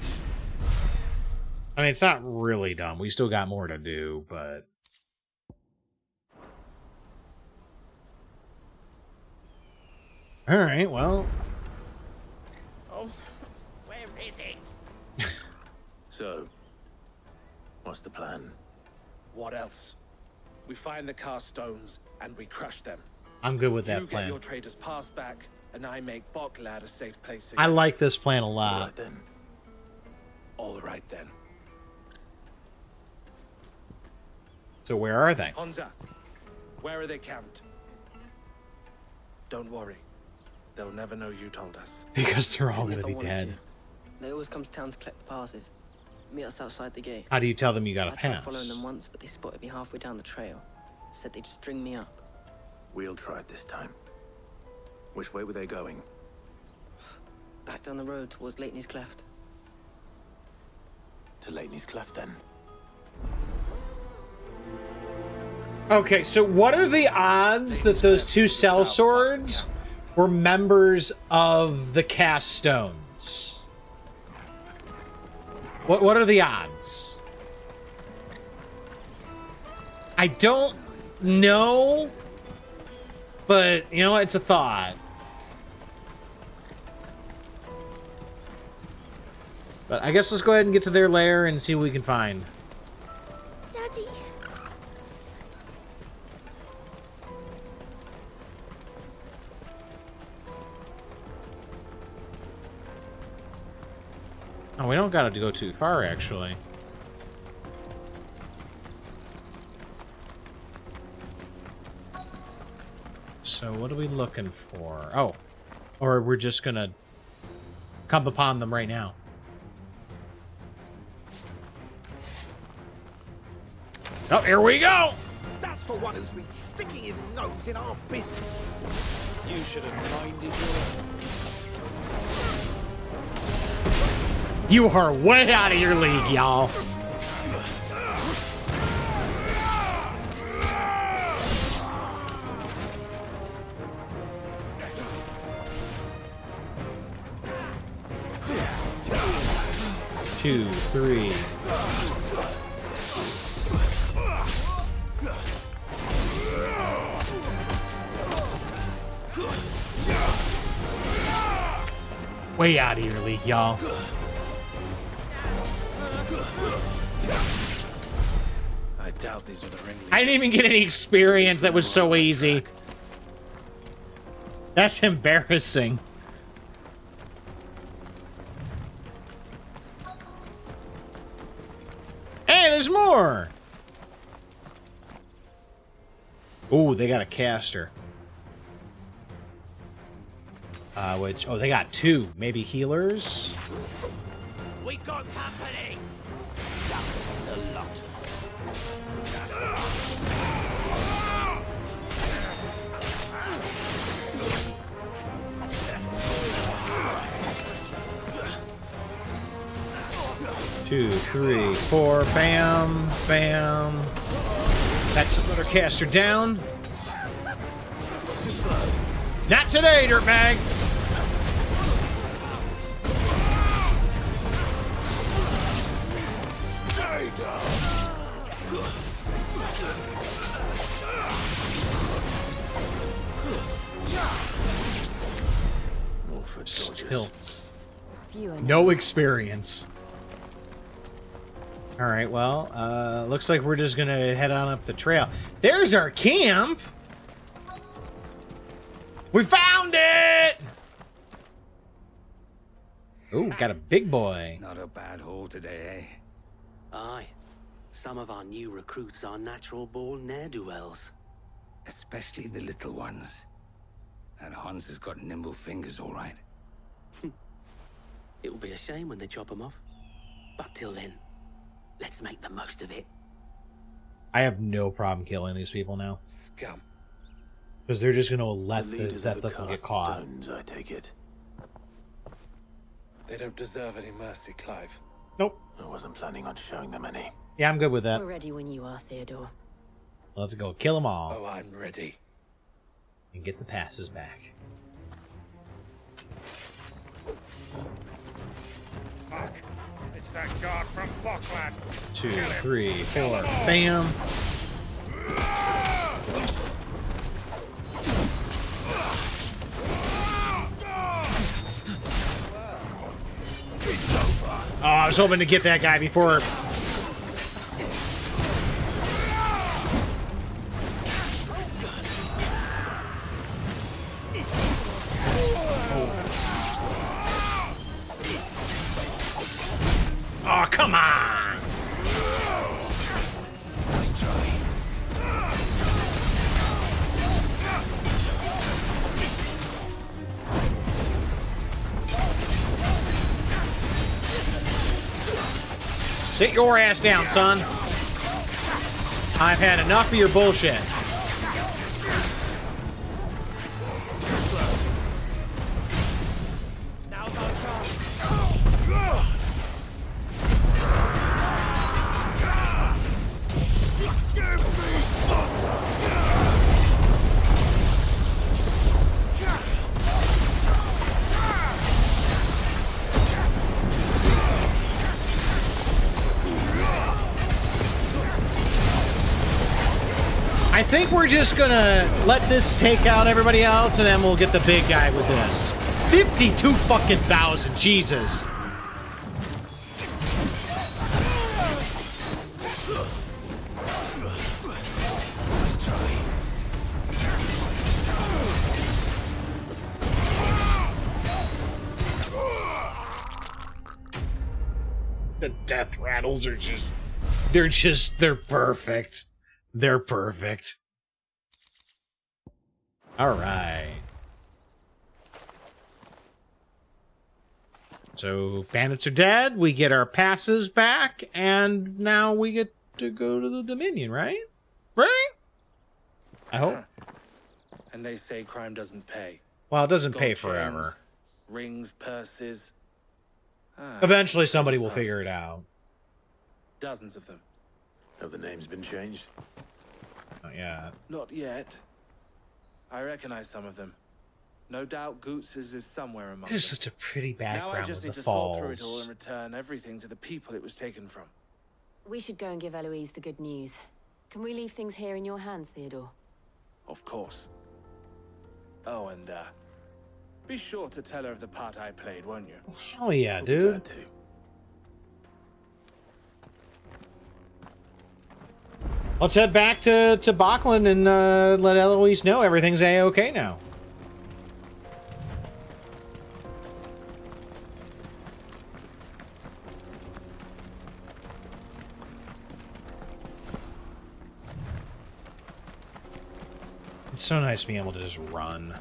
I mean, it's not really dumb. We still got more to do, but... Alright, well... Oh, where is it? So, what's the plan? What else? We find the cast stones and we crush them. I'm good with that You plan. get your traders passed back, and I make Boklad a safe place. I like this plan a lot. All right then. All right then. So where are they? Honza, where are they camped? Don't worry. They'll never know you told us. Because they're all Even gonna if I be wanted dead. to. They always come to town to collect the passes. Meet us outside the gate. How do you tell them you got a I tried pass? following them once, but they spotted me halfway down the trail. Said they'd string me up. We'll try it this time. Which way were they going? Back down the road towards Lateney's Cleft. To Lateney's Cleft, then. Okay, so what are the odds that those two sellswords were members of the cast stones? What are the odds? I don't know, but you know, it's a thought. But I guess let's go ahead and get to their lair and see what we can find. Daddy. Oh, we don't gotta go too far, actually. So what are we looking for? Oh, or we're just gonna come upon them right now. Oh, here we go! That's the one who's been sticking his nose in our business. You should have minded your... You are way out of your league, y'all. Two, three. Way out of your league, y'all. I doubt these were the ringleaders. I didn't even get any experience. That was so easy. That's embarrassing. more. Ooh, they got a caster. Oh, they got 2. Maybe healers? We got company. Ducks in the lot. Two, 3, 4. Bam, bam. That's another caster down. Too slow. Not today, dirtbag. Stay down. Still. No experience. Alright, well, looks like we're just gonna head on up the trail. There's our camp! We found it! Ooh, got a big boy. Not a bad haul today, eh? Aye. Some of our new recruits are natural-born ne'er-do-wells. Especially the little ones. That Hans has got nimble fingers, all right. It will be a shame when they chop them off. But till then, let's make the most of it. I have no problem killing these people now. Scum. Because they're just going to let leaders them of the get cast caught. stones, I take it. They don't deserve any mercy, Clive. Nope. I wasn't planning on showing them any. Yeah, I'm good with that. We're ready when you are, Theodore. Let's go kill them all. Oh, I'm ready. And get the passes back. Fuck. It's that guard from Bocklad. 2, 3, 4. Bam. Oh, I was hoping to get that guy before. Oh, come on! Nice try. Sit your ass down, son. I've had enough of your bullshit. Now's our chance. I think we're just gonna let this take out everybody else, and then we'll get the big guy with this. 52 fucking thousand, Jesus. Nice try. The death rattles are they're perfect. They're perfect. All right. So bandits are dead. We get our passes back, and now we get to go to the Dominion, right? Right? I hope. And they say crime doesn't pay. Well, it doesn't Gold pay chains, forever. Rings, purses. Eventually, somebody will figure it out. Dozens of them. Have the names been changed? Not yet. Not yet. I recognize some of them. No doubt Goots's is somewhere among It is them. such a pretty Now I background just of need the to sort through it all falls. and return everything to the people it was taken from. We should go and give Eloise the good news. Can we leave things here in your hands, Theodore? Of course. Oh, and be sure to tell her of the part I played, won't you? Hell yeah, dude. Let's head back to Bocklin and let Eloise know everything's A-okay now. so nice being able to just run.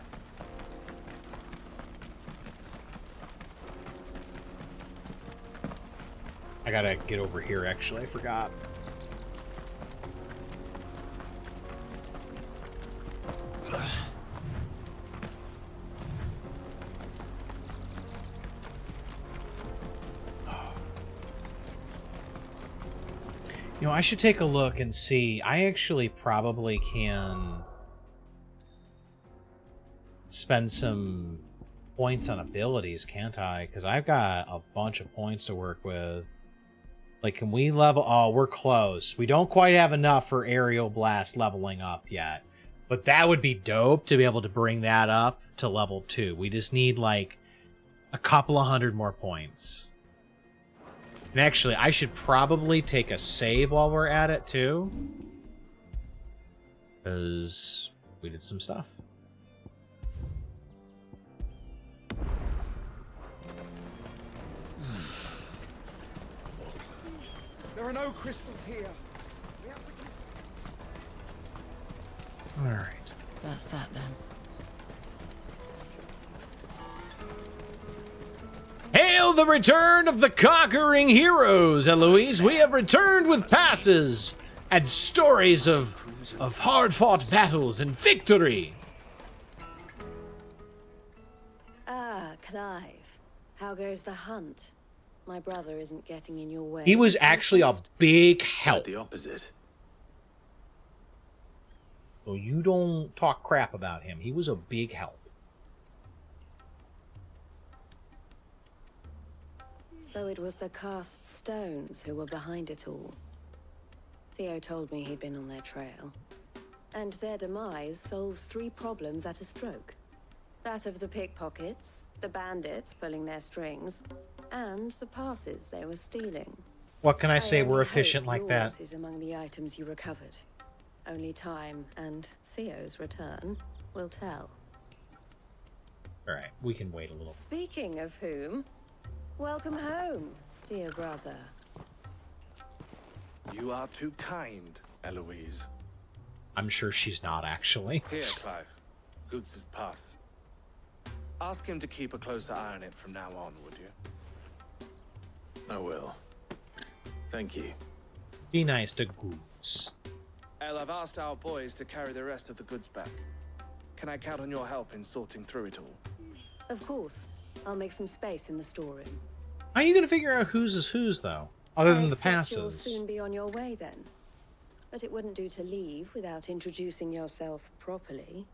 I gotta get over here, actually. I forgot. You know, I should take a look and see. I actually probably can spend some points on abilities, can't I? Because I've got a bunch of points to work with. Like, can we level? Oh, we're close. We don't quite have enough for Aerial Blast leveling up yet. But that would be dope to be able to bring that up to level 2. We just need, like, a couple of hundred more points. And actually, I should probably take a save while we're at it, too. Because we did some stuff. There are no crystals here. All right. That's that then. Hail the return of the conquering heroes, Eloise. We have returned with passes and stories of hard-fought battles and victory. Ah, Clive. How goes the hunt? My brother isn't getting in your way. He was actually a big help. The opposite. So you don't talk crap about him. He was a big help. So it was the cast stones who were behind it all. Theo told me he'd been on their trail. And their demise solves 3 problems at a stroke. That of the pickpockets, the bandits pulling their strings, and the passes they were stealing. What can I say? We're only efficient hope like that. yours is among the items you recovered. Only time and Theo's return will tell. All right, we can wait a little. Speaking of whom, welcome home, dear brother. You are too kind, Eloise. I'm sure she's not, actually. Here, Clive. Goots' pass. Ask him to keep a closer eye on it from now on, would you? I will. Thank you. Be nice to Goots. El, I've asked our boys to carry the rest of the goods back. Can I count on your help in sorting through it all? Of course. I'll make some space in the storeroom. How are you going to figure out whose is whose, though? Other than the expect You'll passes. soon be on your way then. But it wouldn't do to leave without introducing yourself properly.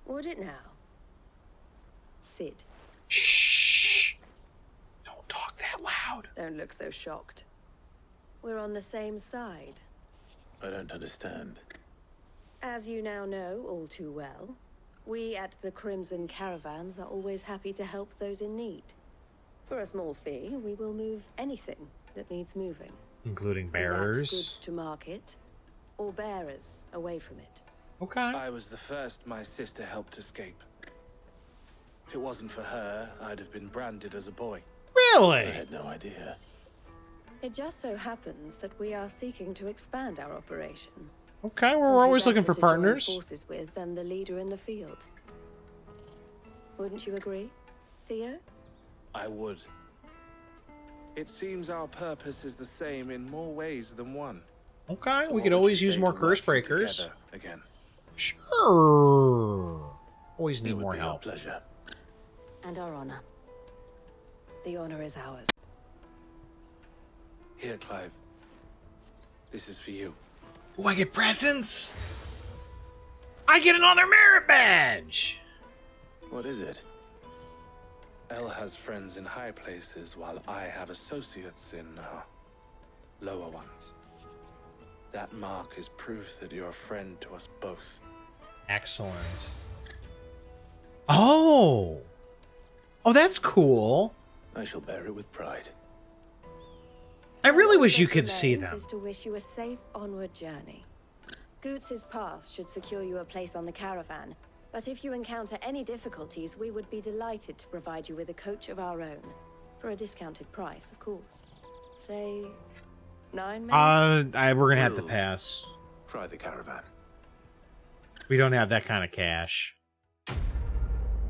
Would it now? Sid. Shh! Don't talk that loud. Don't look so shocked. We're on the same side. I don't understand. As you now know all too well, we at the Crimson Caravans are always happy to help those in need. For a small fee, we will move anything that needs moving. Including Be that bearers. goods to market, or bearers away from it. Okay. I was the first my sister helped escape. If it wasn't for her, I'd have been branded as a boy. Really? I had no idea. It just so happens that we are seeking to expand our operation. Okay, well, And we're who always looking better for to join partners. forces with than the leader in the field. Wouldn't you agree, Theo? I would. It seems our purpose is the same in more ways than one. Okay, So we what could would always you use say more to curse working breakers. together again? Sure. Always need It would more be our help. pleasure. And our honor. The honor is ours. Here, Clive. This is for you. Oh, I get presents? I get another merit badge! What is it? El has friends in high places, while I have associates in lower ones. That mark is proof that you're a friend to us both. Excellent. Oh! Oh, that's cool. I shall bear it with pride. I really wish All you that could see remains them. is to wish you a safe onward journey. Goots' pass should secure you a place on the caravan, but if you encounter any difficulties, we would be delighted to provide you with a coach of our own. For a discounted price, of course. Say, 9 minutes? We're gonna have to pass. Try the caravan. We don't have that kind of cash.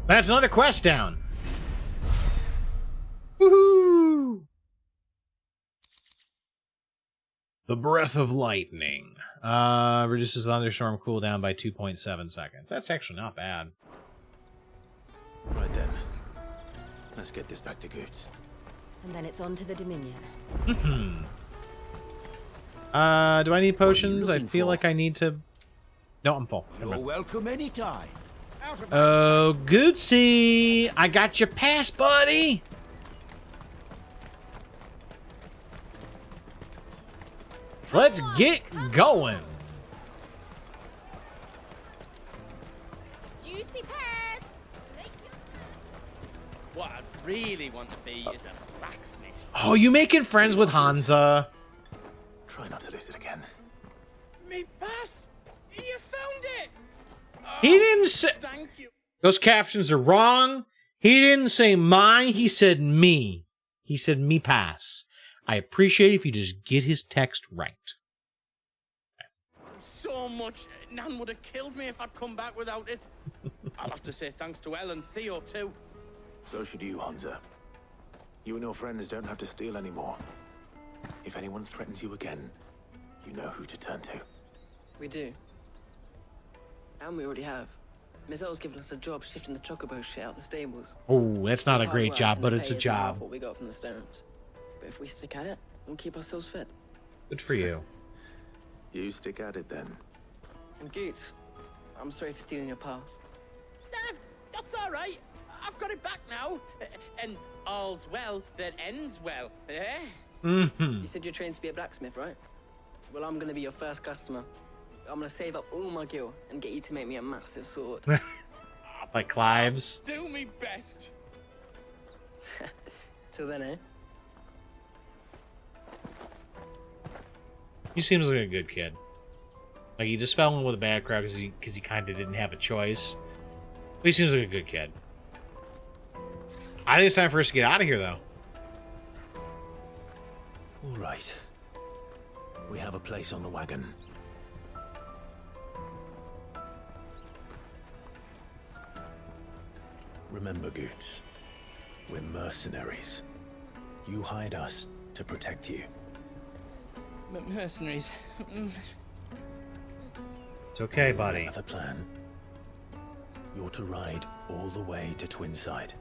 That's another quest down. Woohoo! The Breath of Lightning. Reduces thunderstorm cooldown by 2.7 seconds. That's actually not bad. Right then. Let's get this back to Goots. And then it's on to the Dominion. Do I need potions? I feel like I need to... No, I'm full. You're welcome anytime. Oh, Gootsy! I got your pass, buddy! Let's get going! Juicy pears! What I really want to be is a blacksmith. Oh, you making friends with Hansa? Try not to lose it again. Me pass! You found it! He didn't say... Thank you. Those captions are wrong. He didn't say my, he said me. He said me pass. I appreciate if you just get his text right. So much. Nan would have killed me if I'd come back without it. I'll have to say thanks to Elle and Theo, too. So should you, Hansa. You and your friends don't have to steal anymore. If anyone threatens you again, you know who to turn to. We do. And we already have. Miss L's given us a job shifting the chocobo shit out the stables. Oh, that's not It's a hard great work, job, and but the it's a pay isn't half job. what we got from the stones. But if we stick at it, we'll keep ourselves fit. Good for you. You stick at it then. And Goots, I'm sorry for stealing your pass. That's all right. I've got it back now. And all's well that ends well. Eh? Mm-hmm. You said you're trained to be a blacksmith, right? Well, I'm gonna be your first customer. I'm gonna save up all my gil and get you to make me a massive sword. Like Clive's. Do me best. Till then, eh? He seems like a good kid. Like, he just fell in with a bad crowd because he kind of didn't have a choice. But he seems like a good kid. I think it's time for us to get out of here, though. All right. We have a place on the wagon. Remember, Goots, we're mercenaries. You hired us to protect you. Mercenaries. It's okay, buddy. Another plan. You're to ride all the way to Twinside.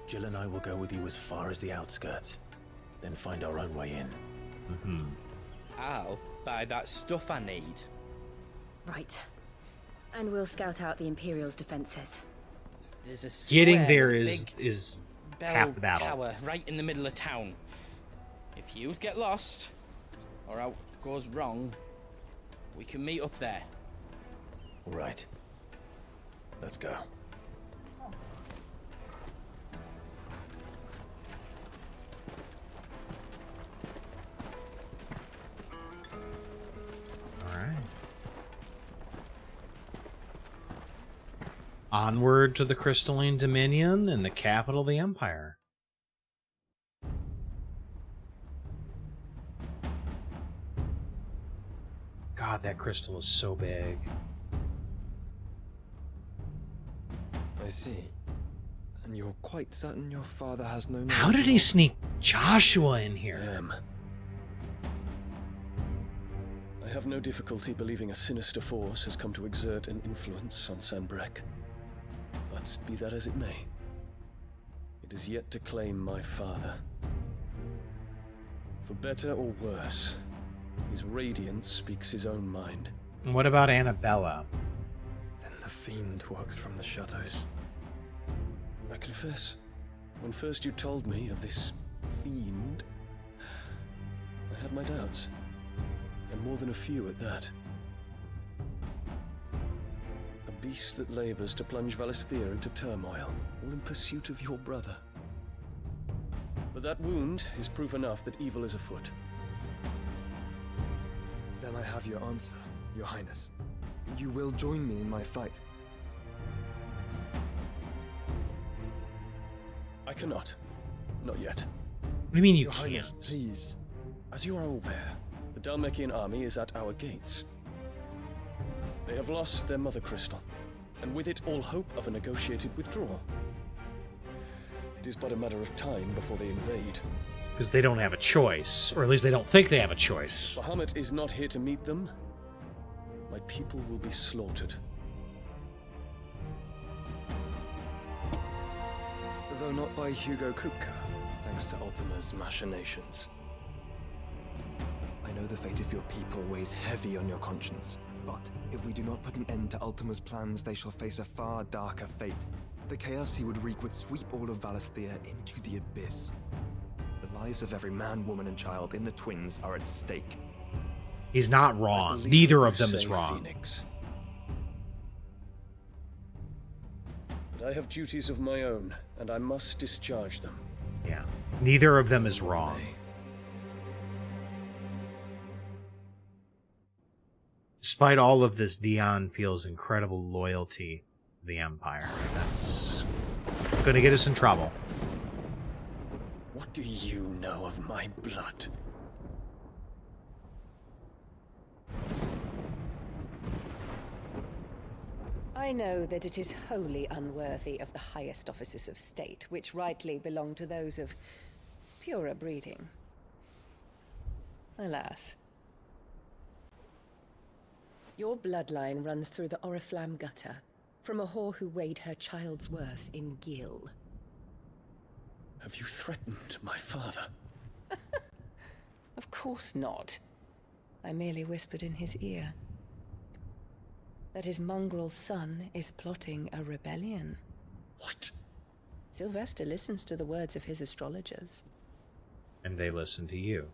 Jill and I will go with you as far as the outskirts, then find our own way in. Mm-hmm. I'll buy that stuff I need. Right. And we'll scout out the Imperial's defenses. There's a Getting square there with a is big bell half the battle. tower right in the middle of town. If you get lost, or out goes wrong, we can meet up there. All right. Let's go. All right. Onward to the Crystalline Dominion and the capital of the Empire. God, that crystal is so big. I see. And you're quite certain your father has no knowledge How did he of- sneak Joshua in here? I have no difficulty believing a sinister force has come to exert an influence on Sanbreque. But be that as it may, it is yet to claim my father. For better or worse, his radiance speaks his own mind. And what about Annabella? Then the fiend works from the shadows. I confess, when first you told me of this fiend, I had my doubts. And more than a few at that. A beast that labors to plunge Valisthea into turmoil, all in pursuit of your brother. But that wound is proof enough that evil is afoot. Then I have your answer, Your Highness. You will join me in my fight. I cannot. Not yet. What do you mean you Your can't? Highness, please. As you are aware, the Dalmekian army is at our gates. They They have lost their mother crystal, and with it all hope of a negotiated withdrawal. It is but a matter of time before they invade. Because they don't have a choice, or at least they don't think they have a choice. Bahamut is not here to meet them. My people will be slaughtered. Though not by Hugo Kupka, thanks to Ultima's machinations. I know the fate of your people weighs heavy on your conscience, but if we do not put an end to Ultima's plans, they shall face a far darker fate. The chaos he would wreak would sweep all of Valisthea into the abyss. The lives of every man, woman, and child in the Twins are at stake. He's not wrong. Neither of them is wrong. Phoenix. But I have duties of my own, and I must discharge them. Yeah. Neither of them is wrong. Despite all of this, Dion feels incredible loyalty to the Empire. That's going to get us in trouble. What do you know of my blood? I know that it is wholly unworthy of the highest offices of state, which rightly belong to those of purer breeding. Alas. Your bloodline runs through the Oriflamme gutter, from a whore who weighed her child's worth in gil. Have you threatened my father? Of course not. I merely whispered in his ear that his mongrel son is plotting a rebellion. What? Sylvester listens to the words of his astrologers. And they listen to you.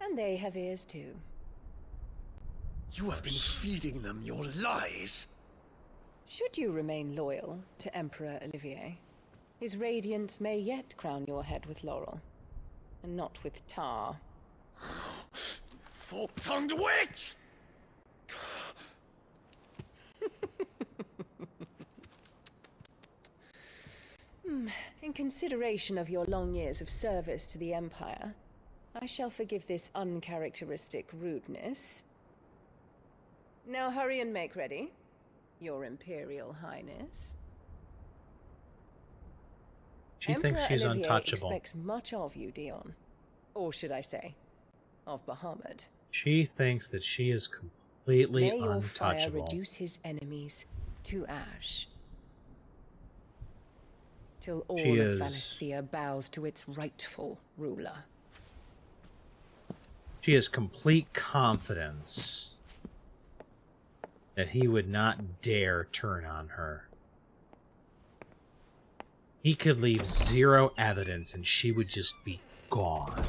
And they have ears too. You have been feeding them your lies! Should you remain loyal to Emperor Olivier, his radiance may yet crown your head with laurel, and not with tar. Fork-tongued witch! In consideration of your long years of service to the Empire, I shall forgive this uncharacteristic rudeness. Now hurry and make ready, Your Imperial Highness. She thinks she's Emperor Olivier untouchable. expects much of you, Dion. Or should I say, of Bahamut. She thinks that she is completely May your fire untouchable. reduce his enemies to ash. Till all She of is- Valisthea bows to its rightful ruler. She has complete confidence that he would not dare turn on her. He could leave zero evidence and she would just be gone.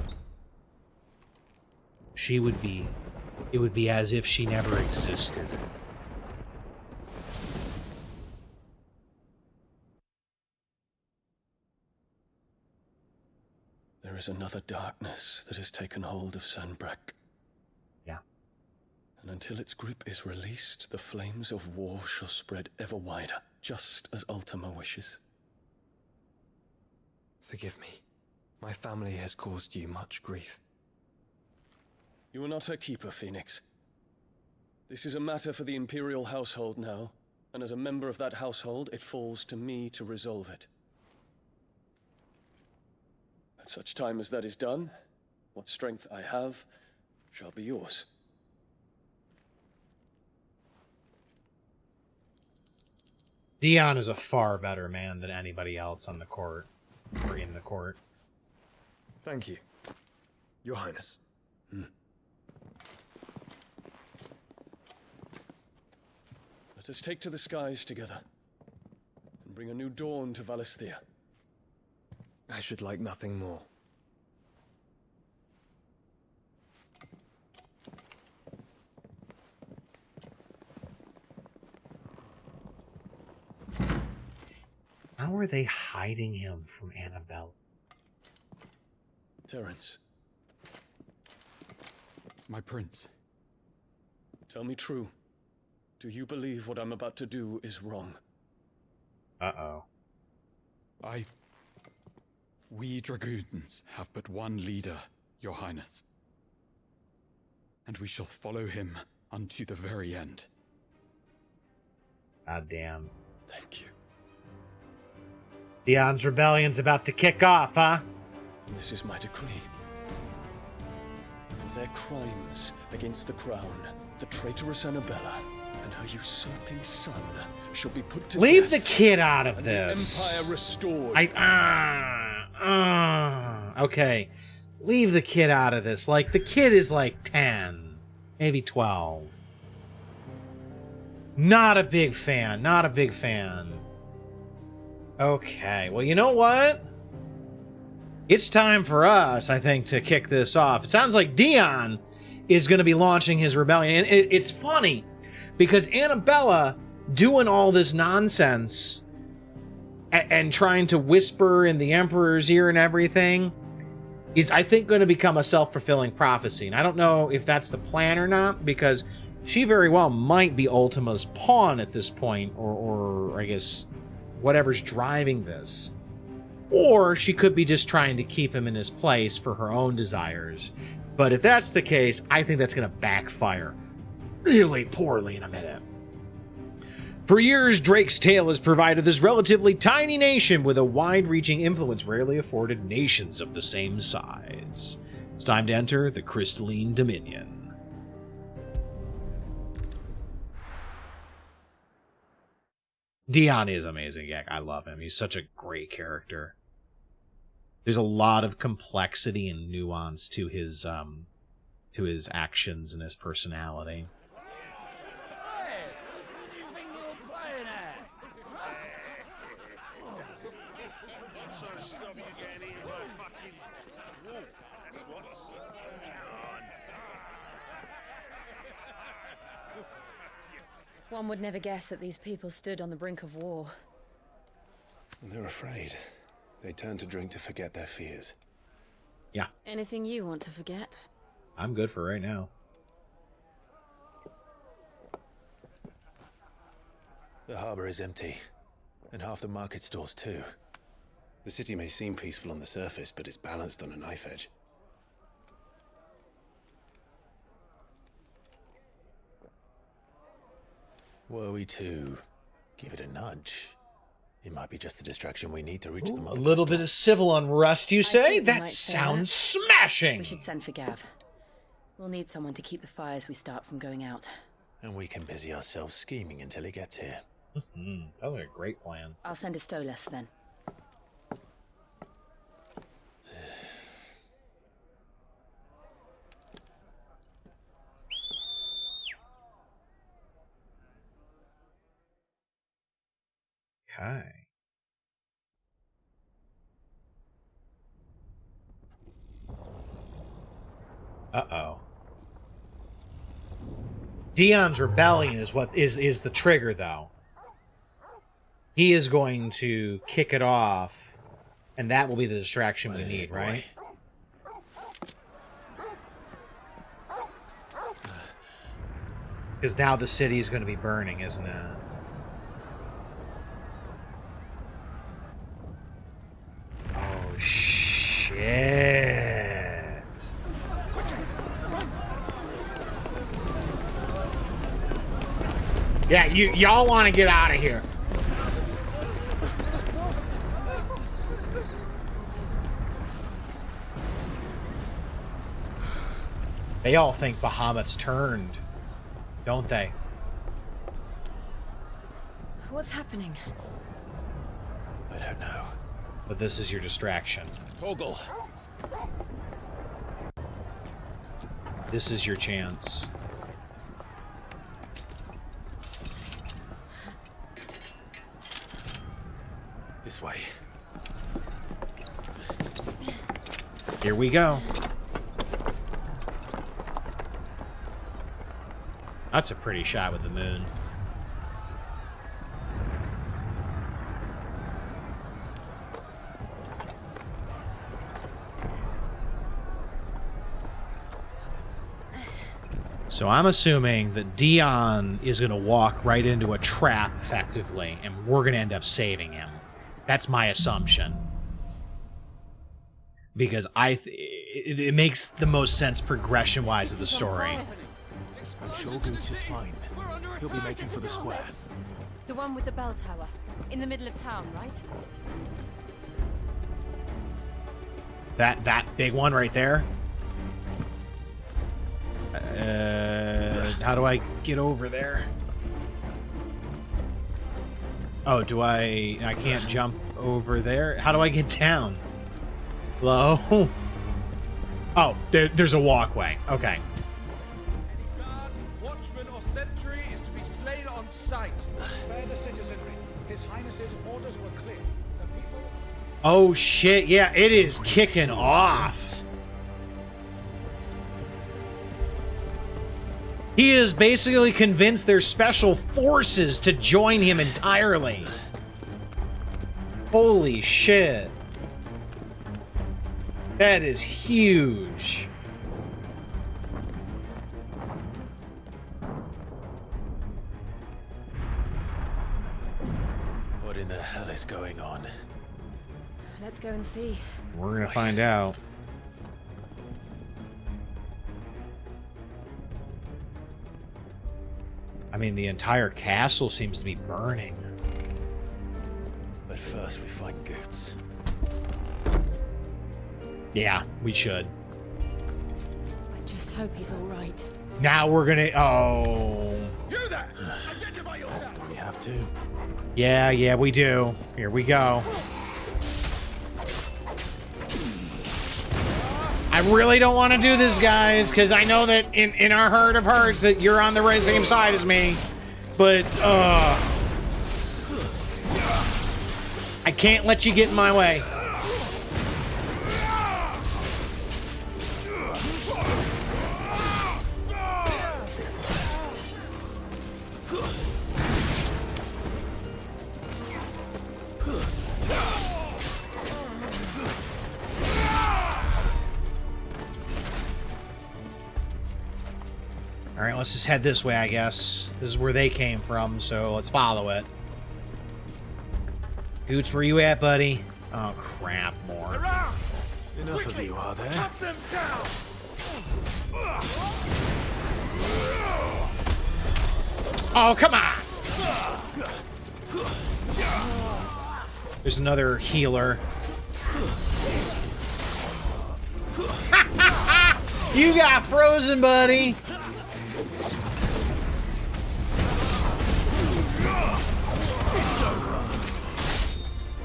She would be... It would be as if she never existed. There is another darkness that has taken hold of Sanbreque. Yeah. And until its grip is released, the flames of war shall spread ever wider, just as Ultima wishes. Forgive me. My family has caused you much grief. You are not her keeper, Phoenix. This is a matter for the Imperial household now, and as a member of that household, it falls to me to resolve it. At such time as that is done, what strength I have shall be yours. Dion is a far better man than anybody else on the court, or in the court. Thank you, Your Highness. Let us take to the skies together, and bring a new dawn to Valisthea. I should like nothing more. How are they hiding him from Annabelle? Terence, My prince. tell me true. Do you believe what I'm about to do is wrong? Uh-oh. We dragoons have but one leader, Your Highness. And we shall follow him unto the very end. God damn. Thank you. Dion's rebellion's about to kick off, huh? And this is my decree. For their crimes against the crown, the traitorous Annabella and her usurping son shall be put to Leave death, the kid out of and this. The empire restored. Okay. Leave the kid out of this. Like, the kid is like 10, maybe 12. Not a big fan. Not a big fan. Okay. Well, you know what? It's time for us, I think, to kick this off. It sounds like Dion is going to be launching his rebellion. And it's funny because Annabella doing all this nonsense and trying to whisper in the Emperor's ear and everything is, I think, going to become a self-fulfilling prophecy. And I don't know if that's the plan or not, because she very well might be Ultima's pawn at this point, or I guess whatever's driving this. Or she could be just trying to keep him in his place for her own desires. But if that's the case, I think that's going to backfire really poorly in a minute. For years, Drake's Tale has provided this relatively tiny nation with a wide-reaching influence rarely afforded nations of the same size. It's time to enter the Crystalline Dominion. Dion is amazing, yeah, I love him. He's such a great character. There's a lot of complexity and nuance to his actions and his personality. One would never guess that these people stood on the brink of war. They're afraid. They turn to drink to forget their fears. Yeah. Anything you want to forget? I'm good for right now. The harbor is empty, and half the market stalls too. The city may seem peaceful on the surface, but it's balanced on a knife edge. Were we to give it a nudge, it might be just the distraction we need to reach the A mother little crystal. bit of civil unrest, you say? think we That might say sounds that. smashing! We should send for Gav. We'll need someone to keep the fires we start from going out. And we can busy ourselves scheming until he gets here. Sounds like a great plan. I'll send a Stolas then. Okay. Uh-oh. Dion's rebellion is what is the trigger, though. He is going to kick it off, and that will be the distraction we need, right? Because now the city is going to be burning, isn't it? Oh, shit. Yeah, y'all want to get out of here. They all think Bahamut's turned, don't they? What's happening? I don't know. But this is your distraction. Toggle. This is your chance. This way. Here we go. That's a pretty shot with the moon. So I'm assuming that Dion is going to walk right into a trap, effectively, and we're going to end up saving him. That's my assumption. Because it makes the most sense progression-wise of the story. And Shogun's is fine. He'll be making for the square. The one with the bell tower. In the middle of town, right? That big one right there? How do I get over there? Oh, I can't jump over there? How do I get down? Hello? Oh, there's a walkway. Okay. Any guard, watchman, or sentry is to be slain on sight. Spare the citizenry. His Highness's orders were clear. The people... Oh shit, yeah, it is kicking off. He is basically convinced their special forces to join him entirely. Holy shit. That is huge. What in the hell is going on? Let's go and see. We're gonna find out. I mean, the entire castle seems to be burning. But first we find Goots. Yeah, we should. I just hope he's all right. Now we're gonna... Oh. You there! Identify yourself! Do we have to? Yeah, we do. Here we go. I really don't want to do this, guys, because I know that in our heart of hearts that you're on the same side as me. But, I can't let you get in my way. All right, let's just head this way, I guess. This is where they came from, so let's follow it. Goots, where you at, buddy? Oh, crap, more. Enough of you, are there? Cut them down! Oh, come on! There's another healer. You got frozen, buddy!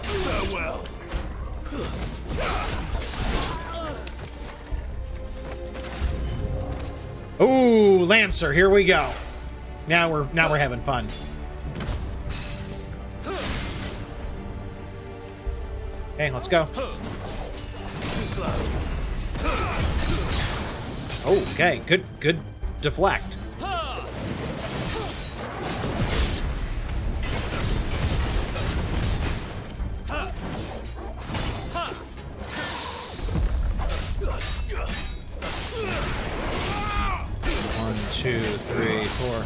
Farewell. Ooh, Lancer, here we go. Now we're having fun. Okay, let's go. Okay, good deflect. One, two, three, four.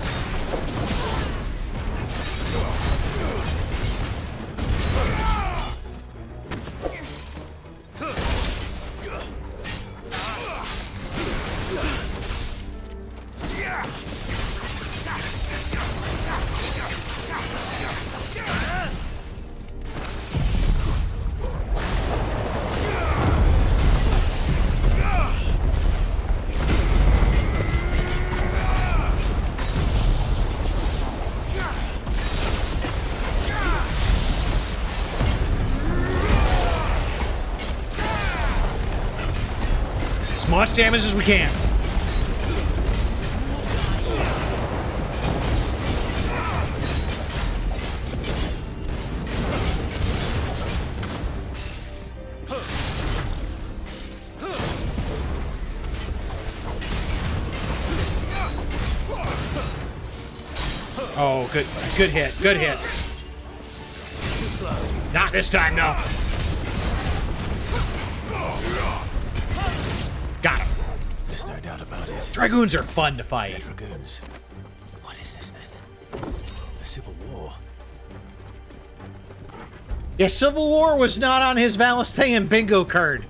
As much damage as we can. Oh, good hit, good hits. Not this time, no. Got him. There's no doubt about it. Dragoons are fun to fight. They're dragoons. What is this then? A civil war? Yeah, Civil War was not on his Valisthian bingo card.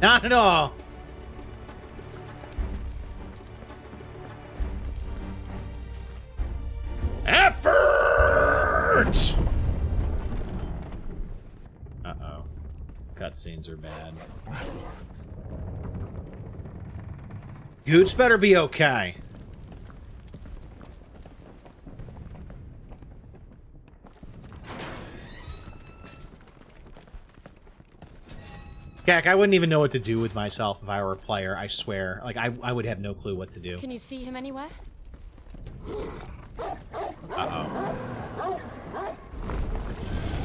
Not at all. Effort! hurt! Uh-oh. Cutscenes are bad. Goots better be okay. Heck, I wouldn't even know what to do with myself if I were a player, I swear. Like, I would have no clue what to do. Can you see him anywhere? Uh-oh.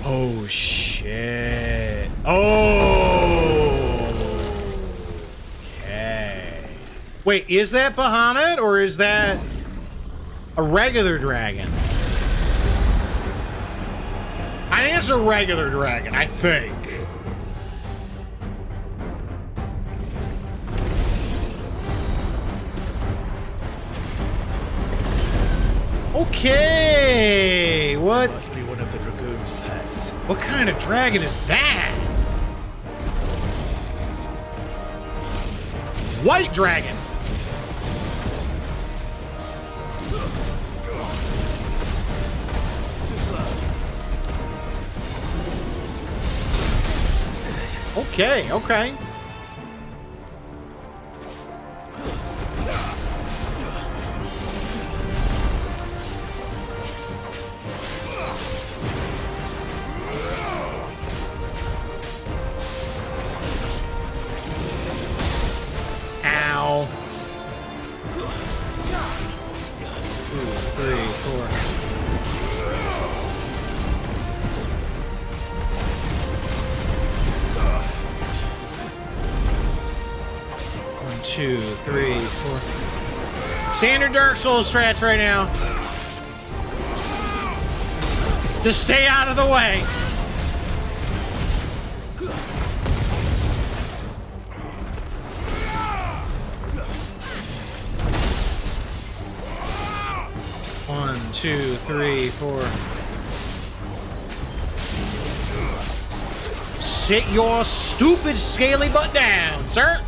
Oh, shit. Oh! Okay. Wait, is that Bahamut, or is that a regular dragon? I think it's a regular dragon, I think. Okay, what? Must be one of the Dragoon's pets. What kind of dragon is that? White dragon. Okay, okay. Ow. 2, 3, 4. One, 2, 3, 4. Standard Dark Souls strats right now. Just stay out of the way. One, 2, 3, 4. Sit your stupid scaly butt down, sir.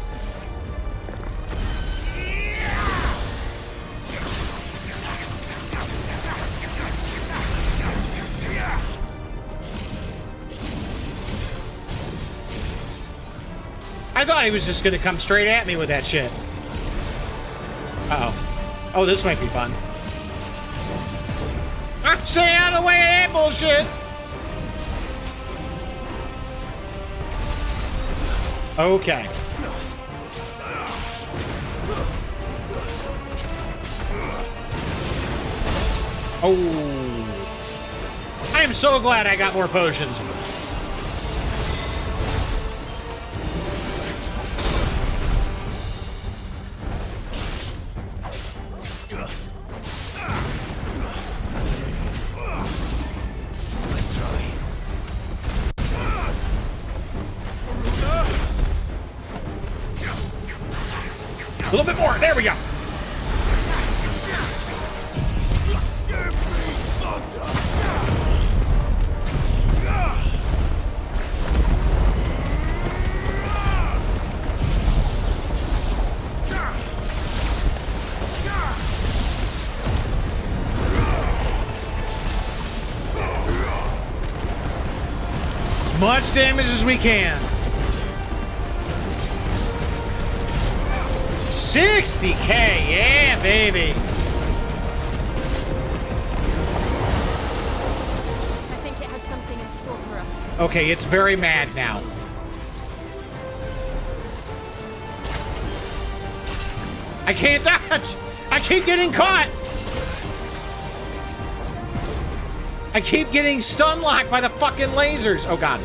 I thought he was just gonna come straight at me with that shit. Uh-oh. Oh, this might be fun. I'm staying out of the way of that bullshit! Okay. Oh. I am so glad I got more potions. A little bit more. There we go. As much damage as we can. 60k, yeah, baby. I think it has something in store for us. Okay, it's very mad now. I can't dodge! I keep getting caught! I keep getting stun locked by the fucking lasers. Oh god.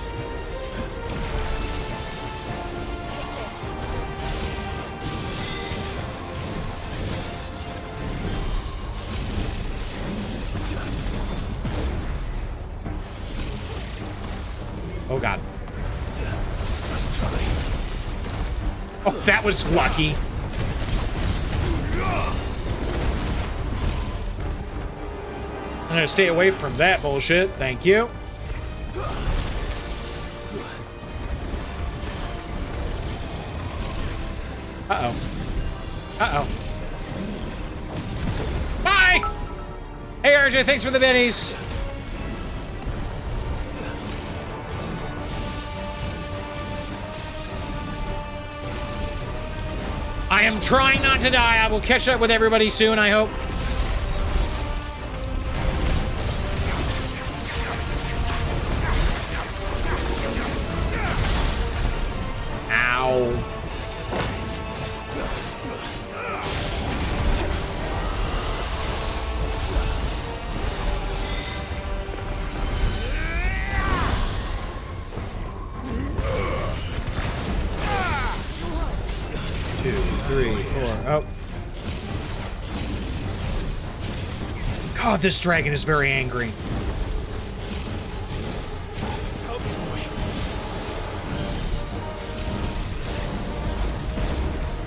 Oh god. Oh, that was lucky. I'm gonna stay away from that bullshit. Thank you. Uh-oh. Uh-oh. Bye! Hey, RJ, thanks for the bennies. I am trying not to die. I will catch up with everybody soon, I hope. Ow. Two, three, four. Oh. God, this dragon is very angry.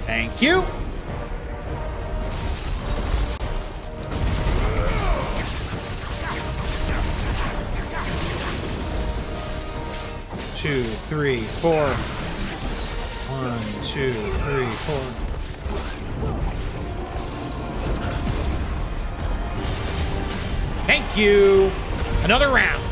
Thank you. Two, three, four. 1, 2, 3, 4. Thank you. Another round.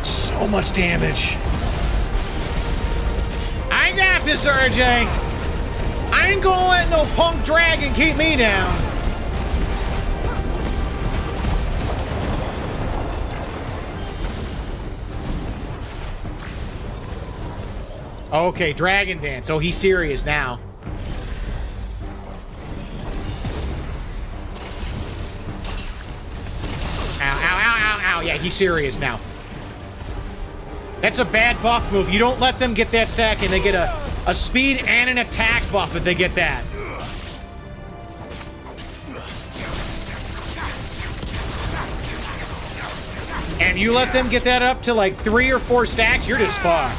So much damage. I got this, RJ. I ain't gonna let no punk dragon keep me down. Okay, dragon dance. Oh, he's serious now. Ow, ow, ow, ow, ow. Yeah, he's serious now. That's a bad buff move. You don't let them get that stack, and they get a speed and an attack buff if they get that. And you let them get that up to like 3 or 4 stacks, you're just fucked.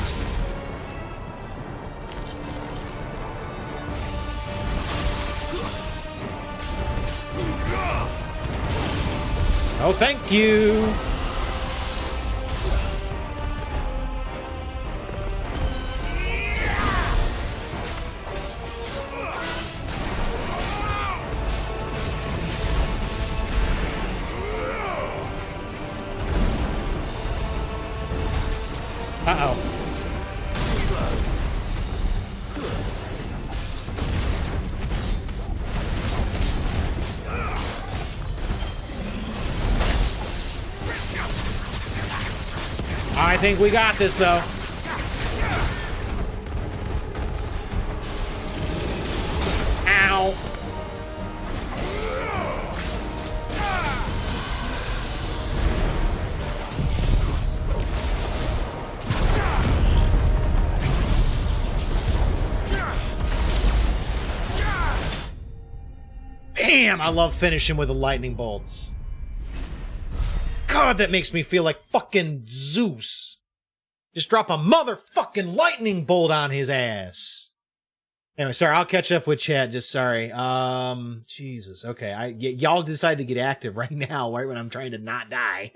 Oh, thank you. Uh-oh. I think we got this, though. Ow. Damn, I love finishing with the lightning bolts. God, that makes me feel like fucking Zeus. Just drop a motherfucking lightning bolt on his ass. Anyway, sorry, I'll catch up with chat. Just sorry. Jesus. Okay, y'all decide to get active right now, right when I'm trying to not die.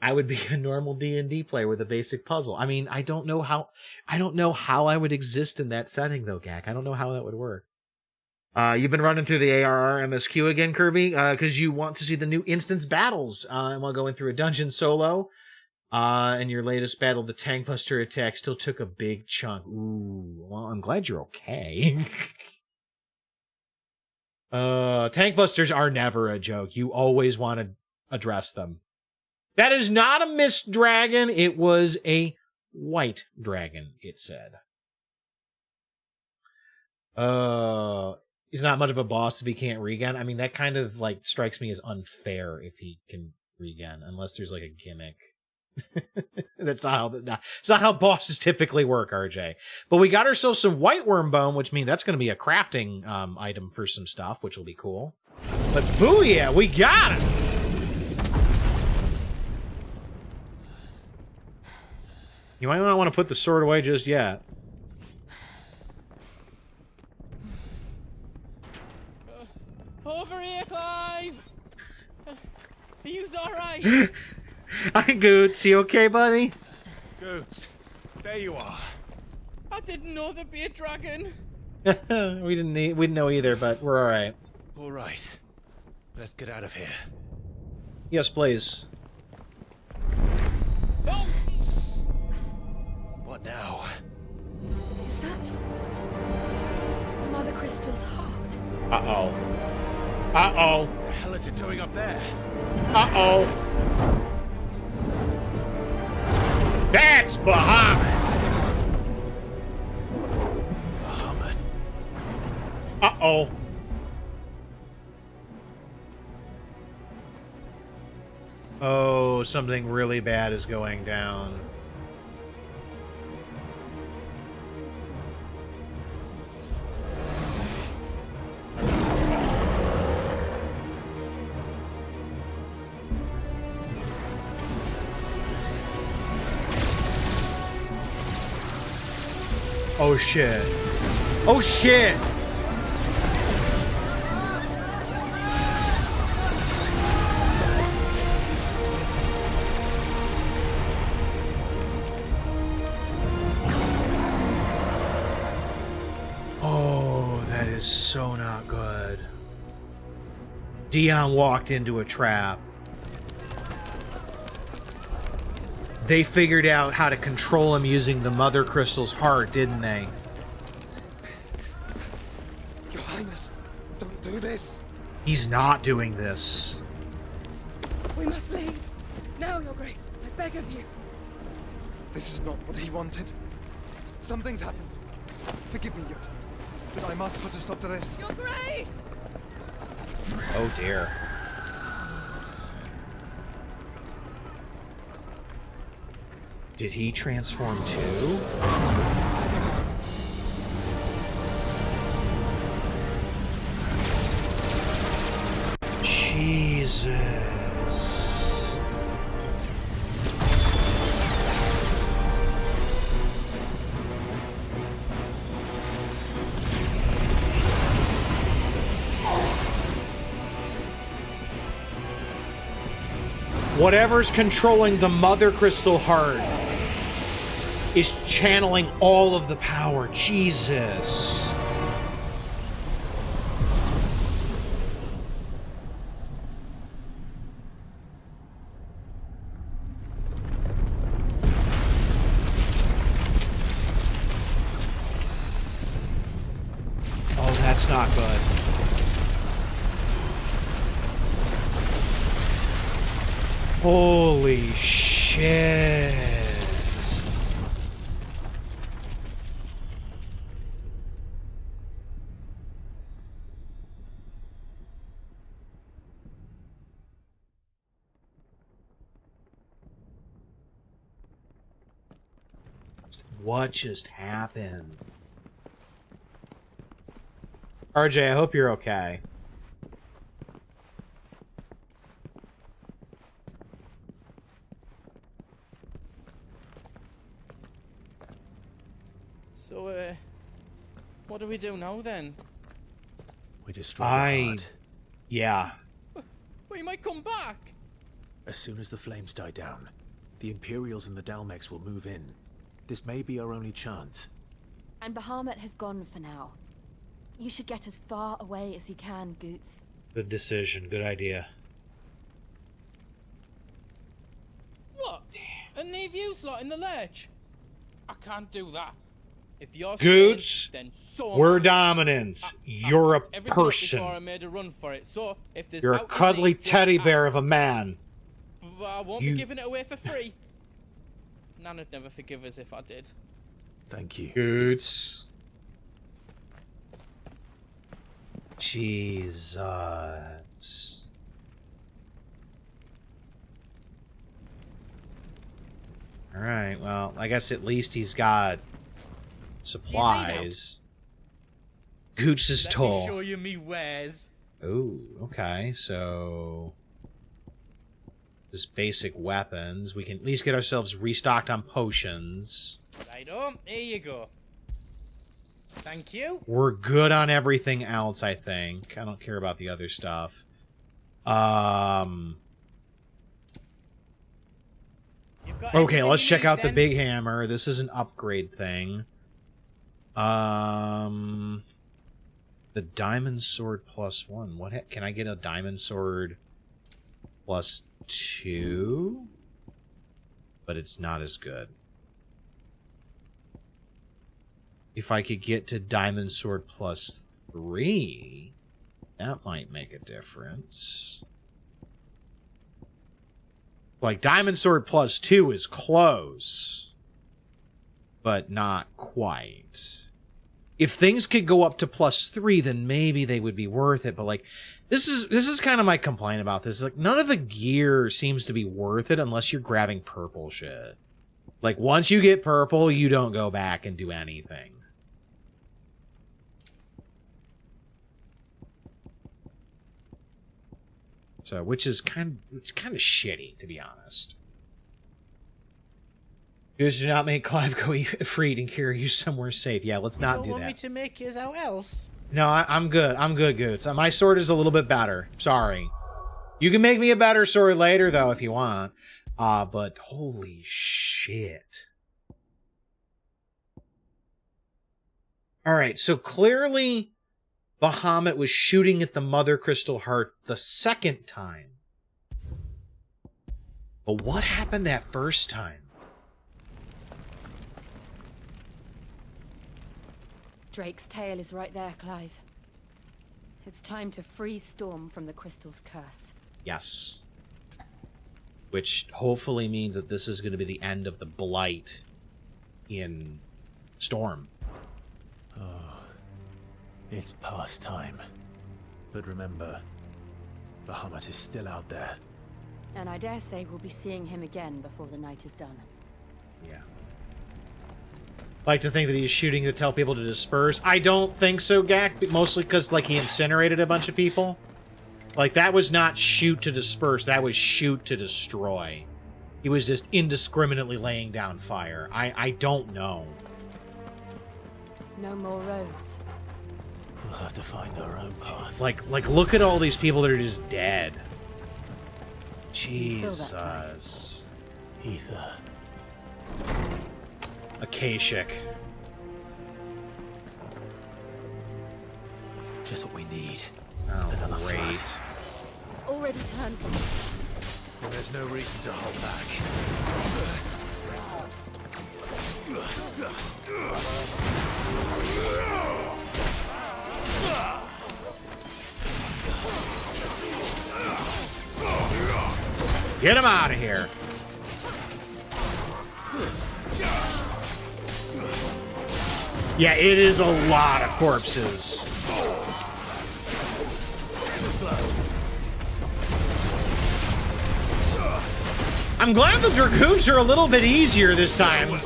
I would be a normal D&D player with a basic puzzle. I mean, I don't know how I would exist in that setting, though, Gak. I don't know how that would work. You've been running through the ARR MSQ again, Kirby, because you want to see the new instance battles. And while going through a dungeon solo, and your latest battle, the Tank Buster attack, still took a big chunk. Ooh, well, I'm glad you're okay. Tank Busters are never a joke. You always want to address them. That is not a mist dragon. It was a white dragon, it said. He's not much of a boss if he can't regen. I mean, that kind of like strikes me as unfair if he can regen, unless there's like a gimmick. That's not how bosses typically work, RJ. But we got ourselves some white worm bone, which means that's going to be a crafting item for some stuff, which will be cool. But booyah, we got it. You might not want to put the sword away just yet. Over here, Clive! Are you alright? Hi, Goots. You okay, buddy? Goots, there you are. I didn't know there'd be a dragon. we didn't know either, but we're all right. All right, let's get out of here. Yes, please. Oh! What now? Is that Mother Crystal's heart? Uh-oh. Uh-oh. What the hell is it doing up there? Uh-oh. That's Bahamut. Bahamut. Uh-oh. Oh, something really bad is going down. Oh shit. Oh shit! Oh, that is so not good. Dion walked into a trap. They figured out how to control him using the Mother Crystal's heart, didn't they? Your Highness, don't do this. He's not doing this. We must leave. Now, Your Grace. I beg of you. This is not what he wanted. Something's happened. Forgive me, Yot. But I must put a stop to this. Your Grace! Oh dear. Did he transform too? Jesus. Whatever's controlling the Mother Crystal Heart is channeling all of the power. Jesus. Oh, that's not good. Holy shit. What just happened? RJ, I hope you're okay. So, what do we do now then? We destroy the heart. Yeah. Well, you might come back. As soon as the flames die down, the Imperials and the Dalmex will move in. This may be our only chance. And Bahamut has gone for now. You should get as far away as you can, Goots. Good decision. Good idea. What? And leave you slot in the lurch? I can't do that. If you're Goots, scared, then so we're am I. dominants. You're a Everything up person. before I made a run for it. So if there's You're a out with cuddly me, just teddy bear ask. of a man. But I won't be giving it away for free. Nana'd never forgive us if I did. Thank you. Goots. Jesus. Alright, well, I guess at least he's got supplies. Goots is Let me tall. show you me wares. Oh, okay, so just basic weapons. We can at least get ourselves restocked on potions. Righto, here you go. Thank you. We're good on everything else, I think. I don't care about the other stuff. got Okay, everything let's you check need, out the then. big hammer. This is an upgrade thing. The diamond sword +1. What can I get a diamond sword +2? But it's not as good. If I could get to diamond sword +3, that might make a difference. Like, diamond sword +2 is close, but not quite. If things could go up to +3, then maybe they would be worth it. But like, this is kind of my complaint about this. Like, none of the gear seems to be worth it unless you're grabbing purple shit. Like, once you get purple, you don't go back and do anything. So, which is kind of shitty, to be honest. Just do not make Clive go free and carry you somewhere safe. Yeah, let's not do You don't want me that. to make yours out else? No, I'm good. I'm good. So my sword is a little bit better. Sorry. You can make me a better sword later, though, if you want. But holy shit. Alright, so clearly Bahamut was shooting at the Mother Crystal Heart the second time. But what happened that first time? Drake's tail is right there, Clive. It's time to free Storm from the crystal's curse. Yes. Which hopefully means that this is going to be the end of the blight in Storm. Oh, it's past time. But remember, Bahamut is still out there. And I dare say we'll be seeing him again before the night is done. Yeah. Like to think that he's shooting to tell people to disperse. I don't think so, Gak, mostly because, like, he incinerated a bunch of people. Like, that was not shoot to disperse, that was shoot to destroy. He was just indiscriminately laying down fire. I don't know. No more roads. We'll have to find our own path. Like, look at all these people that are just dead. you feel that, Clive? Jesus. Ether. Akashic. Just what we need. Oh, Another great. flood. It's already turned. And there's no reason to hold back. Get him out of here. Yeah, it is a lot of corpses. I'm glad the Dragoons are a little bit easier this time.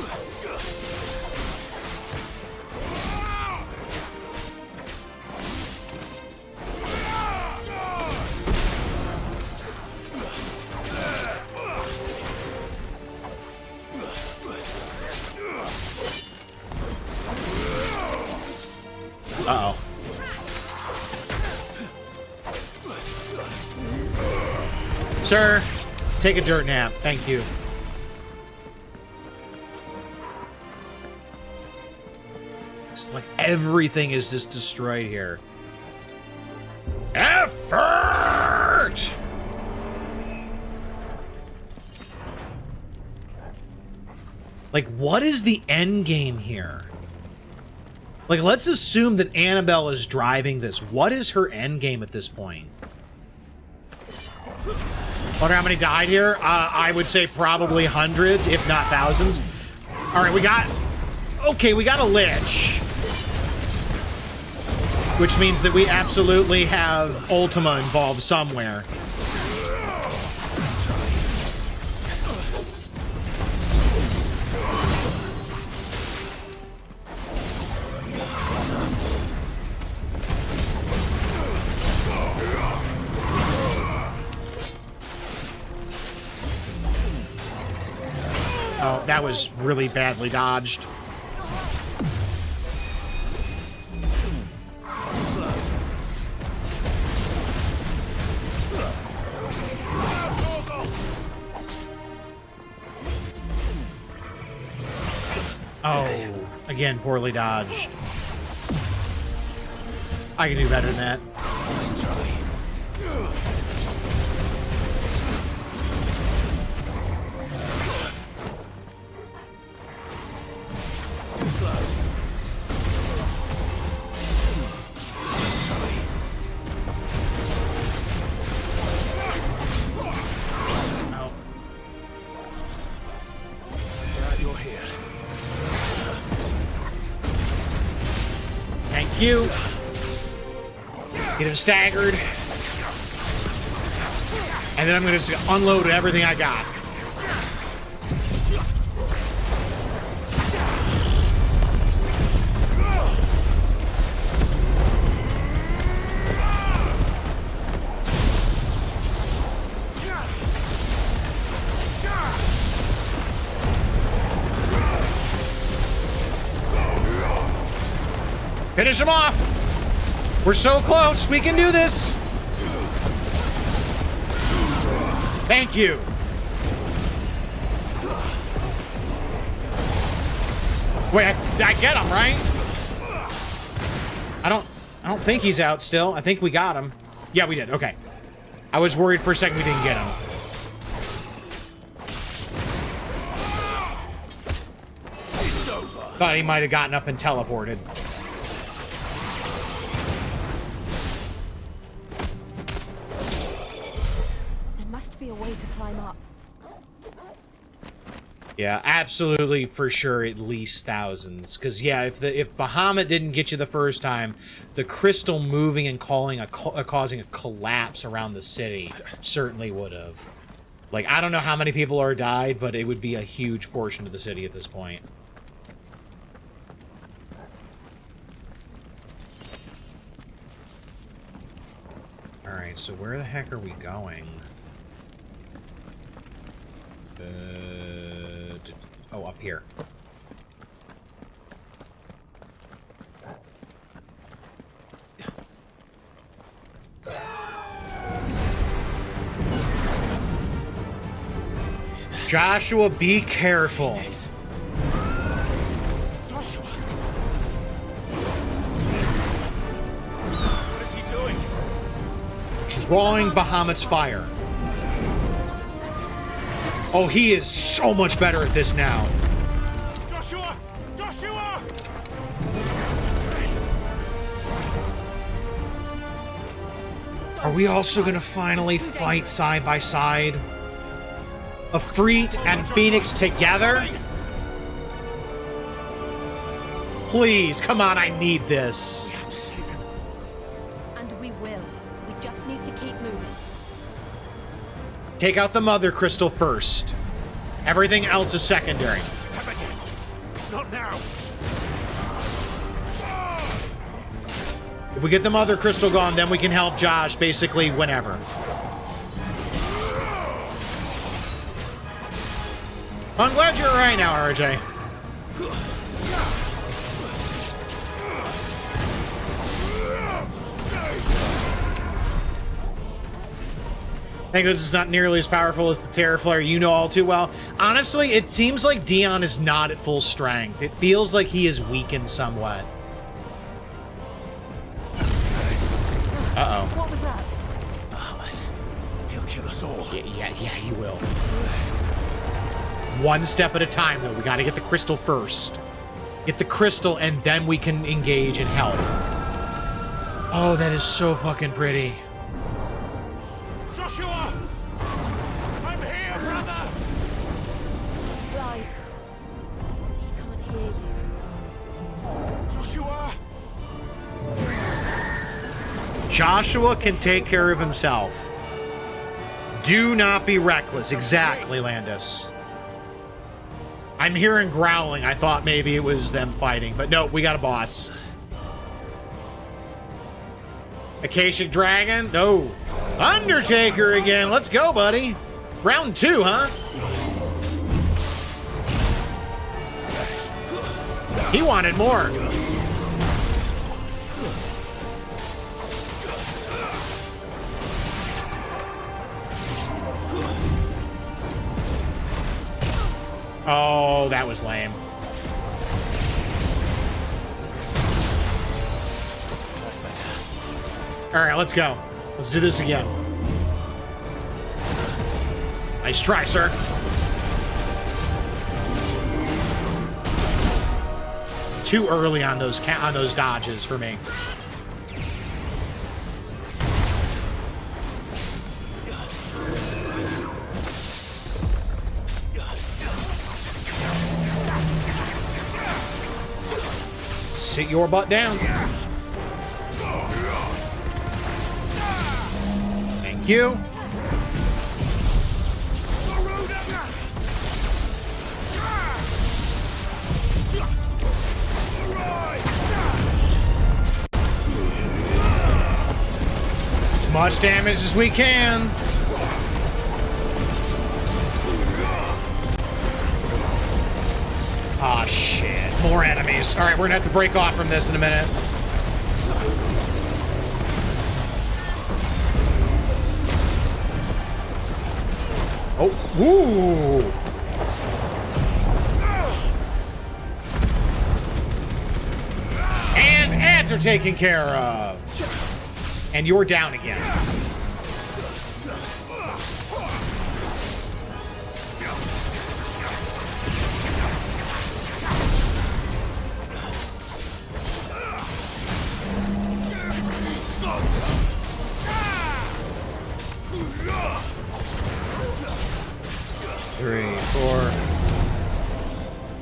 Uh-oh. Sir, take a dirt nap. Thank you. It's like everything is just destroyed here. Effort! Like, what is the end game here? Like, let's assume that Annabelle is driving this. What is her end game at this point? Wonder how many died here? I would say probably hundreds, if not thousands. All right, we got... Okay, we got a Lich. Which means that we absolutely have Ultima involved somewhere. Oh, that was really badly dodged. Again, poorly dodged. I can do better than that. Nice try. Too slow. Nice try. Oh. Glad you're here. Thank you. Get him staggered. And then I'm going to unload everything I got. Finish him off! We're so close! We can do this! Thank you! Wait, I get him, right? I don't think he's out still. I think we got him. Yeah, we did. Okay. I was worried for a second we didn't get him. Thought he might have gotten up and teleported. Be a way to climb up. Yeah, absolutely, for sure, at least thousands. Because yeah, if Bahamut didn't get you the first time, the crystal moving and causing a collapse around the city certainly would have. Like, I don't know how many people are died, but it would be a huge portion of the city at this point. All right, so where the heck are we going? Oh, up here. Joshua, be careful. Joshua! What is he doing? Drawing Bahamut's fire. Oh, he is so much better at this now. Joshua! Joshua! Are we also going to finally fight side by side? Ifrit and Phoenix together? Please, come on, I need this. We have to save him. And we will. We just need to keep moving. Take out the Mother Crystal first. Everything else is secondary. Not now. If we get the Mother Crystal gone, then we can help Josh basically whenever. I'm glad you're right now, RJ. I think this is not nearly as powerful as the Terror Flare you know all too well. Honestly, it seems like Dion is not at full strength. It feels like he is weakened somewhat. Uh-oh. What was that? Bahamut. He'll kill us all. Yeah, he will. One step at a time, though. We gotta get the crystal first. Get the crystal, and then we can engage and help. Oh, that is so fucking pretty. Joshua! I'm here, brother! Clive. He can't hear you. Joshua! Joshua can take care of himself. Do not be reckless. Exactly, Landis. I'm hearing growling. I thought maybe it was them fighting, but no, we got a boss. Akashic Dragon? No. Undertaker again. Let's go, buddy. Round 2, huh? He wanted more. Oh, that was lame. All right, let's go. Let's do this again. Nice try, sir. Too early on those dodges for me. Sit your butt down. Thank you. As much damage as we can. Ah, shit. More enemies. All right, we're gonna have to break off from this in a minute. Oh, woo! And ads are taken care of. And you're down again. Three, four.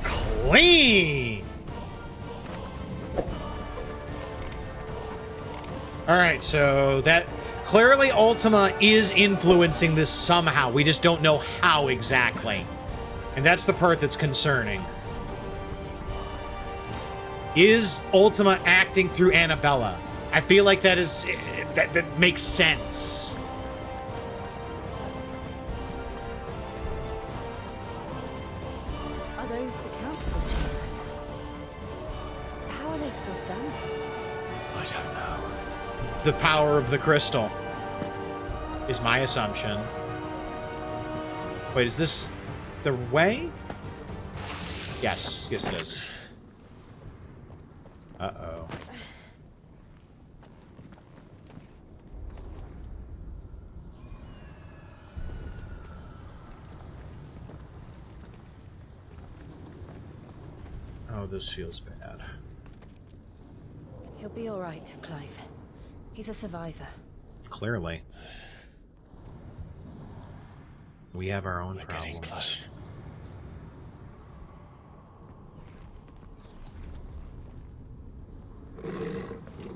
Clean! Alright, so that... Clearly Ultima is influencing this somehow. We just don't know how exactly. And that's the part that's concerning. Is Ultima acting through Annabella? I feel like that is... that makes sense. Are those the council's chambers? How are they still standing? I don't know. The power of the crystal is my assumption. Wait, is this the way? Yes. Yes, it is. Uh-oh. Oh, this feels bad. He'll be all right, Clive. He's a survivor. Clearly. We have our own problems. Getting close.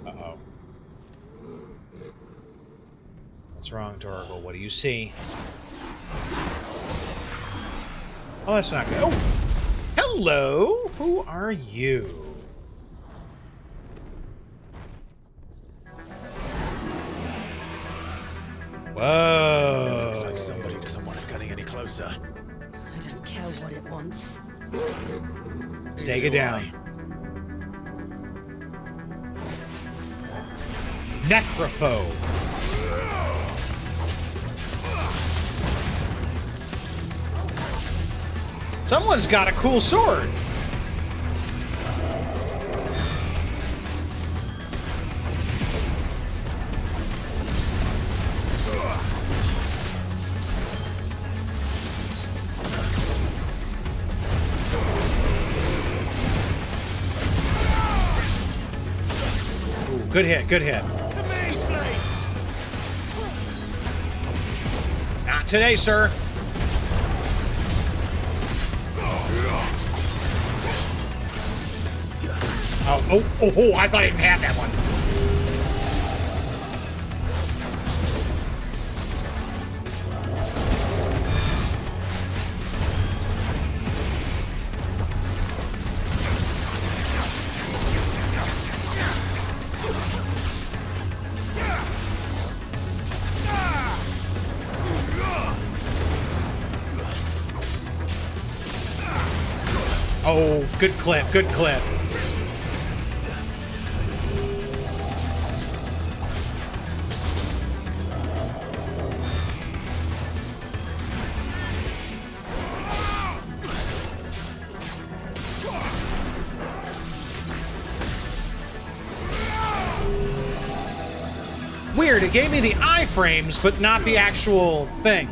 Uh-oh. What's wrong, Torgal? What do you see? Oh, that's not good. Oh! Hello! Who are you? Whoa! It looks like somebody doesn't want us getting any closer. I don't care what it wants. Let's take it down. Necrophobe. Someone's got a cool sword. Ooh, good hit, good hit. Not today, sir. Oh, I thought I didn't have that one. Oh, good clip, good clip. it gave me the iframes, but not the actual thing.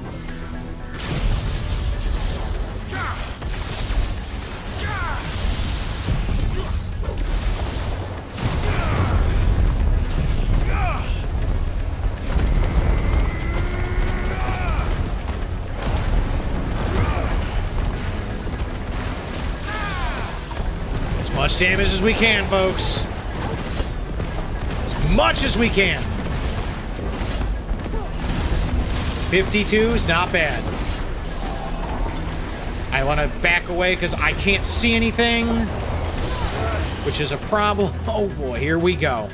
As much damage as we can, folks. As much as we can. 52's not bad. I want to back away because I can't see anything, which is a problem. Oh boy, here we go.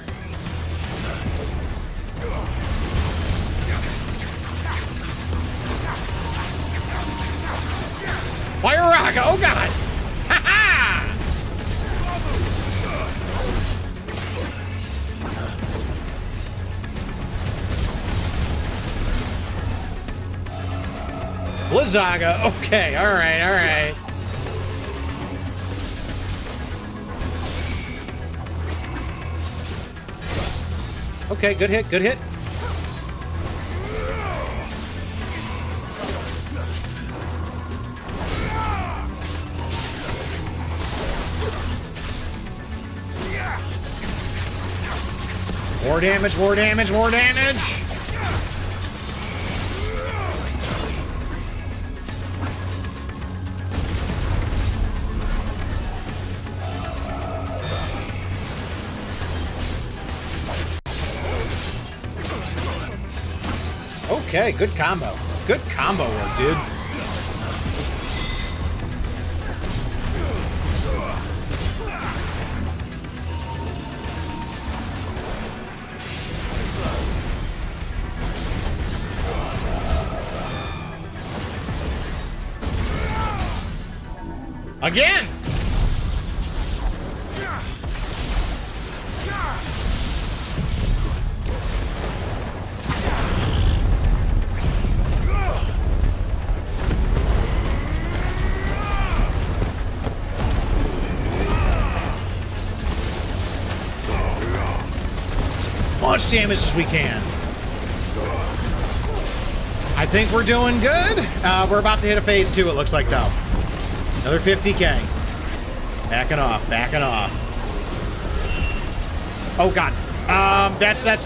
Fire rock! Oh god! Ha ha! Blizzaga. Okay, alright, alright. Okay, good hit, good hit. More damage, more damage, more damage! Okay, good combo. Good combo work, dude. Again! Much damage as we can. I think we're doing good. We're about to hit a phase 2, it looks like, though. Another 50k. Backing off, backing off. Oh god. That's bad.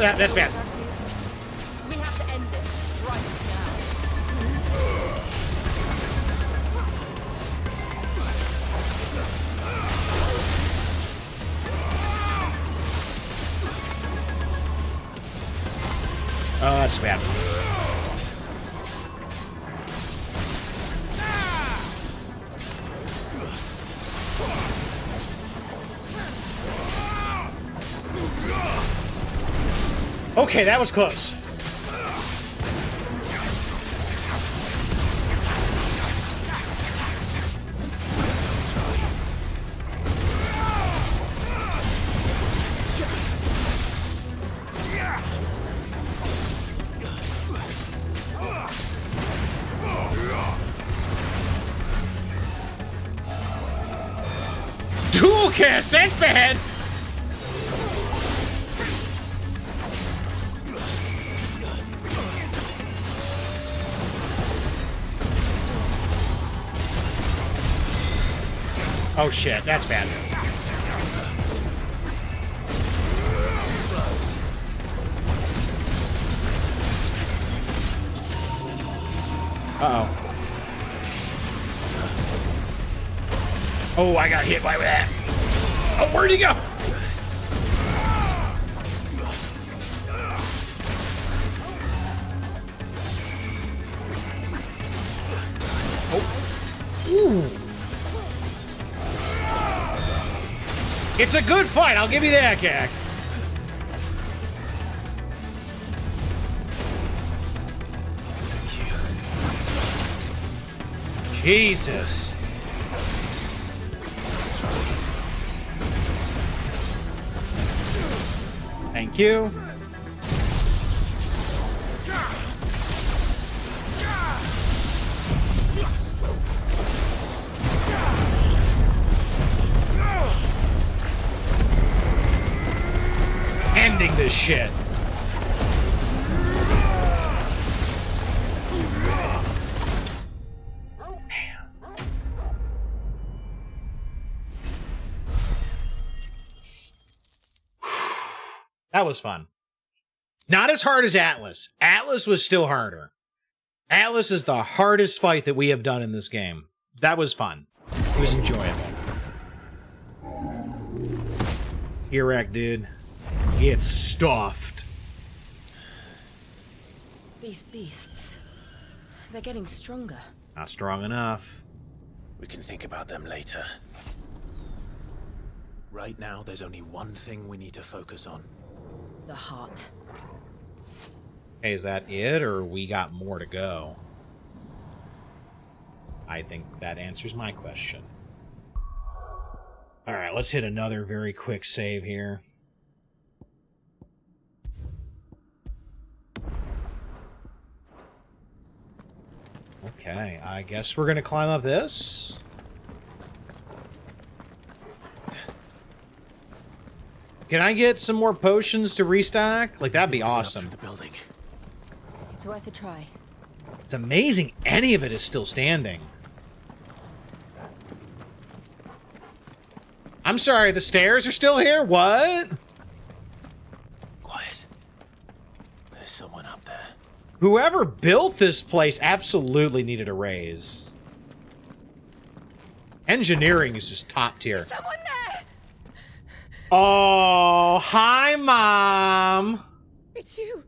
We have to end this right Oh, that's bad. Okay, that was close. Dual cast, that's bad. Oh shit, that's bad. Uh-oh. Oh, I got hit by that. Oh, where'd he go? Oh. Ooh. It's a good fight, I'll give you that, Kak. Jesus. Thank you. Ending this shit. That was fun. Not as hard as Atlas. Atlas was still harder. Atlas is the hardest fight that we have done in this game. That was fun. It was enjoyable. Iraq, dude. It's stuffed. These beasts, they're getting stronger. Not strong enough. We can think about them later. Right now, there's only one thing we need to focus on. The heart. Hey, is that it, or we got more to go? I think that answers my question. Alright, let's hit another very quick save here. Okay, I guess we're gonna climb up this. Can I get some more potions to restock? Like, that'd be awesome. The building. It's worth a try. It's amazing any of it is still standing. I'm sorry, the stairs are still here? What? Quiet. There's someone up there. Whoever built this place absolutely needed a raise. Engineering is just top tier. Someone there! Oh, hi, Mom. It's you.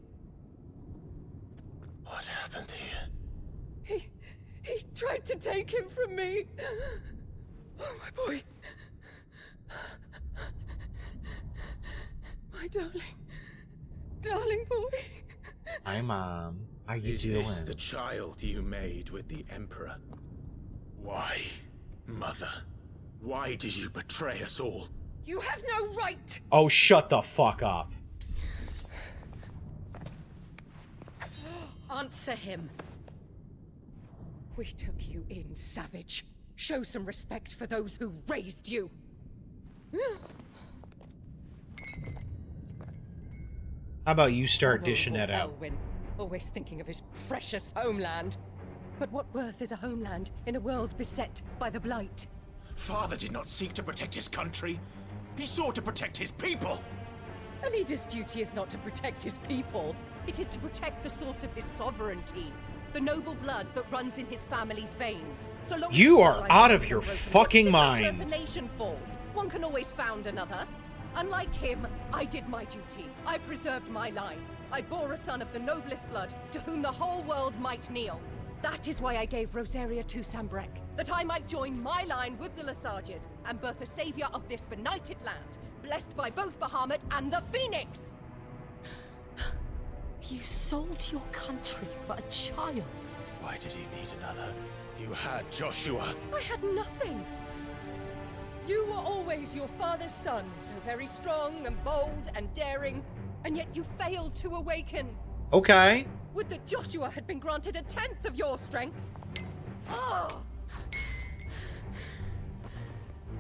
What happened here? He tried to take him from me. Oh, my boy. My darling boy. Hi, Mom. How you Is doing? this the child you made with the Emperor? Why, Mother? Why did you betray us all? You have no right. Oh, shut the fuck up. Answer him. We took you in, savage. Show some respect for those who raised you. How about you start dishing that out? Elwyn, always thinking of his precious homeland. But what worth is a homeland in a world beset by the Blight? Father did not seek to protect his country. He sought to protect his people. A leader's duty is not to protect his people. It is to protect the source of his sovereignty. The noble blood that runs in his family's veins. So long as You his are bloodline out of remains your unbroken, fucking it doesn't matter mind. If a nation falls, one can always found another. Unlike him, I did my duty. I preserved my line. I bore a son of the noblest blood, to whom the whole world might kneel. That is why I gave Rosaria to Sambrek, that I might join my line with the Lesages and birth a savior of this benighted land, blessed by both Bahamut and the Phoenix! You sold your country for a child. Why did he need another? You had Joshua. I had nothing. You were always your father's son, so very strong and bold and daring, and yet you failed to awaken. Okay. Would that Joshua had been granted 1/10 of your strength? Oh!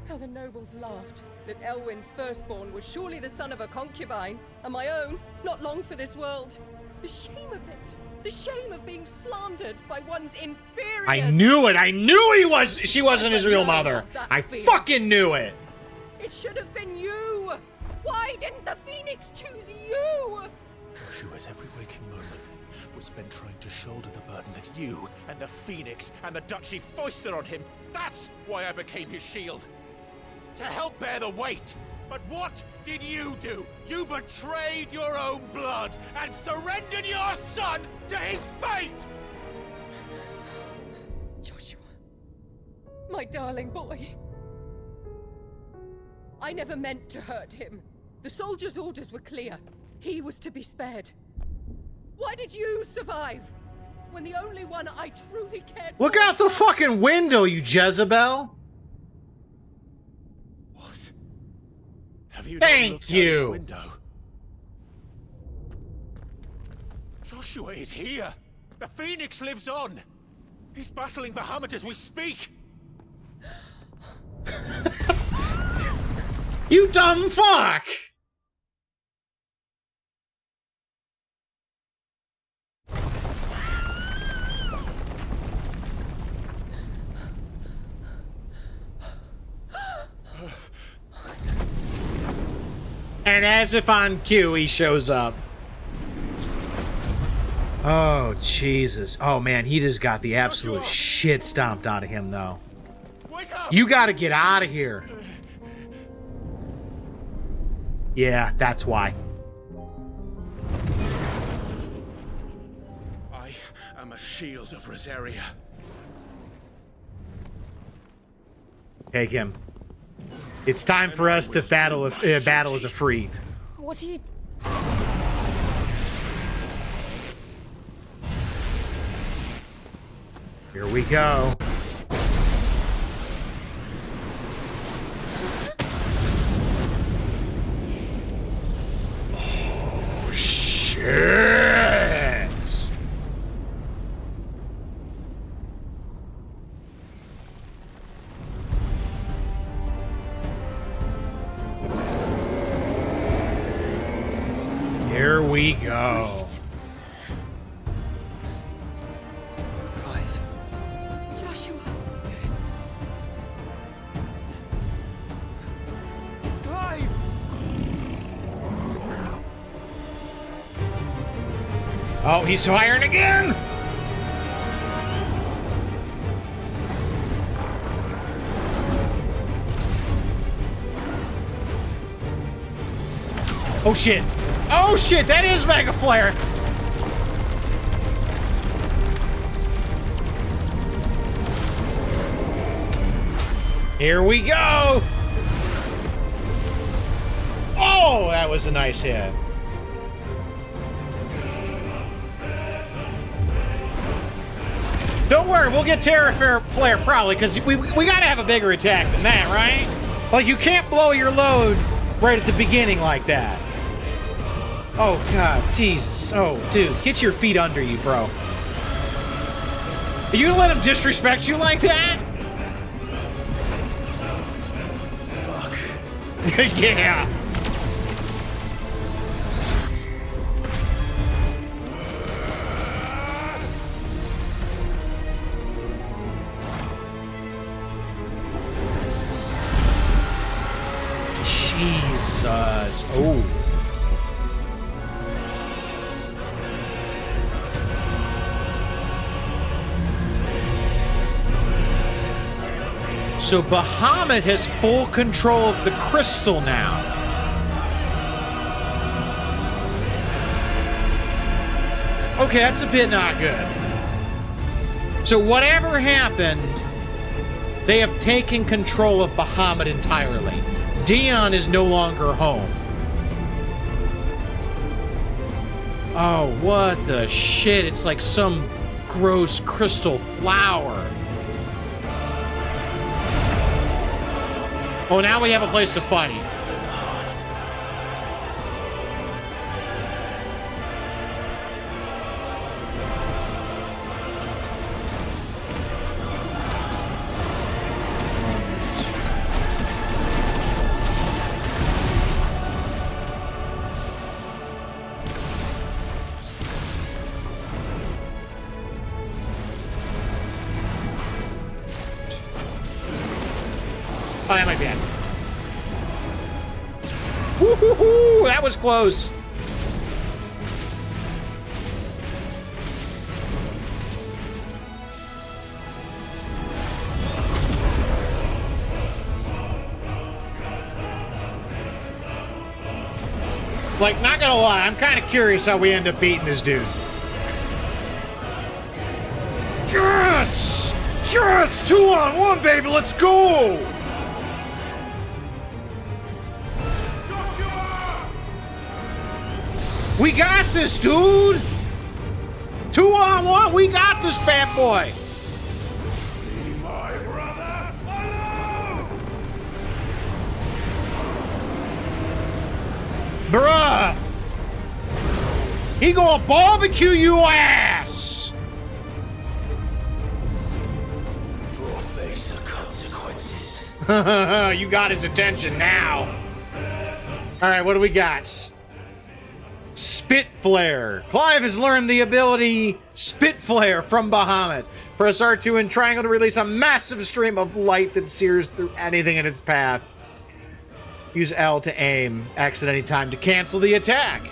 How the nobles laughed that Elwyn's firstborn was surely the son of a concubine, and my own, not long for this world. The shame of it! The shame of being slandered by one's inferior... I knew it! I knew she wasn't his real mother! I fucking knew it! It should have been you! Why didn't the Phoenix choose you? Joshua's every waking moment was spent trying to shoulder the burden that you and the Phoenix and the Duchy foisted on him. That's why I became his shield. To help bear the weight. But what did you do? You betrayed your own blood and surrendered your son to his fate! Joshua. My darling boy. I never meant to hurt him. The soldiers' orders were clear. He was to be spared. Why did you survive? When the only one I truly cared for... Look out the fucking window, you Jezebel! What? Have you Thank you! Out the window? Joshua is here! The Phoenix lives on! He's battling Bahamut as we speak! You dumb fuck! And as if on cue, he shows up. Oh, Jesus. Oh, man, he just got the absolute shit stomped out of him, though. You gotta get out of here. Yeah, that's why. I am a shield of Rosaria. Take him. It's time for us to battle as a Freed. What are you... Here we go. Oh, shit! Here we go. Joshua. Clive! Oh, he's firing again! Oh shit! Oh shit, that is Mega Flare! Here we go! Oh, that was a nice hit. Don't worry, we'll get Terra Flare probably, because we gotta have a bigger attack than that, right? Like, you can't blow your load right at the beginning like that. Oh, God, Jesus. Oh, dude, get your feet under you, bro. Are you gonna let him disrespect you like that? Fuck. Yeah. Jesus. Oh. So Bahamut has full control of the crystal now. Okay, that's a bit not good. So whatever happened, they have taken control of Bahamut entirely. Dion is no longer home. Oh, what the shit? It's like some gross crystal flower. Oh, now we have a place to fight. Oh, that might be it. Woo-hoo-hoo! That was close. Like, not gonna lie, I'm kind of curious how we end up beating this dude. Yes! Yes! 2-on-1, baby! Let's go! We got this, dude! 2-on-1, we got this bad boy! My brother alone! Bruh! He gonna barbecue you ass! Or face the consequences. You got his attention now. Alright, what do we got? Spit Flare. Clive has learned the ability Spit Flare from Bahamut. Press R2 and triangle to release a massive stream of light that sears through anything in its path. Use L to aim X at any time to cancel the attack.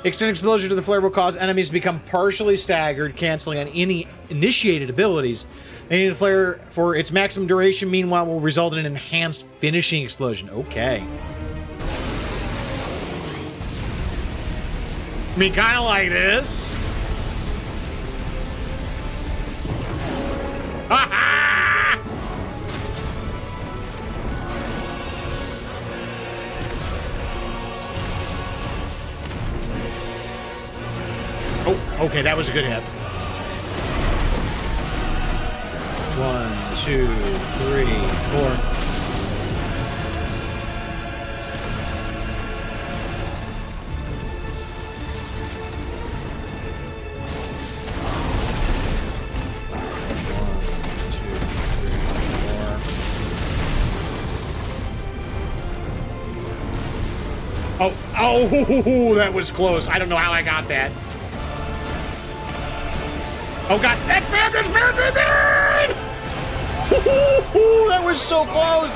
Extend explosion to the flare will cause enemies to become partially staggered, canceling on any initiated abilities. Any flare for its maximum duration, meanwhile, will result in an enhanced finishing explosion. Okay. I mean, kind of like this. Ha-ha! Oh, okay, that was a good hit. 1, 2, 3, 4. Oh, that was close. I don't know how I got that. Oh, God. That's bad. That's bad. That's bad. That was so close.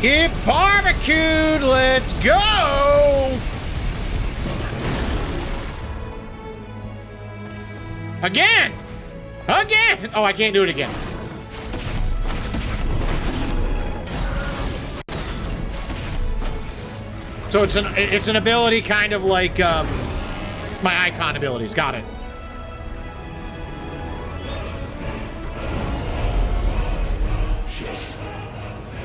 Get barbecued. Let's go. Again! Again! Oh, I can't do it again. So it's an ability kind of like my icon abilities. Got it. Shit.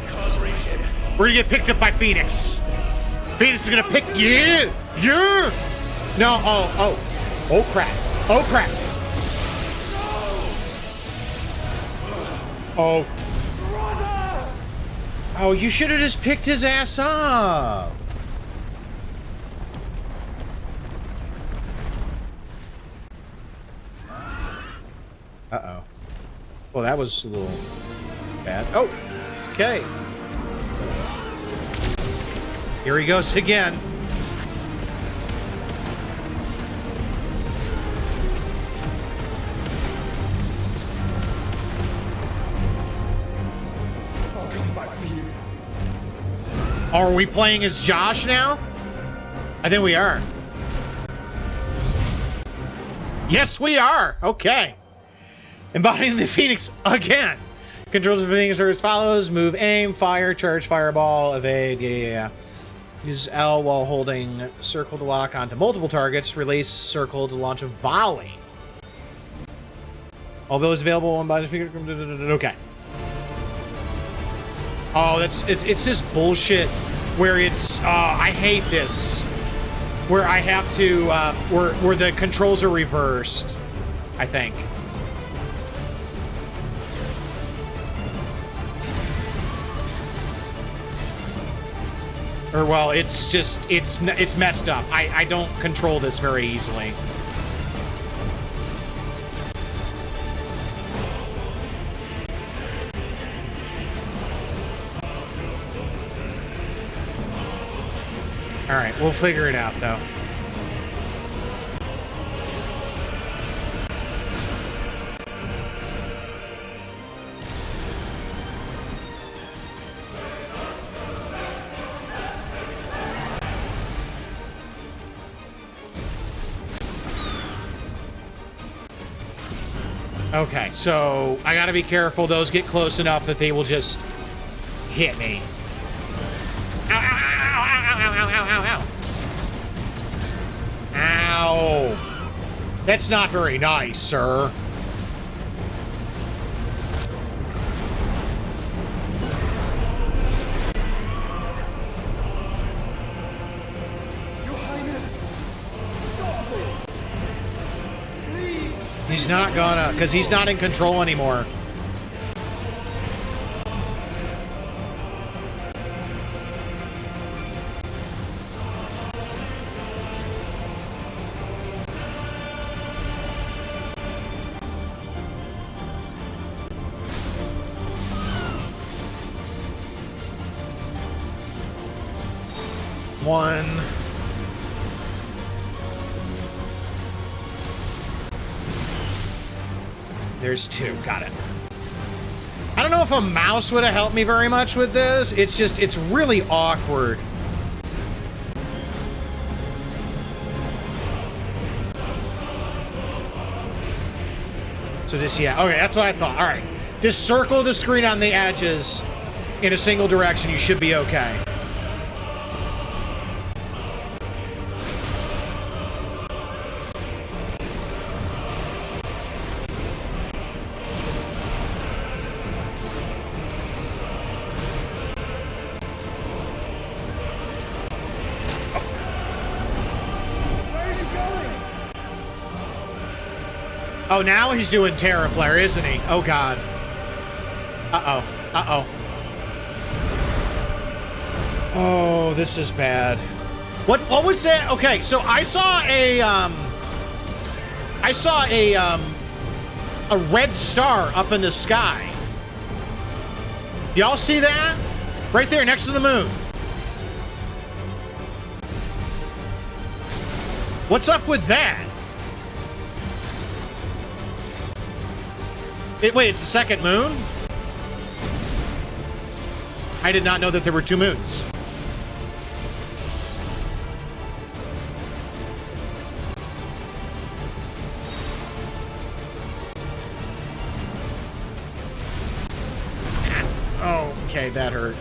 Can't reach it. We're gonna get picked up by Phoenix. Phoenix is gonna pick you. Yeah. No. Oh crap. Oh crap. Oh. Oh, you should have just picked his ass up. Uh-oh. Well, that was a little bad. Oh, okay. Here he goes again. Are we playing as Josh now? I think we are. Yes, we are. Okay. Embodying the Phoenix again. Controls of the Phoenix are as follows. Move, aim, fire, charge, fireball, evade. Yeah. Use L while holding circle to lock onto multiple targets. Release circle to launch a volley. All abilities available on body. Okay. Oh, it's this bullshit where it's I hate this. Where I have to where the controls are reversed, I think. Or well, it's just it's messed up. I don't control this very easily. All right, we'll figure it out, though. Okay, so I gotta be careful. Those get close enough that they will just hit me. Ow! That's not very nice, sir. Your Highness, stop it! Please! He's not gonna, because he's not in control anymore. One, There's 2. Got it. I don't know if a mouse would have helped me very much with this. It's just, it's really awkward. So this, yeah, okay, that's what I thought. All right. Just circle the screen on the edges in a single direction. You should be okay. Oh, now he's doing Terra Flare, isn't he? Oh, God. Uh-oh. Uh-oh. Oh, this is bad. What was that? Okay, so I saw a red star up in the sky. Y'all see that? Right there next to the moon. What's up with that? Wait, it's the second moon? I did not know that there were 2 moons. Okay, that hurt.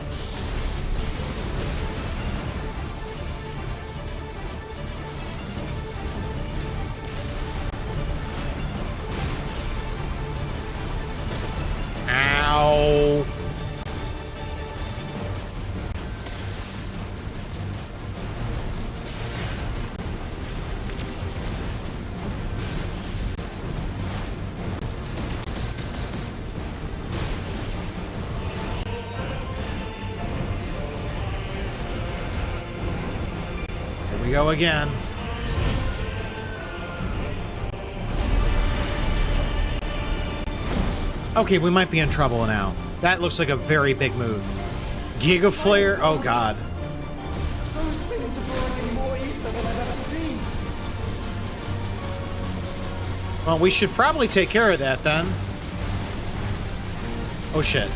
Ow. Here we go again. Okay, we might be in trouble now. That looks like a very big move. Giga Flare? Oh, God. Those things are blowing more ether than I've ever seen. Well, we should probably take care of that then. Oh, shit.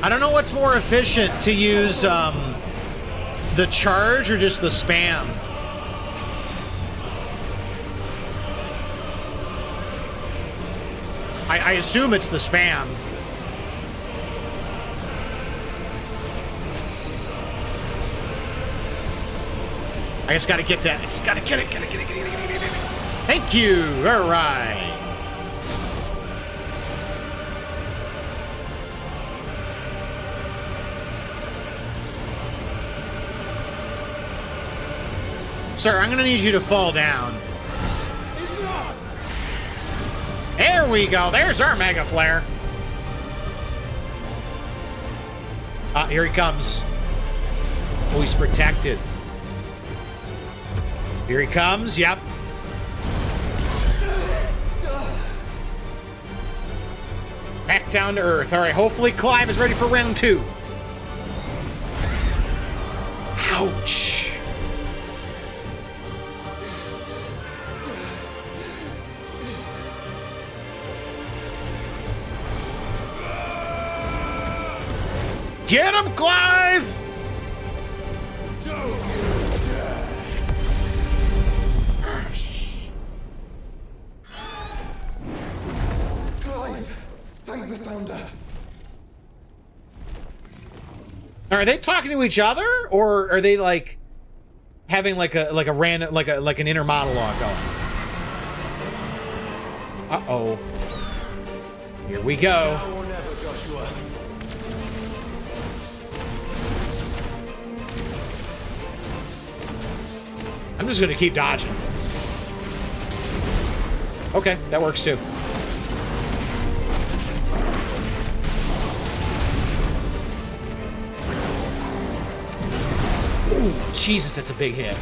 I don't know what's more efficient, to use the charge or just the spam. I assume it's the spam. I just gotta get that. It's gotta get it. Get it. Thank you. All right. Sir, I'm gonna need you to fall down. There we go. There's our Mega Flare. Here he comes. Oh, he's protected. Here he comes. Yep. Back down to Earth. All right, hopefully Clive is ready for round 2. Ouch. Get him, Clive! Clive, thank the Founder. Are they talking to each other, or are they like having like a random like an inner monologue going? Uh-oh. Here we go. I'm just gonna keep dodging. Okay, that works too. Ooh, Jesus, that's a big hit.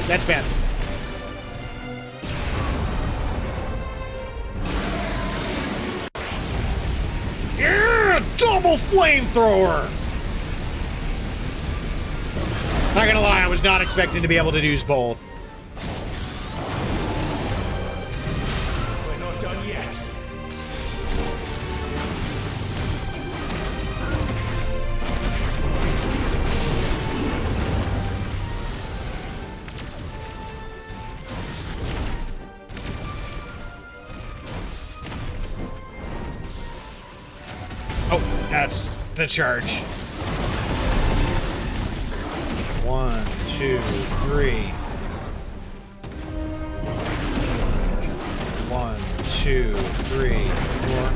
that's bad. Yeah, double flamethrower. Not gonna lie, I was not expecting to be able to use both. We're not done yet. Oh, that's the charge. 1, 2, 3. 1, 2, 3, 4.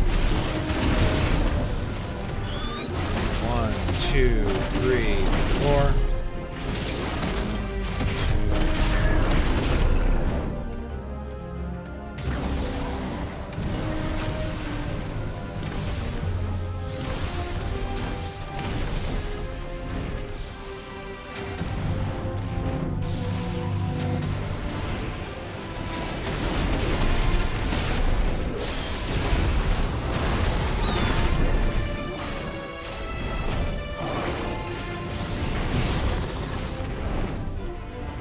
1, 2, 3, 4.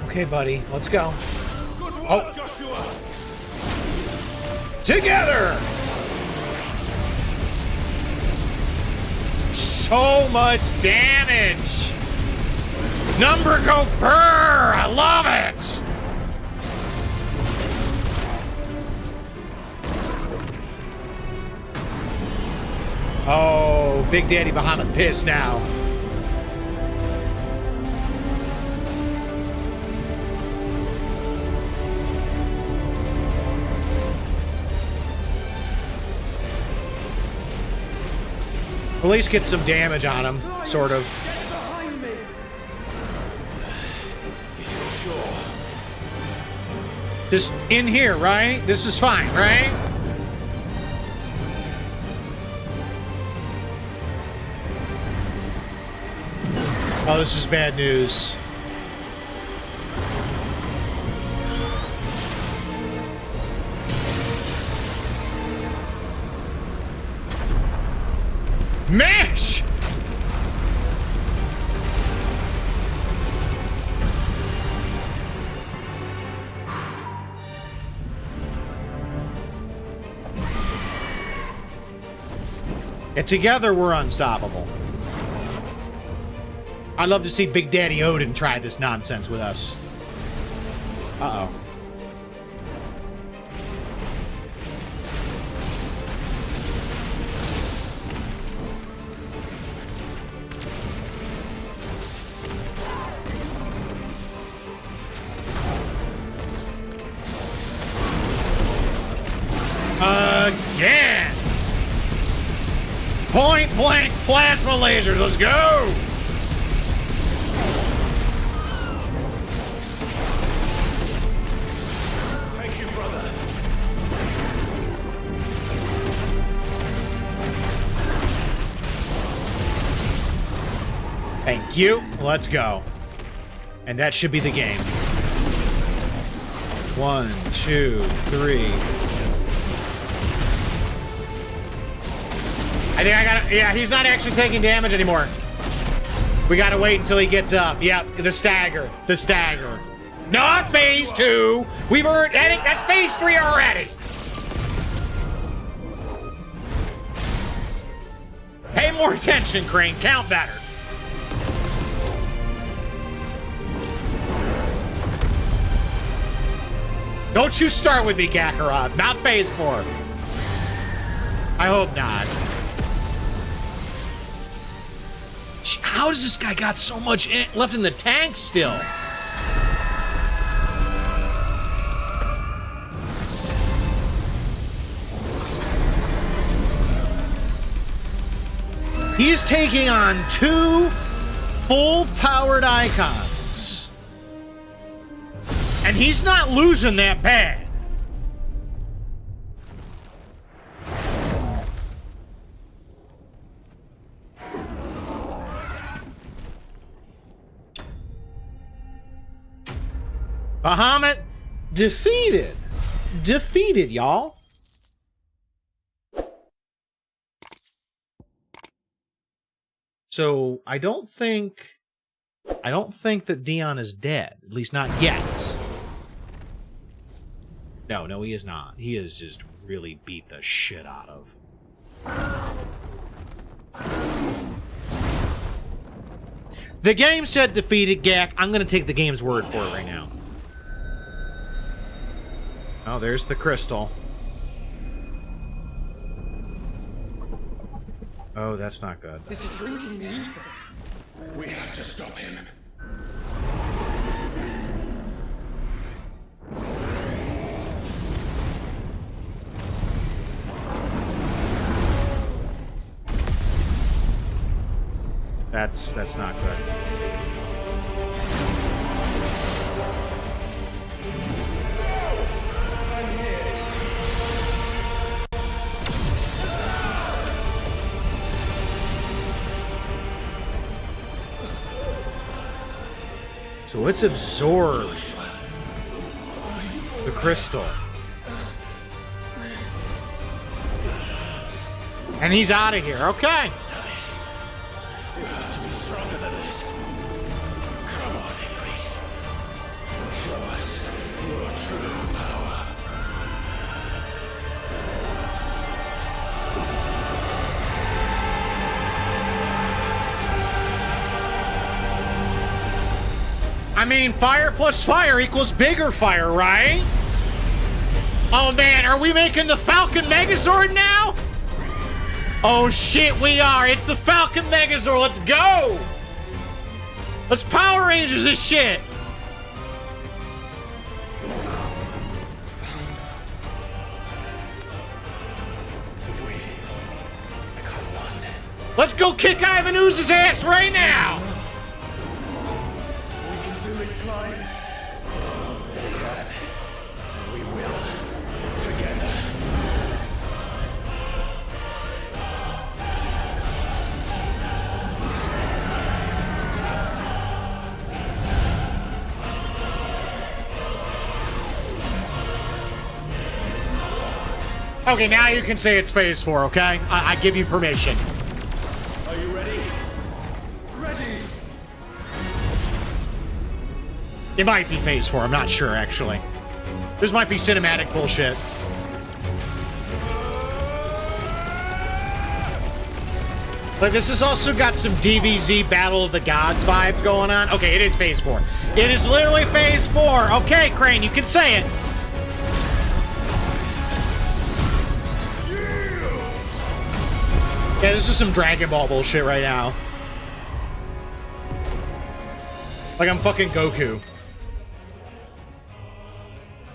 Okay, buddy, let's go. Good work, Oh. Joshua. Together! So much damage! Number go brrr! I love it! Oh, Big Daddy Bahamut pissed now. At least get some damage on him, sort of. Just in here, right? This is fine, right? Oh, this is bad news. Mash! And together we're unstoppable. I'd love to see Big Daddy Odin try this nonsense with us. Uh-oh. Again! Point blank plasma lasers, let's go! Thank you, brother. Thank you. Let's go. And that should be the game. 1, 2, 3. I think I gotta... Yeah, he's not actually taking damage anymore. We gotta wait until he gets up. Yep, the stagger. The stagger. Not phase 2. We've earned... That's phase 3 already. Pay more attention, Crane. Count better. Don't you start with me, Kakarot. Not phase 4. I hope not. How does this guy got so much left in the tank still? He's taking on 2 full-powered icons. And he's not losing that bad. Bahamut defeated. Defeated, y'all. So I don't think that Dion is dead. At least not yet. No, he is not. He is just really beat the shit out of. The game said defeated, Gak. I'm gonna take the game's word for it right now. Oh, there's the crystal. Oh, that's not good. This is drinking me. We have to stop him. That's not good. So it's absorbed the crystal. And he's out of here. Okay. You have to be stronger than this. Come on, Ifrit. Show us your true power. I mean, fire plus fire equals bigger fire, right? Oh man, are we making the Falcon Megazord now? Oh shit, we are. It's the Falcon Megazord. Let's go. Let's Power Rangers this shit. Let's go kick Ivan Ooze's ass right now. Okay, now you can say it's phase 4, okay? I give you permission. Are you ready? Ready! It might be phase 4, I'm not sure, actually. This might be cinematic bullshit. Like, this has also got some DBZ Battle of the Gods vibes going on. Okay, it is phase 4. It is literally phase 4. Okay, Crane, you can say it. Yeah, this is some Dragon Ball bullshit right now. Like I'm fucking Goku.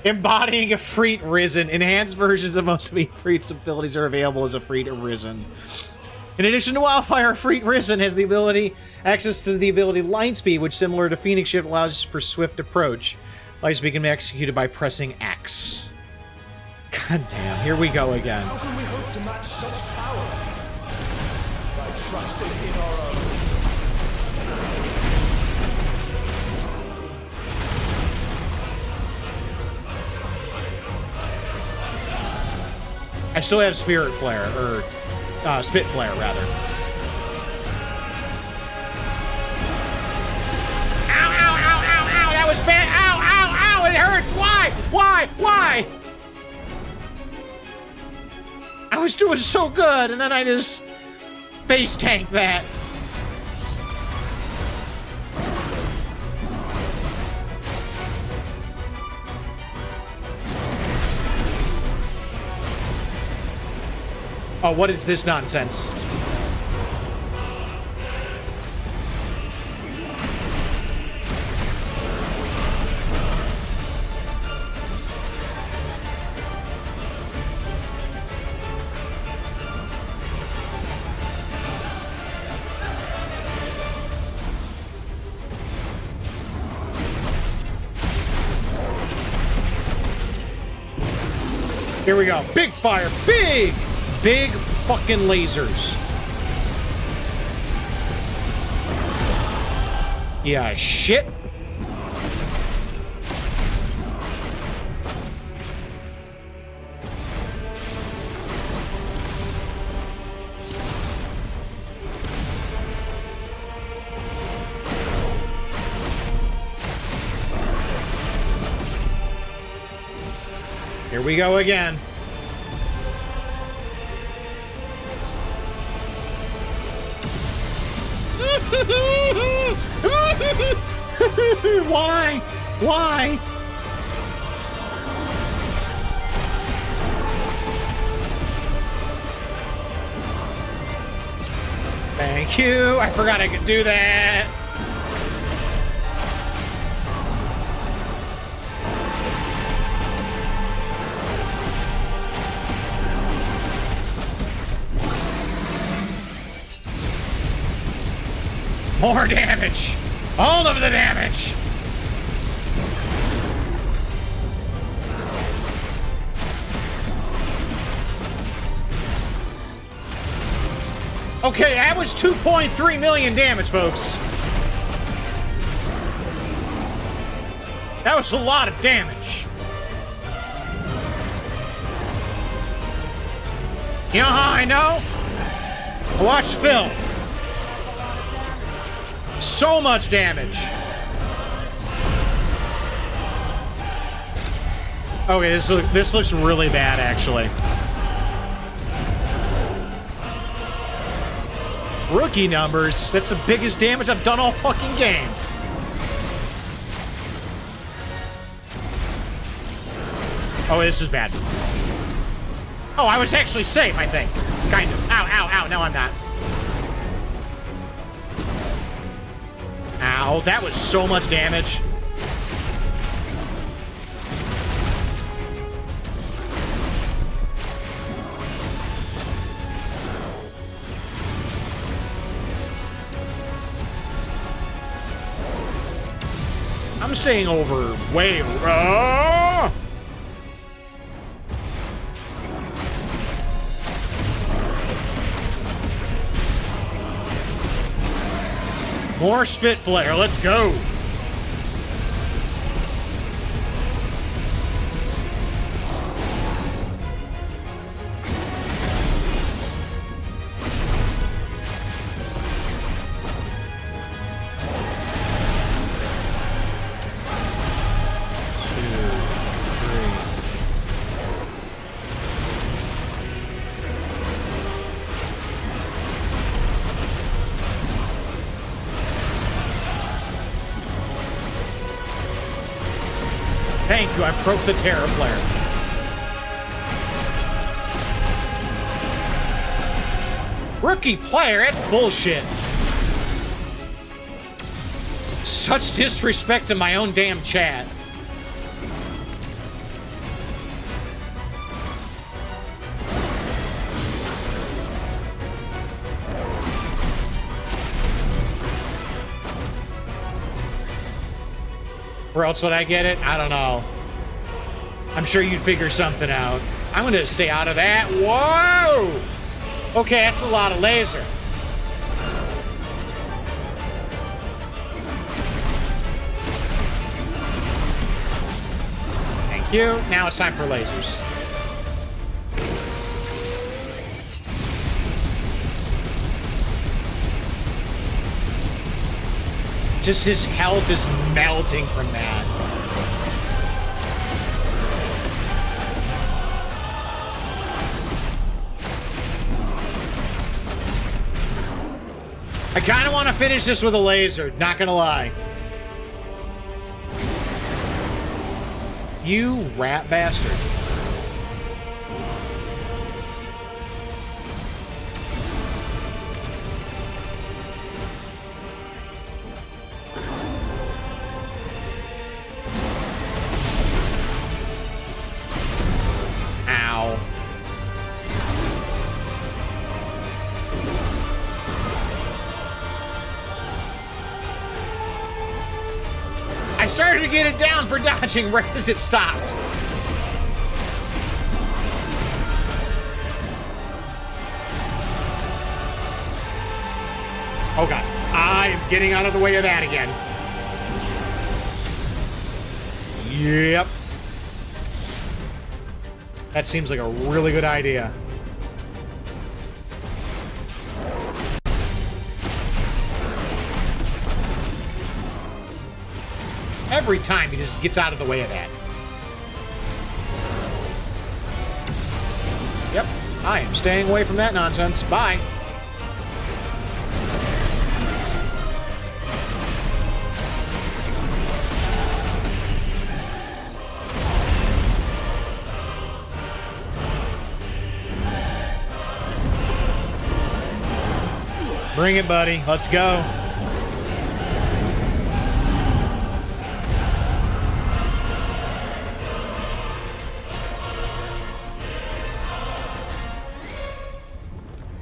Embodying Ifrit Risen. Enhanced versions of most of Ifrit's abilities are available as Ifrit Risen. In addition to Wildfire, Ifrit Risen has the ability, access to the ability Light Speed, which similar to Phoenix Shift allows for swift approach. Light Speed can be executed by pressing X. God damn, here we go again. How can we hope to match such power? By trusting in our own. I still have Spirit Flare, or Spit Flare, rather. Ow, ow, ow, ow, ow, that was bad. Ow, ow, ow, it hurts. Why? Why? I was doing so good, and then I just face tanked that. Oh, what is this nonsense? Here we go. Big fire. Big fucking lasers. Yeah, shit. Here we go again. Why? Why? Thank you. I forgot I could do that. More damage. All of the damage. Okay, that was 2.3 million damage, folks. That was a lot of damage. You know how I know? I watched film. So much damage. Okay, this looks really bad, actually. Rookie numbers. That's the biggest damage I've done all fucking game. Oh, this is bad. Oh, I was actually safe, I think. Kind of. Ow, ow, ow. No, I'm not. Ow, that was so much damage. I'm staying over way over. More spit flare, let's go. Thank you, I broke the Terror Flare. Rookie player, that's bullshit. Such disrespect to my own damn chat. Where else would I get it? I don't know. I'm sure you'd figure something out. I'm gonna stay out of that. Whoa! Okay, that's a lot of laser. Thank you. Now it's time for lasers. Just his health is melting from that. I kind of want to finish this with a laser, not gonna lie. You rat bastard. I started to get it down for dodging right as it stopped. Oh god, I am getting out of the way of that again. Yep. That seems like a really good idea. Every time he just gets out of the way of that. Yep, I am staying away from that nonsense. Bye. Bring it, buddy. Let's go.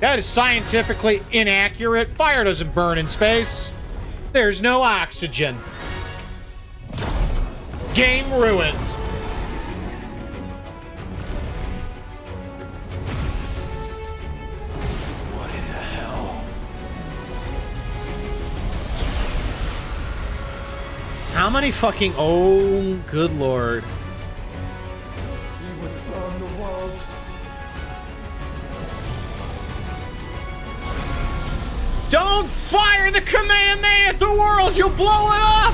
That is scientifically inaccurate. Fire doesn't burn in space. There's no oxygen. Game ruined. What in the hell? How many fucking... Oh, good lord. He would burn the world. Don't fire the Kamehameha at the world! You'll blow it up!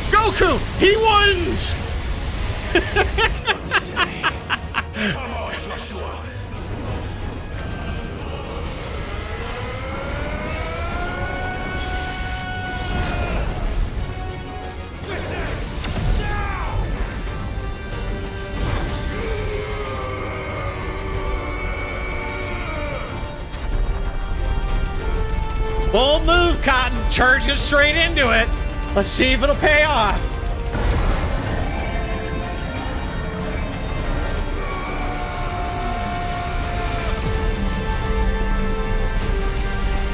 Goku, he wins! Come on, Joshua. This ends now. Bold move, Cotton. Charge it straight into it. Let's see if it'll pay off.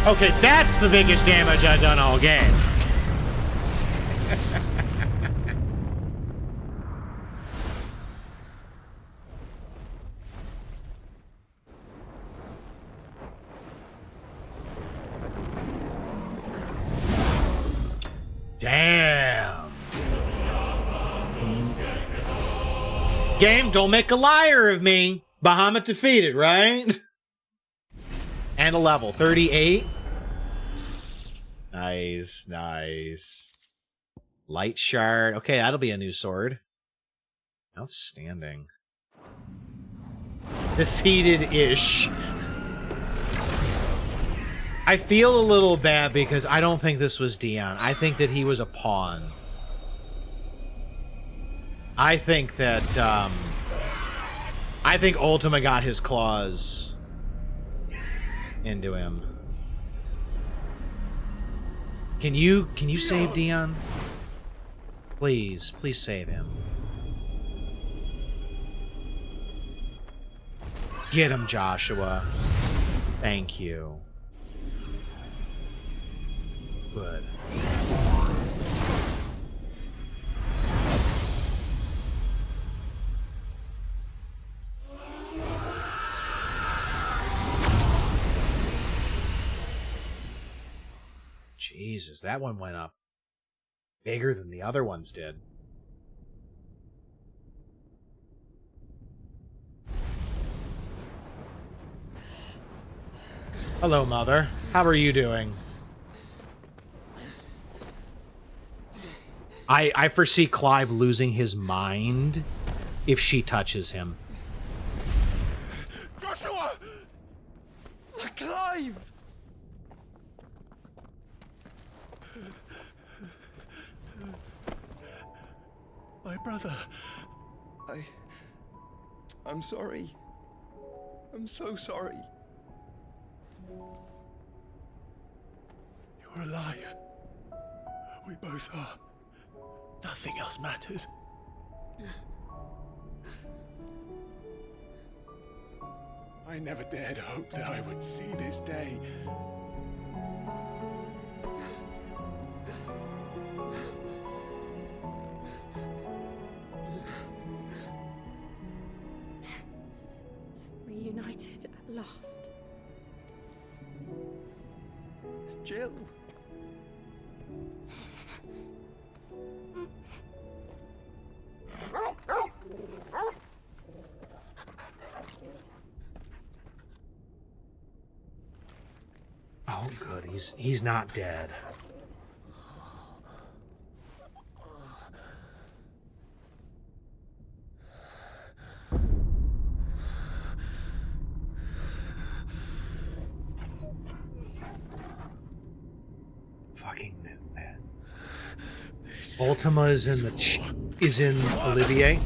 Okay, that's the biggest damage I've done all game. Damn. Game, don't make a liar of me. Bahamut defeated, right? And a level, 38. Nice, nice. Light shard. Okay, that'll be a new sword. Outstanding. Defeated-ish. I feel a little bad because I don't think this was Dion. I think that he was a pawn. I think that, I think Ultima got his claws into him. Can you save Dion? Please, please save him. Get him, Joshua. Thank you. Good. Jesus, that one went up bigger than the other ones did. Hello, Mother. How are you doing? I foresee Clive losing his mind if she touches him. Joshua! Clive! My brother. I'm sorry. I'm so sorry. You're alive. We both are. Nothing else matters. I never dared hope that I would see this day. Reunited at last. Jill. Oh, good. He's not dead. Ultima is in Olivier.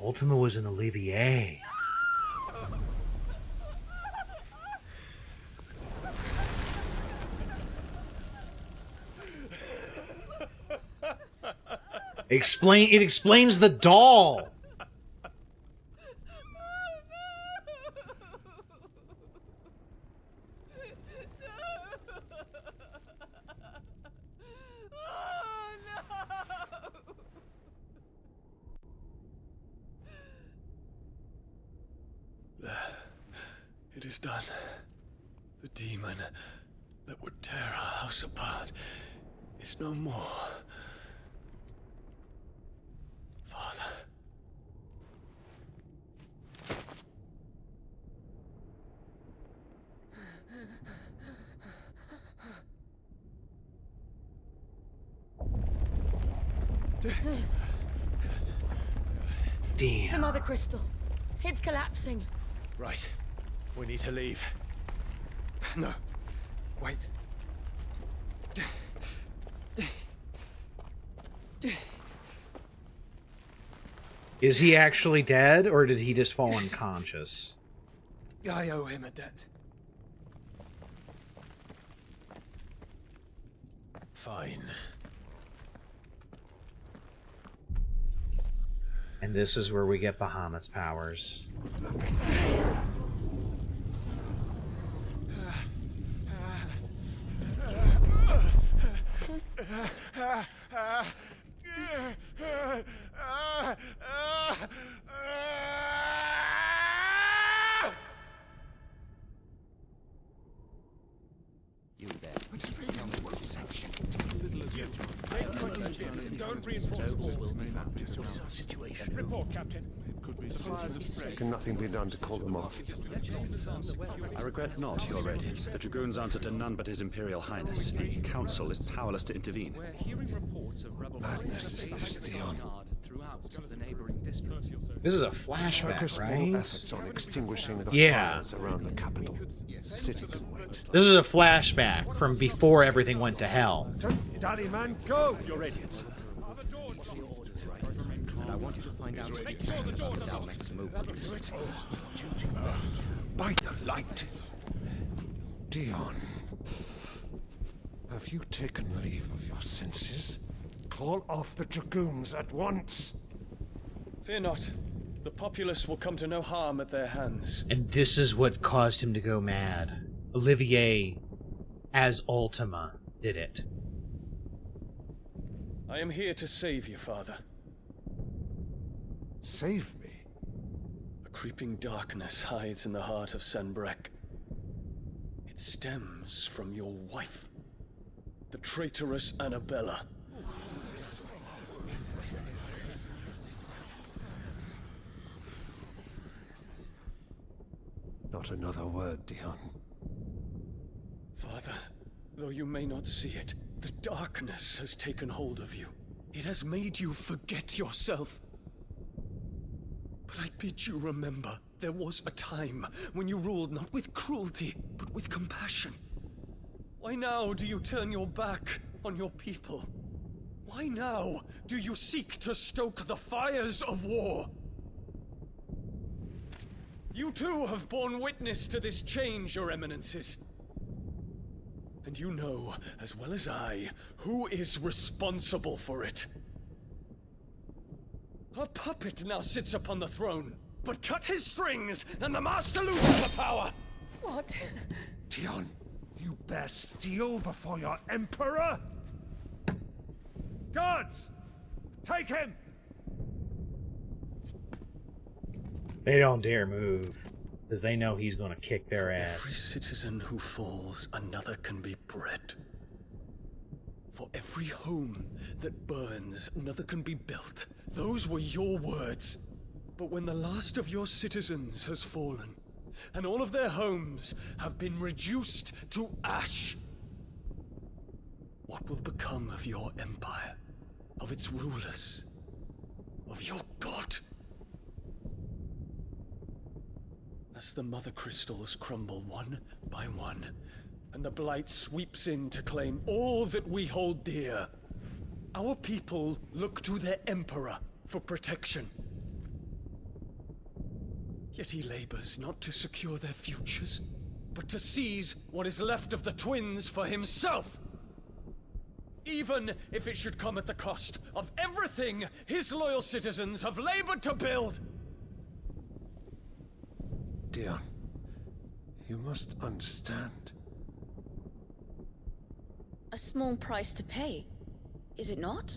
Ultima was in Olivier. It explains the doll. It is done. The demon that would tear our house apart is no more. Father. Damn. The Mother Crystal. It's collapsing. Right. We need to leave. No. Wait. Is he actually dead, or did he just fall unconscious? I owe him a debt. Fine. And this is where we get Bahamut's powers. You there. Don't reinforce the situation. Report, Captain. It could be Can nothing be done to call them off? I regret not, Your Radiance. The Dragoons answer to none but His Imperial Highness. The Council is powerless to intervene. We're hearing reports of rebel Madness is this, Dion. throughout the neighboring districts. This is a flashback, Focus all right? efforts on extinguishing the Yeah. fires around the capital. The city can wait. This is a flashback from before everything went to hell. Daddy man, go! Your Radiance. And I want you to find out the Dalmek's movements. By the light. Dion. Have you taken leave of your senses? Call off the Dragoons at once. Fear not. The populace will come to no harm at their hands. And this is what caused him to go mad. Olivier, as Ultima, did it. I am here to save you, Father. Save me? A creeping darkness hides in the heart of Sanbreque. It stems from your wife, the traitorous Annabella. Not another word, Dion. Father, though you may not see it, the darkness has taken hold of you. It has made you forget yourself. But I bid you remember, there was a time when you ruled not with cruelty, but with compassion. Why now do you turn your back on your people? Why now do you seek to stoke the fires of war? You too have borne witness to this change, Your Eminences. And you know, as well as I, who is responsible for it. A puppet now sits upon the throne, but cut his strings, and the master loses the power! What? Dion, you bear steel before your Emperor? Guards! Take him! They don't dare move, because they know he's going to kick their Every ass. citizen who falls, another can be bred. For every home that burns, another can be built. Those were your words. But when the last of your citizens has fallen, and all of their homes have been reduced to ash, what will become of your empire, of its rulers, of your god? As the mother crystals crumble one by one, and the blight sweeps in to claim all that we hold dear, our people look to their Emperor for protection. Yet he labors not to secure their futures, but to seize what is left of the twins for himself. Even if it should come at the cost of everything his loyal citizens have labored to build. Dion, you must understand. A small price to pay, is it not?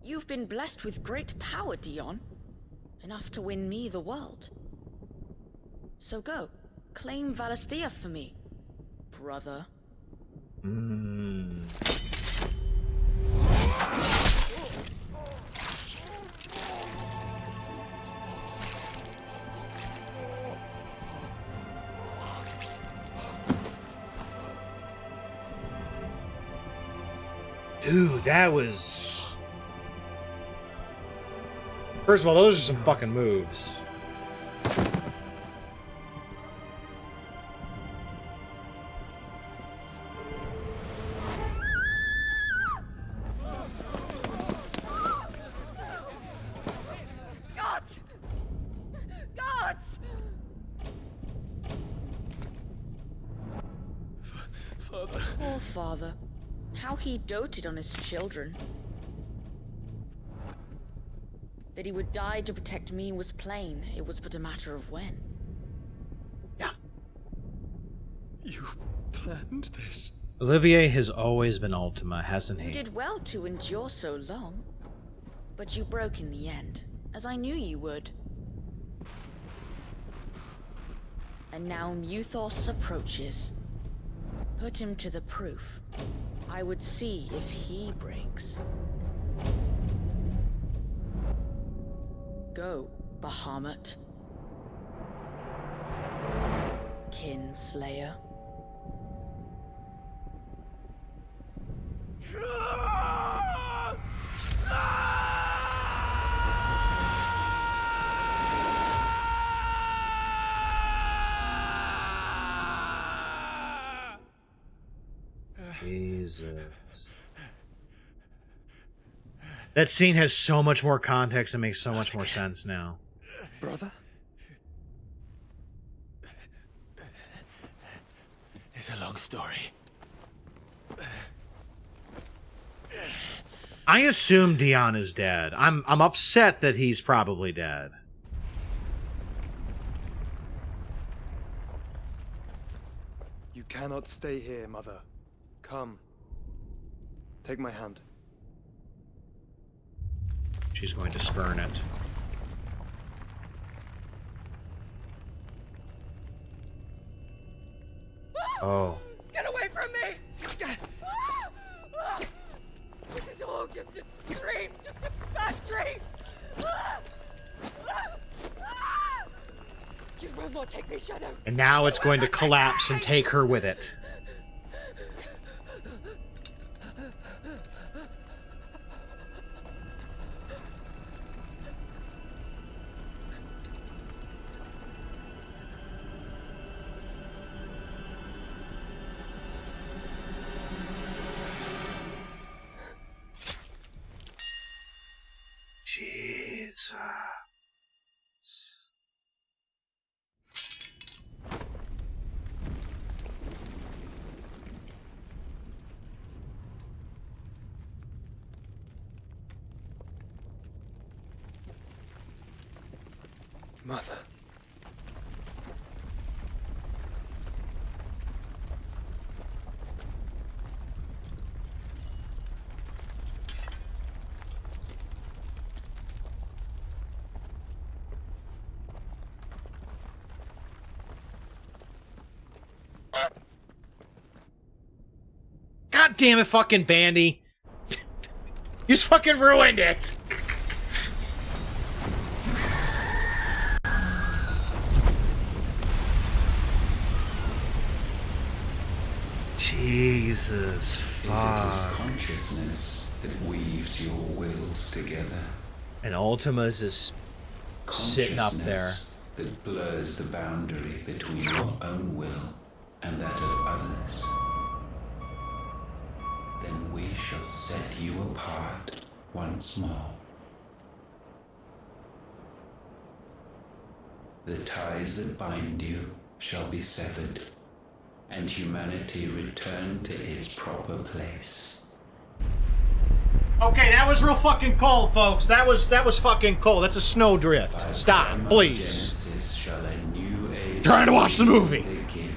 You've been blessed with great power, Dion. Enough to win me the world. So go, claim Valisthea for me, brother. Dude, that was... First of all, those are some fucking moves. Gods! Gods! Father. Poor father. How he doted on his children. That he would die to protect me was plain. It was but a matter of when. Yeah. You planned this? Olivier has always been Ultima, hasn't he? You did well to endure so long. But you broke in the end, as I knew you would. And now Muthos approaches. Put him to the proof. I would see if he breaks. Go, Bahamut. Kinslayer. Jesus. That scene has so much more context and makes so much more sense now. Brother? It's a long story. I assume Dion is dead. I'm upset that he's probably dead. You cannot stay here, Mother. Come. Take my hand. She's going to spurn it. Oh. Get away from me! This is all just a dream, just a bad dream! You will not take me, Shadow! And now it's going to collapse and take her with it. Jesus. Mother. God damn it, fucking Bandy. You just fucking ruined it. Jesus fuck. It is consciousness that weaves your wills together. And Ultima's is sitting up there. that blurs the boundary between your own will and that of others, then we shall set you apart once more. The ties that bind you shall be severed, and humanity return to its proper place. Okay, that was real fucking cold, folks. That was fucking cold. That's a snowdrift. Stop, please. Genesis shall a new age Trying to watch the movie. begin.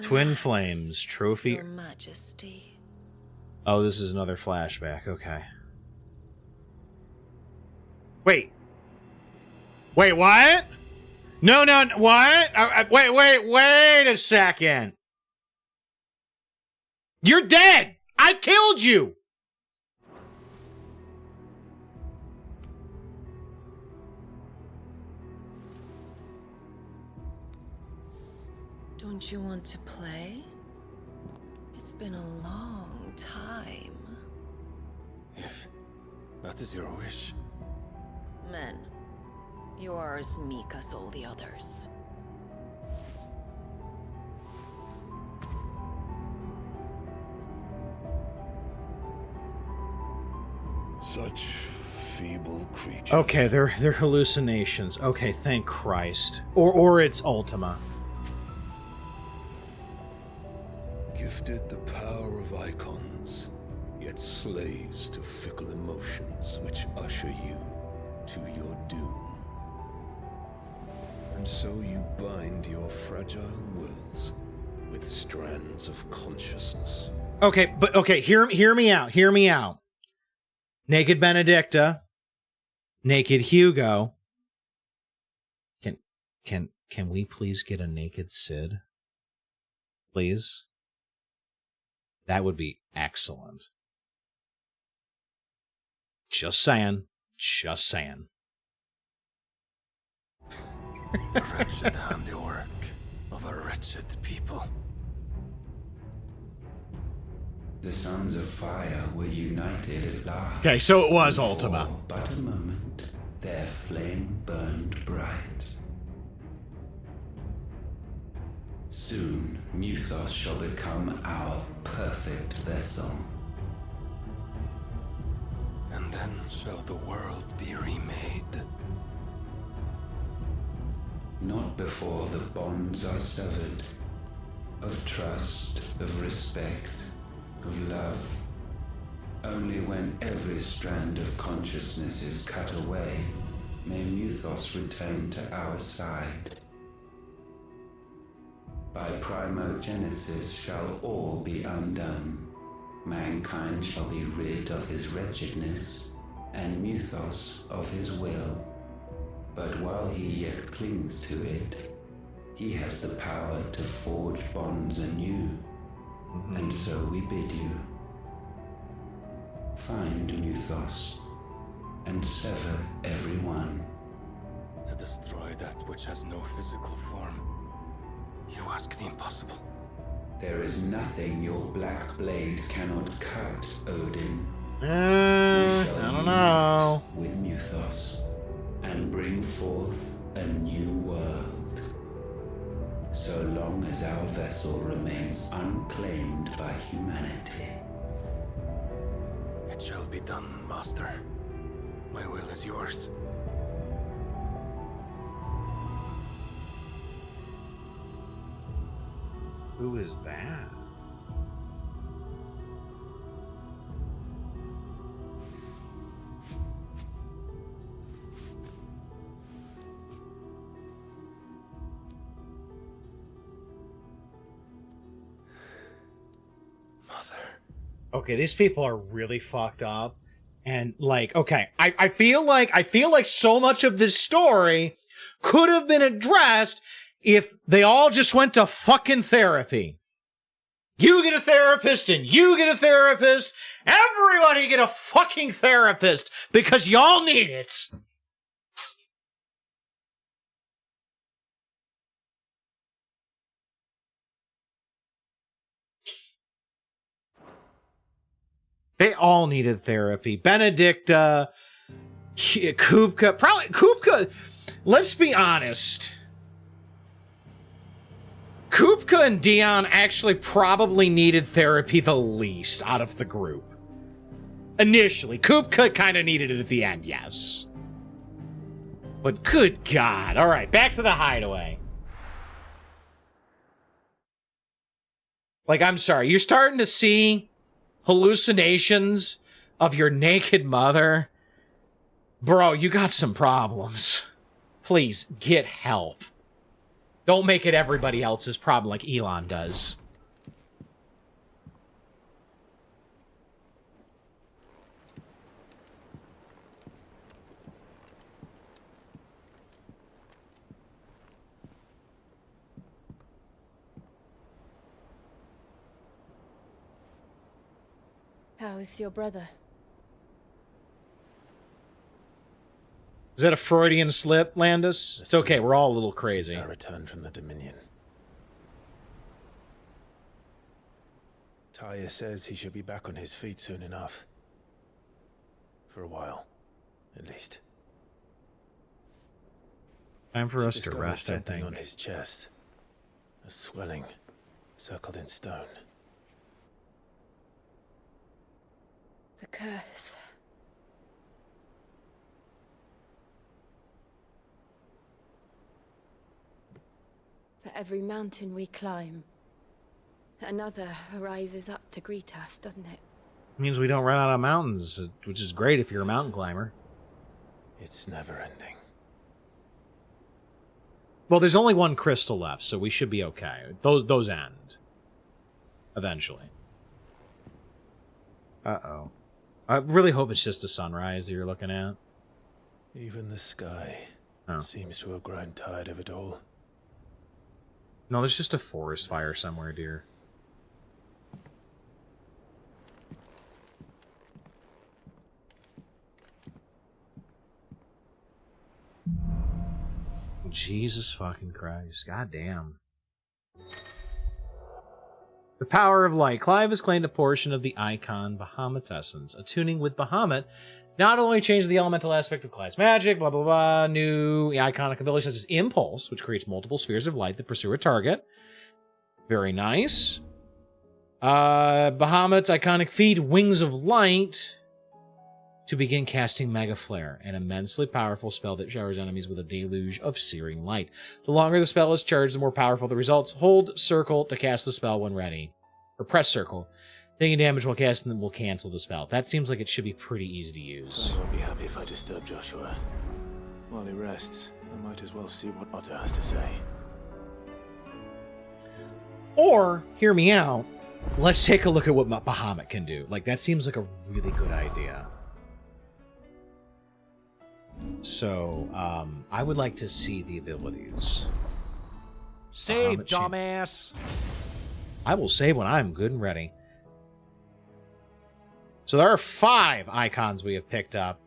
Twin Flames trophy. Your Majesty. Oh, this is another flashback. Okay. Wait, what? No, what? Wait a second. You're dead. I killed you. Don't you want to play? It's been a long time. If that is your wish. Men, you are as meek as all the others. Such feeble creatures. Okay, they're hallucinations. Okay, thank Christ. Or it's Ultima. Gifted the power of icons, yet slaves to fickle emotions which usher you to your doom. And so you bind your fragile wills with strands of consciousness. Okay, but okay, hear me out. Naked Benedicta, Naked Hugo. Can we please get a naked Sid? Please? That would be excellent. Just saying. The wretched handiwork of a wretched people. The sons of fire were united at last. Okay, so it was For Ultima. but a moment, their flame burned bright. Soon, Muthos shall become our perfect vessel. And then shall the world be remade. Not before the bonds are severed, of trust, of respect, of love. Only when every strand of consciousness is cut away, may Muthos return to our side. By primogenesis shall all be undone. Mankind shall be rid of his wretchedness, and Muthos of his will. But while he yet clings to it, he has the power to forge bonds anew. And so we bid you, find Muthos, and sever every one. To destroy that which has no physical form. You ask the impossible. There is nothing your black blade cannot cut, Odin. I don't know. With Muthos, and bring forth a new world. So long as our vessel remains unclaimed by humanity. It shall be done, Master. My will is yours. Who is that? Okay, these people are really fucked up. And like, okay, I feel like so much of this story could have been addressed if they all just went to fucking therapy. You get a therapist and you get a therapist. Everybody get a fucking therapist because y'all need it. They all needed therapy. Benedicta, Kupka, probably Kupka. Let's be honest. Kupka and Dion actually probably needed therapy the least out of the group. Initially, Kupka kind of needed it at the end, yes. But good God. All right, back to the hideaway. Like, I'm sorry, you're starting to see hallucinations of your naked mother. Bro, you got some problems. Please, get help. Don't make it everybody else's problem like Elon does. How is your brother? Is that a Freudian slip, Landis? It's okay, we're all a little crazy. Since I returned from the Dominion. Tyre says he should be back on his feet soon enough. For a while, at least. Time for us to Discovered rest, I something think. on his chest. A swelling, circled in stone. The curse. For every mountain we climb, another rises up to greet us, doesn't it? Means we don't run out of mountains, which is great if you're a mountain climber. It's never ending. Well, there's only one crystal left, so we should be okay. Those end. Eventually. Uh-oh. I really hope it's just a sunrise that you're looking at. Even the sky seems to have grown tired of it all. No, there's just a forest fire somewhere, dear. Jesus fucking Christ. God damn. The power of light. Clive has claimed a portion of the icon Bahamut's essence. Attuning with Bahamut not only changed the elemental aspect of Clive's magic, blah, blah, blah, new iconic abilities such as Impulse, which creates multiple spheres of light that pursue a target. Very nice. Bahamut's iconic feat, Wings of Light, to begin casting Mega Flare, an immensely powerful spell that showers enemies with a deluge of searing light. The longer the spell is charged, the more powerful the results. Hold circle to cast the spell when ready. Or press circle. Taking damage while casting will cancel the spell. That seems like it should be pretty easy to use. I won't be happy if I disturb Joshua. While he rests, I might as well see what Otter has to say. Or, hear me out, let's take a look at what Bahamut can do. Like, that seems like a really good idea. So, I would like to see the abilities. Save, dumbass! I will save when I'm good and ready. So there are 5 icons we have picked up.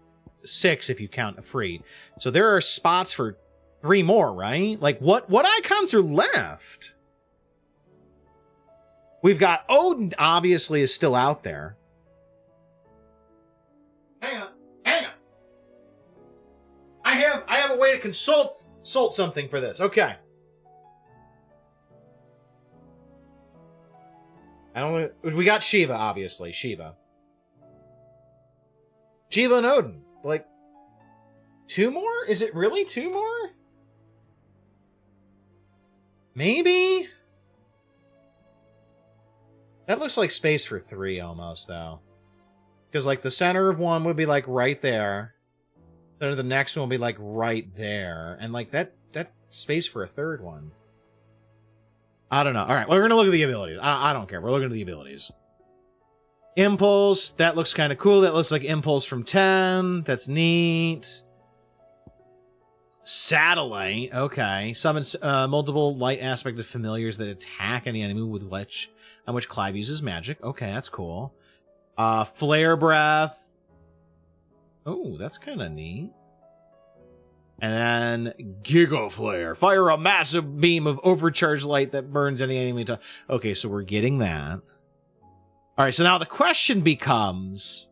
6 if you count a free. So there are spots for 3 more, right? Like, what icons are left? We've got Odin, obviously, is still out there. Hang on. I have a way to consult something for this. Okay. We got Shiva, obviously. Shiva and Odin. Like, 2 more? Is it really 2 more? Maybe? That looks like space for 3 almost, though. Because, like, the center of one would be, like, right there. Then the next one will be, like, right there. And, like, that space for a 3rd one. I don't know. All right, well, we're going to look at the abilities. I don't care. We're looking at the abilities. Impulse. That looks kind of cool. That looks like Impulse from 10. That's neat. Satellite. Okay. Summons multiple light aspect of familiars that attack any enemy with which Clive uses magic. Okay, that's cool. Flare Breath. Oh, that's kind of neat. And then Giga Flare. Fire a massive beam of overcharged light that burns any enemy. Okay, so we're getting that. All right, so now the question becomes,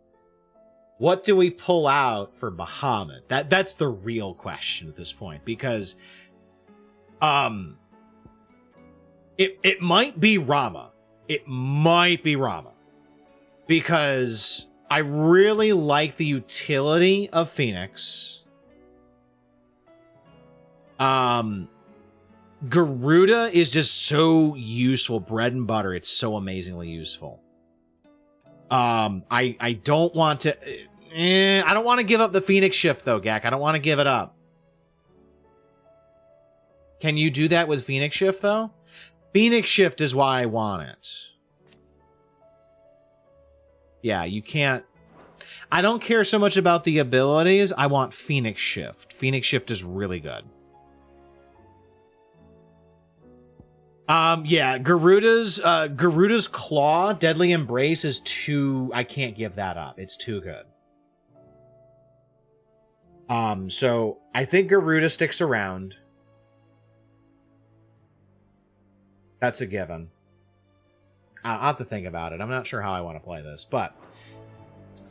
what do we pull out for Bahamut? That's the real question at this point, because it might be Rama. It might be Rama. Because I really like the utility of Phoenix. Garuda is just so useful. Bread and butter. It's so amazingly useful. I don't want to... I don't want to give up the Phoenix shift, though, Gak. I don't want to give it up. Can you do that with Phoenix shift, though? Phoenix shift is why I want it. Yeah, you can't... I don't care so much about the abilities. I want Phoenix shift. Phoenix shift is really good. Yeah, Garuda's Claw, Deadly Embrace is too... I can't give that up. It's too good. So I think Garuda sticks around. That's a given. I'll have to think about it. I'm not sure how I want to play this, but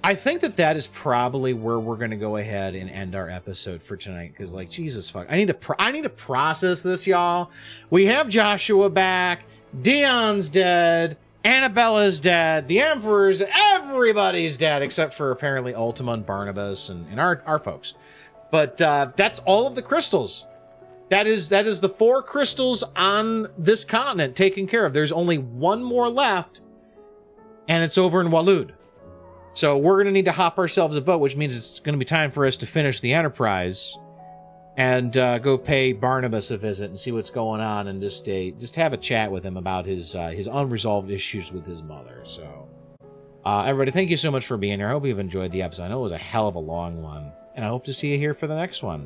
I think that is probably where we're going to go ahead and end our episode for tonight. Because, like, Jesus fuck, I need to process this, y'all. We have Joshua back. Dion's dead. Annabella's dead. The Emperor's, everybody's dead except for apparently Ultima and Barnabas and our folks. But that's all of the crystals. That is the 4 crystals on this continent taken care of. There's only one more left, and it's over in Walud. So we're going to need to hop ourselves a boat, which means it's going to be time for us to finish the Enterprise and go pay Barnabas a visit and see what's going on, and just have a chat with him about his unresolved issues with his mother. So, everybody, thank you so much for being here. I hope you've enjoyed the episode. I know it was a hell of a long one, and I hope to see you here for the next one.